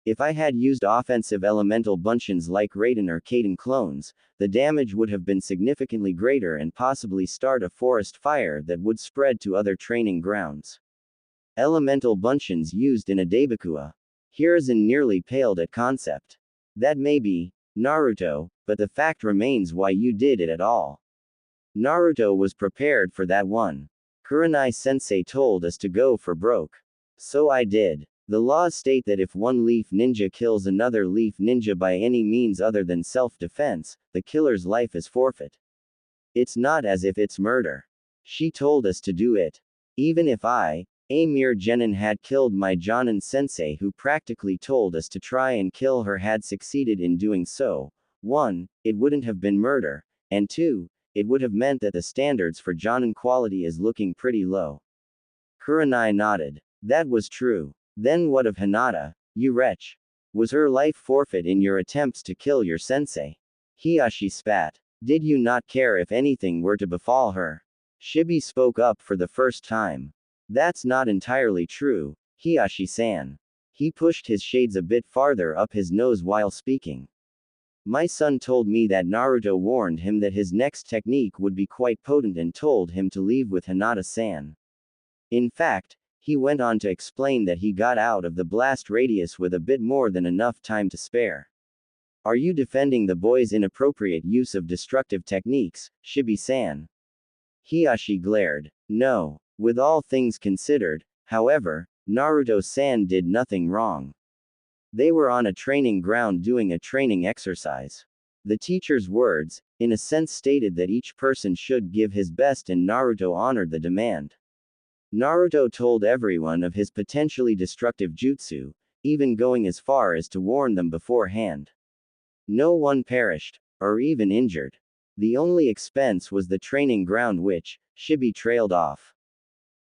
If I had used offensive elemental bunshins like Raiden or Kaden clones, the damage would have been significantly greater and possibly start a forest fire that would spread to other training grounds. Elemental bunshins used in a Daibakuha. Hiruzen nearly paled at concept. That may be, Naruto, but the fact remains why you did it at all. Naruto was prepared for that one. Kurenai-sensei told us to go for broke. So I did. The laws state that if one leaf ninja kills another leaf ninja by any means other than self-defense, the killer's life is forfeit. It's not as if it's murder. She told us to do it. Even if I, a mere genin, had killed my Jonin-sensei who practically told us to try and kill her, had succeeded in doing so, 1, it wouldn't have been murder, and 2, it would have meant that the standards for Jonin quality is looking pretty low. Kurenai nodded. That was true. Then what of Hinata, you wretch? Was her life forfeit in your attempts to kill your sensei? Hiashi spat. Did you not care if anything were to befall her? Shibi spoke up for the first time. That's not entirely true, Hiashi-san. He pushed his shades a bit farther up his nose while speaking. My son told me that Naruto warned him that his next technique would be quite potent and told him to leave with Hinata-san. In fact, he went on to explain that he got out of the blast radius with a bit more than enough time to spare. Are you defending the boy's inappropriate use of destructive techniques, Shibi-san? Hiashi glared. No. With all things considered, however, Naruto-san did nothing wrong. They were on a training ground doing a training exercise. The teacher's words, in a sense, stated that each person should give his best, and Naruto honored the demand. Naruto told everyone of his potentially destructive jutsu, even going as far as to warn them beforehand. No one perished, or even injured. The only expense was the training ground, which, Shibi trailed off.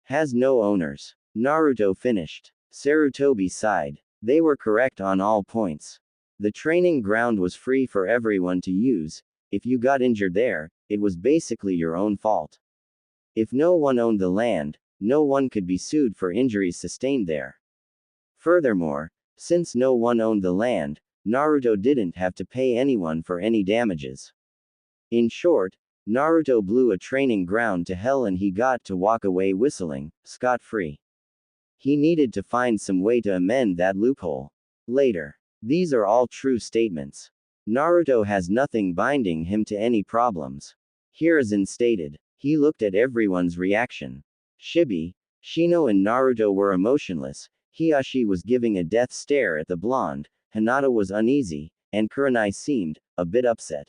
Has no owners. Naruto finished. Sarutobi sighed. They were correct on all points. The training ground was free for everyone to use. If you got injured there, it was basically your own fault. If no one owned the land, no one could be sued for injuries sustained there. Furthermore, since no one owned the land, Naruto didn't have to pay anyone for any damages. In short, Naruto blew a training ground to hell and he got to walk away whistling, scot-free. He needed to find some way to amend that loophole. Later. These are all true statements. Naruto has nothing binding him to any problems. Hiruzen stated. He looked at everyone's reaction. Shibi, Shino and Naruto were emotionless, Hiyashi was giving a death stare at the blonde, Hinata was uneasy, and Kurenai seemed a bit upset.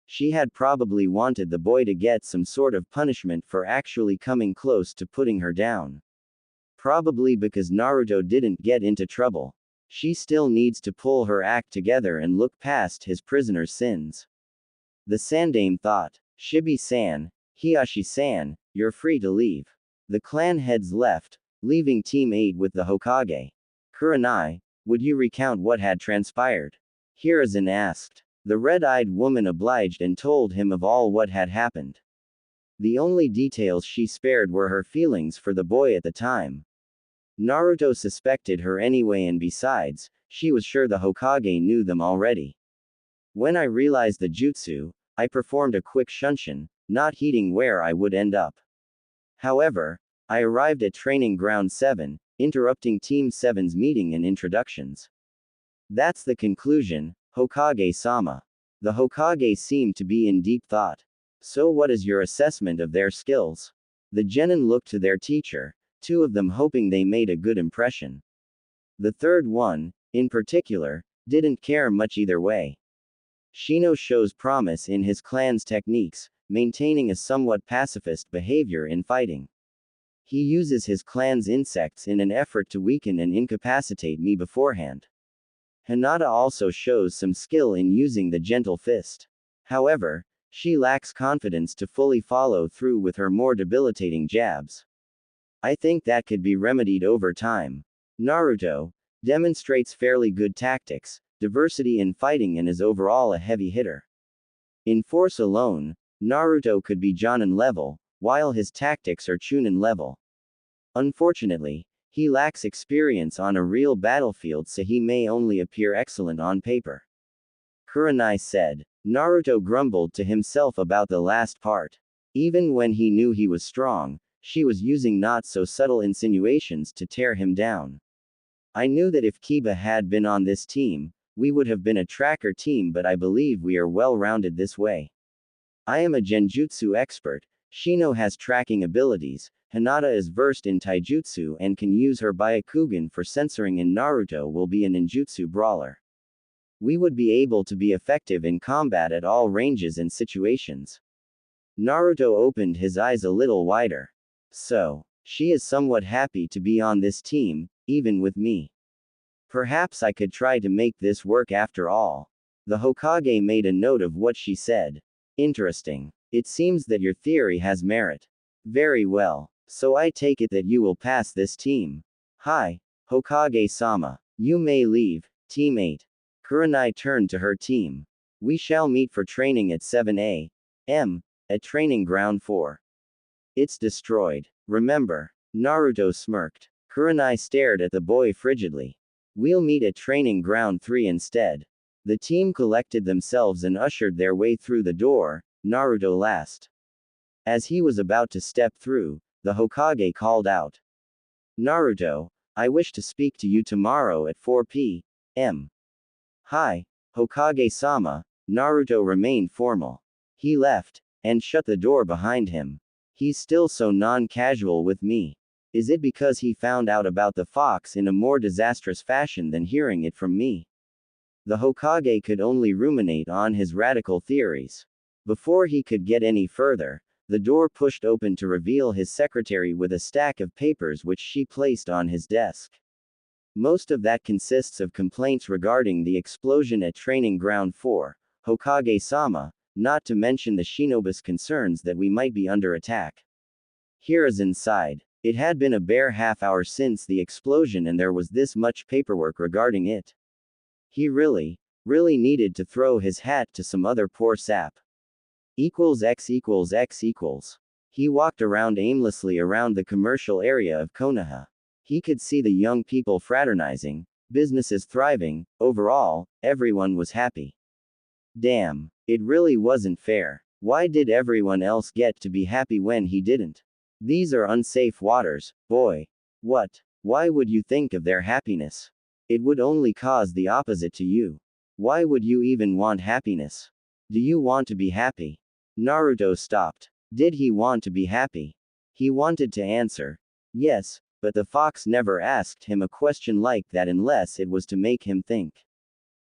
She had probably wanted the boy to get some sort of punishment for actually coming close to putting her down. Probably because Naruto didn't get into trouble. She still needs to pull her act together and look past his prisoner's sins. The Sandame thought. Shibi-san, Hiyashi-san, you're free to leave. The clan heads left, leaving Team 8 with the Hokage. Kurenai, would you recount what had transpired? Hiruzen asked. The red-eyed woman obliged and told him of all what had happened. The only details she spared were her feelings for the boy at the time. Naruto suspected her anyway, and besides, she was sure the Hokage knew them already. When I realized the jutsu, I performed a quick shunshin, not heeding where I would end up. However, I arrived at Training Ground 7, interrupting Team 7's meeting and introductions. That's the conclusion, Hokage-sama. The Hokage seemed to be in deep thought. So what is your assessment of their skills? The genin looked to their teacher, two of them hoping they made a good impression. The third one, in particular, didn't care much either way. Shino shows promise in his clan's techniques, maintaining a somewhat pacifist behavior in fighting. He uses his clan's insects in an effort to weaken and incapacitate me beforehand. Hinata also shows some skill in using the gentle fist. However, she lacks confidence to fully follow through with her more debilitating jabs. I think that could be remedied over time. Naruto demonstrates fairly good tactics, diversity in fighting, and is overall a heavy hitter. In force alone, Naruto could be Jonin level, while his tactics are Chunin level. Unfortunately, he lacks experience on a real battlefield, so he may only appear excellent on paper. Kurenai said. Naruto grumbled to himself about the last part. Even when he knew he was strong, she was using not so subtle insinuations to tear him down. I knew that if Kiba had been on this team, we would have been a tracker team, but I believe we are well-rounded this way. I am a genjutsu expert, Shino has tracking abilities, Hinata is versed in taijutsu and can use her Byakugan for censoring, and Naruto will be a ninjutsu brawler. We would be able to be effective in combat at all ranges and situations. Naruto opened his eyes a little wider. So, she is somewhat happy to be on this team, even with me. Perhaps I could try to make this work after all. The Hokage made a note of what she said. Interesting. It seems that your theory has merit. Very well. So I take it that you will pass this team. Hi, Hokage-sama. You may leave, Team 8. Kurenai turned to her team. We shall meet for training at 7 a.m. at Training Ground 4. It's destroyed. Remember. Naruto smirked. Kurenai stared at the boy frigidly. We'll meet at Training Ground 3 instead. The team collected themselves and ushered their way through the door, Naruto last. As he was about to step through, the Hokage called out. Naruto, I wish to speak to you tomorrow at 4 p.m. Hi, Hokage-sama. Naruto remained formal. He left, and shut the door behind him. He's still so non-casual with me. Is it because he found out about the fox in a more disastrous fashion than hearing it from me? The Hokage could only ruminate on his radical theories. Before he could get any further, the door pushed open to reveal his secretary with a stack of papers which she placed on his desk. Most of that consists of complaints regarding the explosion at Training Ground 4, Hokage-sama, not to mention the Shinobi's concerns that we might be under attack. Hiruzen sighed. It had been a bare half-hour since the explosion and there was this much paperwork regarding it. He really needed to throw his hat to some other poor sap. X equals X equals. He walked around aimlessly around the commercial area of Konoha. He could see the young people fraternizing, businesses thriving, overall, everyone was happy. Damn, it really wasn't fair. Why did everyone else get to be happy when he didn't? These are unsafe waters, boy. What? Why would you think of their happiness? It would only cause the opposite to you. Why would you even want happiness? Do you want to be happy? Naruto stopped. Did he want to be happy? He wanted to answer yes, but the fox never asked him a question like that unless it was to make him think.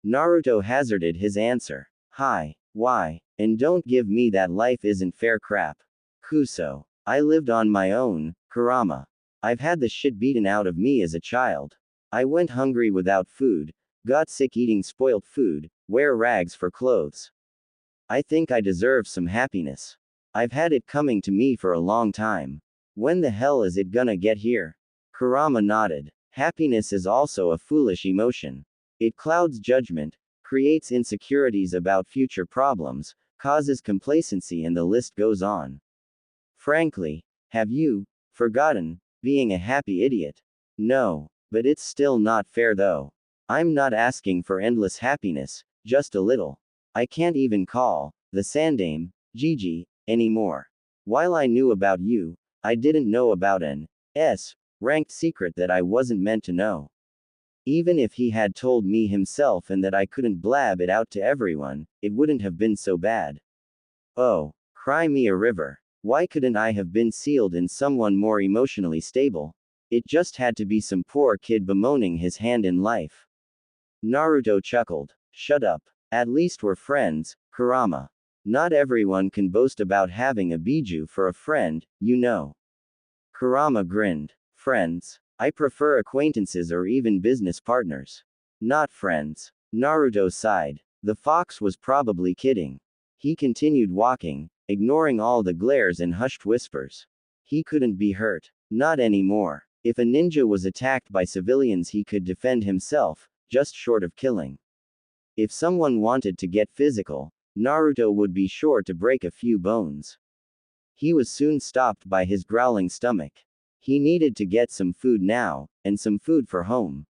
Naruto hazarded his answer. Hi. Why? And don't give me that life isn't fair crap. Kuso. I lived on my own, Kurama. I've had the shit beaten out of me as a child. I went hungry without food, got sick eating spoilt food, wear rags for clothes. I think I deserve some happiness. I've had it coming to me for a long time. When the hell is it gonna get here? Kurama nodded. Happiness is also a foolish emotion. It clouds judgment, creates insecurities about future problems, causes complacency, and the list goes on. Frankly, have you forgotten being a happy idiot? No, but it's still not fair though. I'm not asking for endless happiness, just a little. I can't even call the Sandame Gigi anymore. While I knew about you, I didn't know about an ranked secret that I wasn't meant to know. Even if he had told me himself and that I couldn't blab it out to everyone, it wouldn't have been so bad. Oh, cry me a river. Why couldn't I have been sealed in someone more emotionally stable? It just had to be some poor kid bemoaning his hand in life. Naruto chuckled. Shut up. At least we're friends, Kurama. Not everyone can boast about having a Biju for a friend, you know. Kurama grinned. Friends? I prefer acquaintances or even business partners. Not friends. Naruto sighed. The fox was probably kidding. He continued walking, ignoring all the glares and hushed whispers. He couldn't be hurt. Not anymore. If a ninja was attacked by civilians, he could defend himself, just short of killing. If someone wanted to get physical, Naruto would be sure to break a few bones. He was soon stopped by his growling stomach. He needed to get some food now, and some food for home.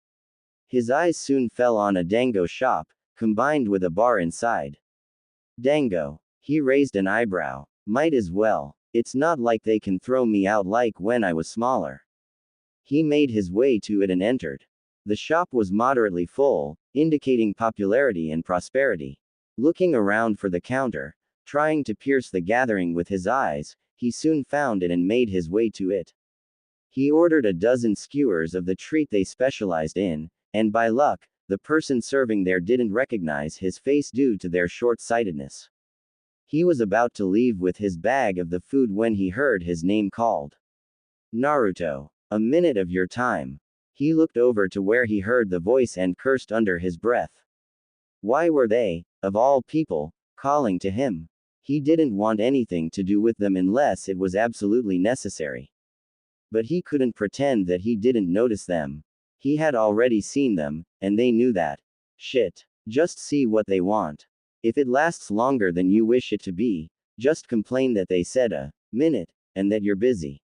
His eyes soon fell on a dango shop, combined with a bar inside. Dango. He raised an eyebrow. Might as well. It's not like they can throw me out like when I was smaller. He made his way to it and entered. The shop was moderately full, indicating popularity and prosperity. Looking around for the counter, trying to pierce the gathering with his eyes, he soon found it and made his way to it. He ordered a dozen skewers of the treat they specialized in, and by luck, the person serving there didn't recognize his face due to their short-sightedness. He was about to leave with his bag of the food when he heard his name called. Naruto. A minute of your time. He looked over to where he heard the voice and cursed under his breath. Why were they, of all people, calling to him? He didn't want anything to do with them unless it was absolutely necessary. But he couldn't pretend that he didn't notice them. He had already seen them, and they knew that. Shit. Just see what they want. If it lasts longer than you wish it to be, just complain that they said a minute, and that you're busy.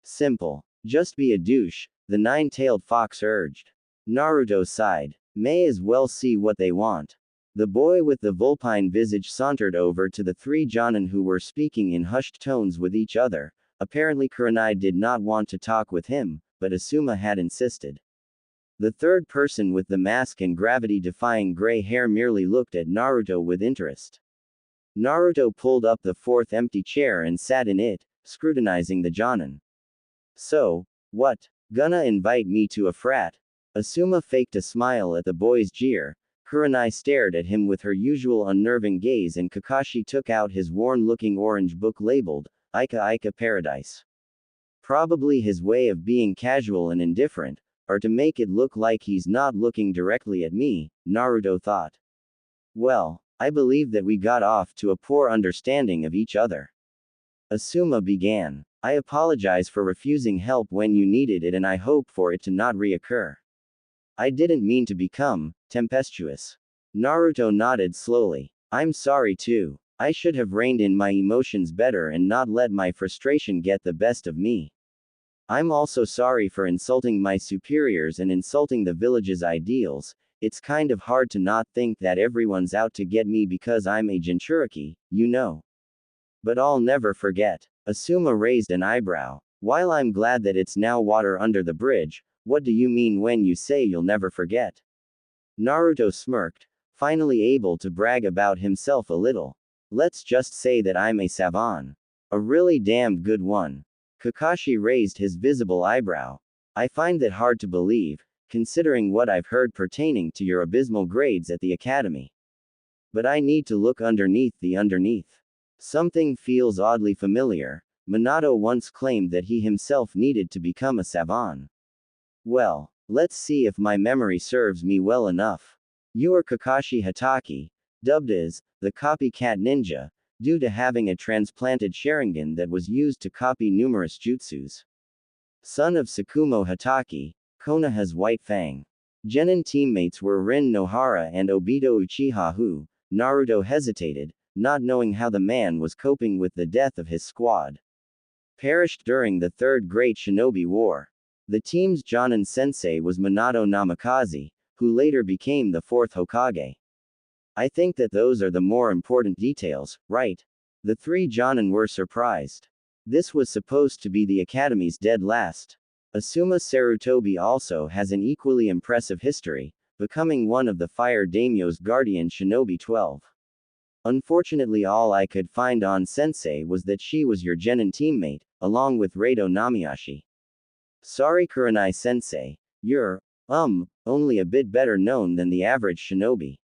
Simple. Just be a douche, the nine-tailed fox urged. Naruto sighed. May as well see what they want. The boy with the vulpine visage sauntered over to the three Jonin who were speaking in hushed tones with each other. Apparently Kurenai did not want to talk with him, but Asuma had insisted. The third person with the mask and gravity-defying gray hair merely looked at Naruto with interest. Naruto pulled up the fourth empty chair and sat in it, scrutinizing the Jonin. So, what? Gonna invite me to a frat? Asuma faked a smile at the boy's jeer. Kurenai stared at him with her usual unnerving gaze and Kakashi took out his worn-looking orange book labeled, Ika Ika Paradise. Probably his way of being casual and indifferent, or to make it look like he's not looking directly at me, Naruto thought. Well, I believe that we got off to a poor understanding of each other. Asuma began. I apologize for refusing help when you needed it and I hope for it to not reoccur. I didn't mean to become tempestuous. Naruto nodded slowly. I'm sorry too. I should have reined in my emotions better and not let my frustration get the best of me. I'm also sorry for insulting my superiors and insulting the village's ideals. It's kind of hard to not think that everyone's out to get me because I'm a Jinchuriki, you know. But I'll never forget. Asuma raised an eyebrow. While I'm glad that it's now water under the bridge, what do you mean when you say you'll never forget? Naruto smirked, finally able to brag about himself a little. Let's just say that I'm a savant. A really damned good one. Kakashi raised his visible eyebrow. I find that hard to believe, considering what I've heard pertaining to your abysmal grades at the academy. But I need to look underneath the underneath. Something feels oddly familiar. Minato once claimed that he himself needed to become a savant. Well, let's see if my memory serves me well enough. You are Kakashi Hatake, dubbed as the copycat ninja, due to having a transplanted Sharingan that was used to copy numerous jutsus. Son of Tsukumo Hatake, Konoha's White Fang. Genin teammates were Rin Nohara and Obito Uchiha who, Naruto hesitated, not knowing how the man was coping with the death of his squad. Perished during the Third Great Shinobi War. The team's Jonin sensei was Minato Namikaze, who later became the fourth Hokage. I think that those are the more important details, right? The three Jonin were surprised. This was supposed to be the Academy's dead last. Asuma Sarutobi also has an equally impressive history, becoming one of the Fire Daimyo's guardian shinobi 12. Unfortunately all I could find on Sensei was that she was your Genin teammate, along with Reito Namiyashi. Sorry Kurenai Sensei, you're, only a bit better known than the average shinobi.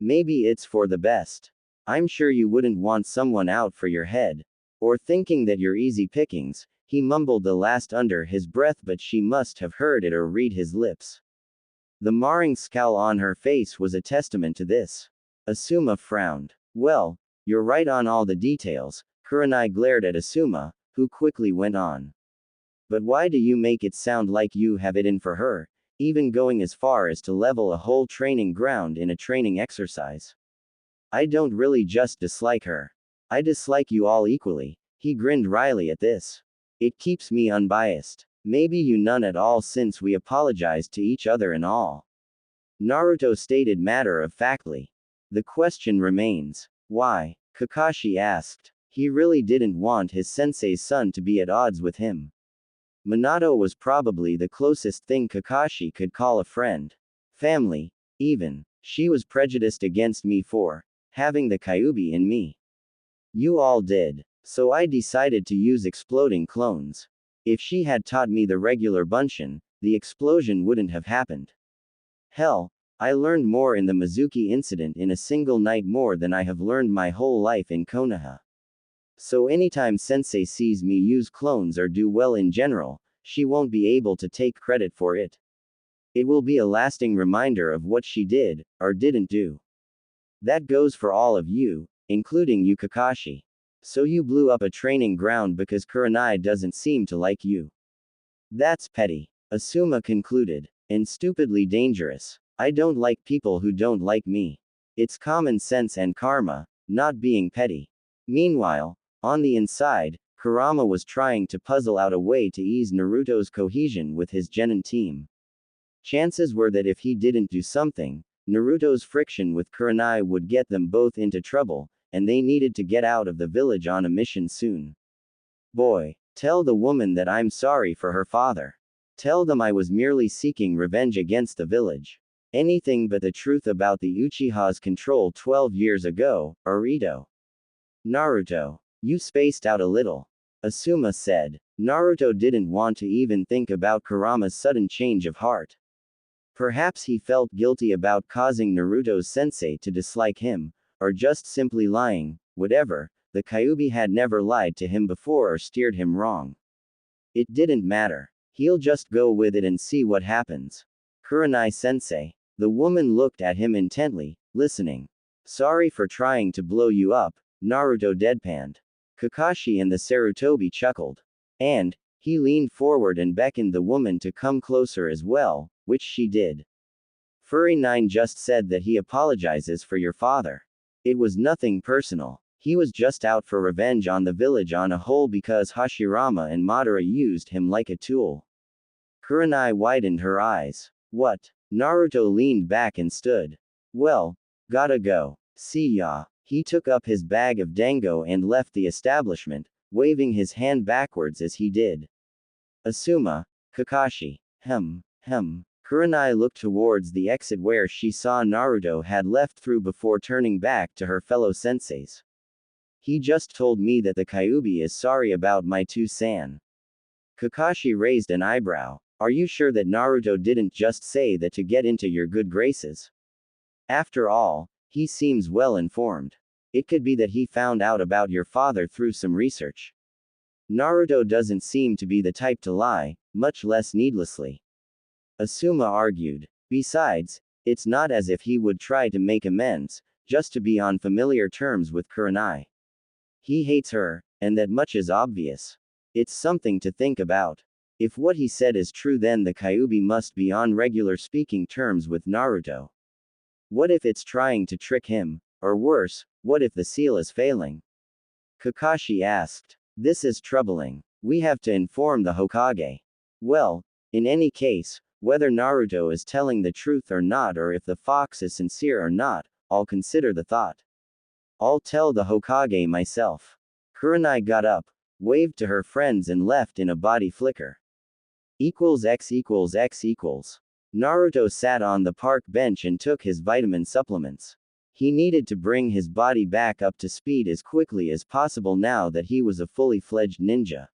Maybe it's for the best. I'm sure you wouldn't want someone out for your head. Or thinking that you're easy pickings, he mumbled the last under his breath but she must have heard it or read his lips. The marring scowl on her face was a testament to this. Asuma frowned. Well, you're right on all the details. Kurenai glared at Asuma, who quickly went on. But why do you make it sound like you have it in for her, even going as far as to level a whole training ground in a training exercise? I don't really just dislike her. I dislike you all equally. He grinned wryly at this. It keeps me unbiased. Maybe you none at all since we apologized to each other and all. Naruto stated matter-of-factly. The question remains. Why? Kakashi asked. He really didn't want his sensei's son to be at odds with him. Minato was probably the closest thing Kakashi could call a friend. Family, even. She was prejudiced against me for having the Kyuubi in me. You all did. So I decided to use exploding clones. If she had taught me the regular Bunshin, the explosion wouldn't have happened. Hell, I learned more in the Mizuki incident in a single night more than I have learned my whole life in Konoha. So anytime Sensei sees me use clones or do well in general, she won't be able to take credit for it. It will be a lasting reminder of what she did, or didn't do. That goes for all of you, including you Kakashi. So you blew up a training ground because Kurenai doesn't seem to like you. That's petty. Asuma concluded. And stupidly dangerous. I don't like people who don't like me. It's common sense and karma, not being petty. Meanwhile, on the inside, Kurama was trying to puzzle out a way to ease Naruto's cohesion with his Genin team. Chances were that if he didn't do something, Naruto's friction with Kurenai would get them both into trouble, and they needed to get out of the village on a mission soon. Boy, tell the woman that I'm sorry for her father. Tell them I was merely seeking revenge against the village. Anything but the truth about the Uchiha's control 12 years ago, Arito. Naruto. You spaced out a little. Asuma said. Naruto didn't want to even think about Kurama's sudden change of heart. Perhaps he felt guilty about causing Naruto's sensei to dislike him, or just simply lying, whatever, the Kyuubi had never lied to him before or steered him wrong. It didn't matter. He'll just go with it and see what happens. Kurenai sensei. The woman looked at him intently, listening. Sorry for trying to blow you up, Naruto deadpanned. Kakashi and the Sarutobi chuckled. And, he leaned forward and beckoned the woman to come closer as well, which she did. Furry 9 just said that he apologizes for your father. It was nothing personal. He was just out for revenge on the village on a whole because Hashirama and Madara used him like a tool. Kurenai widened her eyes. What? Naruto leaned back and stood. Well, gotta go. See ya. He took up his bag of dango and left the establishment, waving his hand backwards as he did. Asuma, Kakashi. Kurenai looked towards the exit where she saw Naruto had left through before turning back to her fellow senseis. He just told me that the Kyuubi is sorry about my two-san. Kakashi raised an eyebrow. Are you sure that Naruto didn't just say that to get into your good graces? After all, he seems well informed. It could be that he found out about your father through some research. Naruto doesn't seem to be the type to lie, much less needlessly. Asuma argued. Besides, it's not as if he would try to make amends, just to be on familiar terms with Kurenai. He hates her, and that much is obvious. It's something to think about. If what he said is true, then the Kyuubi must be on regular speaking terms with Naruto. What if it's trying to trick him? Or worse, what if the seal is failing? Kakashi asked. This is troubling. We have to inform the Hokage. Well, in any case, whether Naruto is telling the truth or not, or if the fox is sincere or not, I'll consider the thought. I'll tell the Hokage myself. Kurenai got up, waved to her friends and left in a body flicker. X equals X equals. Naruto sat on the park bench and took his vitamin supplements. He needed to bring his body back up to speed as quickly as possible now that he was a fully fledged ninja.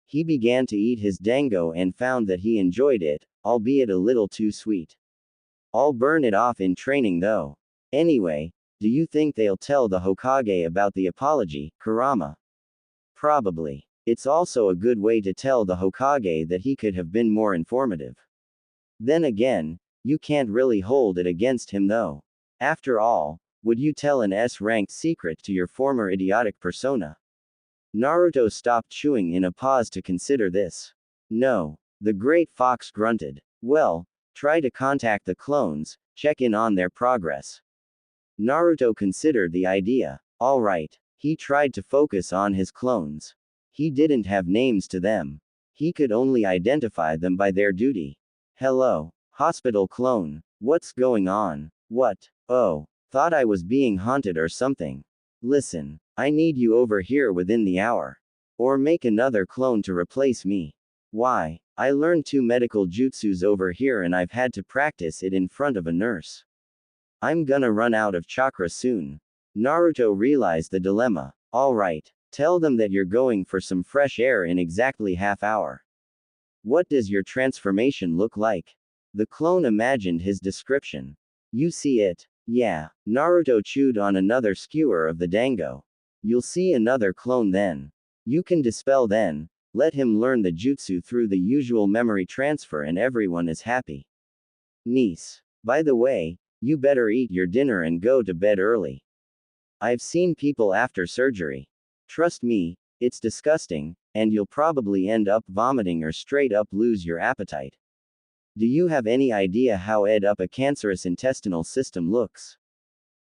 He began to eat his dango and found that he enjoyed it, albeit a little too sweet. I'll burn it off in training though. Anyway, do you think they'll tell the Hokage about the apology, Kurama? Probably. It's also a good way to tell the Hokage that he could have been more informative. Then again, you can't really hold it against him though. After all, would you tell an S-ranked secret to your former idiotic persona? Naruto stopped chewing in a pause to consider this. No. The great fox grunted. Well, try to contact the clones, check in on their progress. Naruto considered the idea. Alright. He tried to focus on his clones. He didn't have names to them. He could only identify them by their duty. Hello. Hospital clone. What's going on? What? Oh. Thought I was being haunted or something. Listen. I need you over here within the hour. Or make another clone to replace me. Why? I learned 2 medical jutsus over here and I've had to practice it in front of a nurse. I'm gonna run out of chakra soon. Naruto realized the dilemma. Alright. Tell them that you're going for some fresh air in exactly half hour. What does your transformation look like? The clone imagined his description. You see it? Yeah. Naruto chewed on another skewer of the dango. You'll see another clone then. You can dispel then. Let him learn the jutsu through the usual memory transfer and everyone is happy. Niece. By the way, you better eat your dinner and go to bed early. I've seen people after surgery. Trust me, it's disgusting, and you'll probably end up vomiting or straight up lose your appetite. Do you have any idea how a cancerous intestinal system looks?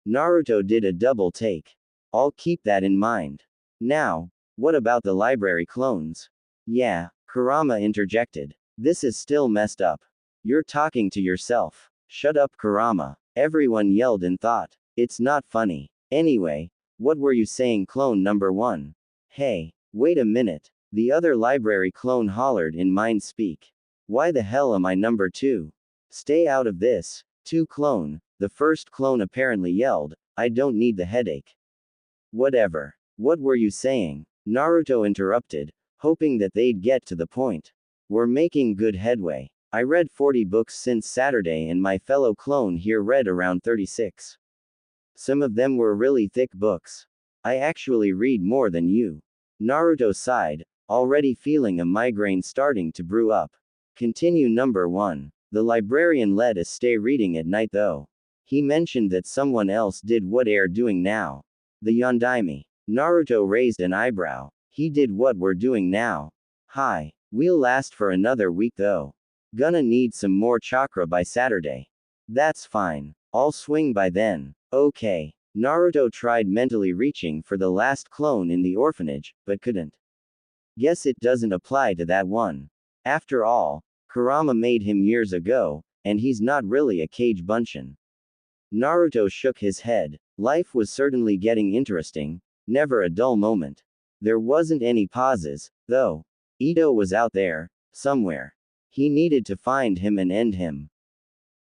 Naruto did a double take. I'll keep that in mind. Now, what about the library clones? Yeah, Kurama interjected. This is still messed up. You're talking to yourself. Shut up, Kurama. Everyone yelled in thought. It's not funny. Anyway, what were you saying, clone number 1? Hey, wait a minute. The other library clone hollered in mind speak. Why the hell am I number 2? Stay out of this. 2 clone. The first clone apparently yelled. I don't need the headache. Whatever. What were you saying? Naruto interrupted, hoping that they'd get to the point. We're making good headway. I read 40 books since Saturday and my fellow clone here read around 36. Some of them were really thick books. I actually read more than you. Naruto sighed, already feeling a migraine starting to brew up. Continue number 1. The librarian let us stay reading at night though. He mentioned that someone else did what we're doing now. The Yondaime. Naruto raised an eyebrow. He did what we're doing now. Hi. We'll last for another week though. Gonna need some more chakra by Saturday. That's fine. I'll swing by then. Okay. Naruto tried mentally reaching for the last clone in the orphanage, but couldn't. Guess it doesn't apply to that one. After all, Kurama made him years ago, and he's not really a Kage Bunshin. Naruto shook his head. Life was certainly getting interesting, never a dull moment. There wasn't any pauses, though. Ito was out there, somewhere. He needed to find him and end him.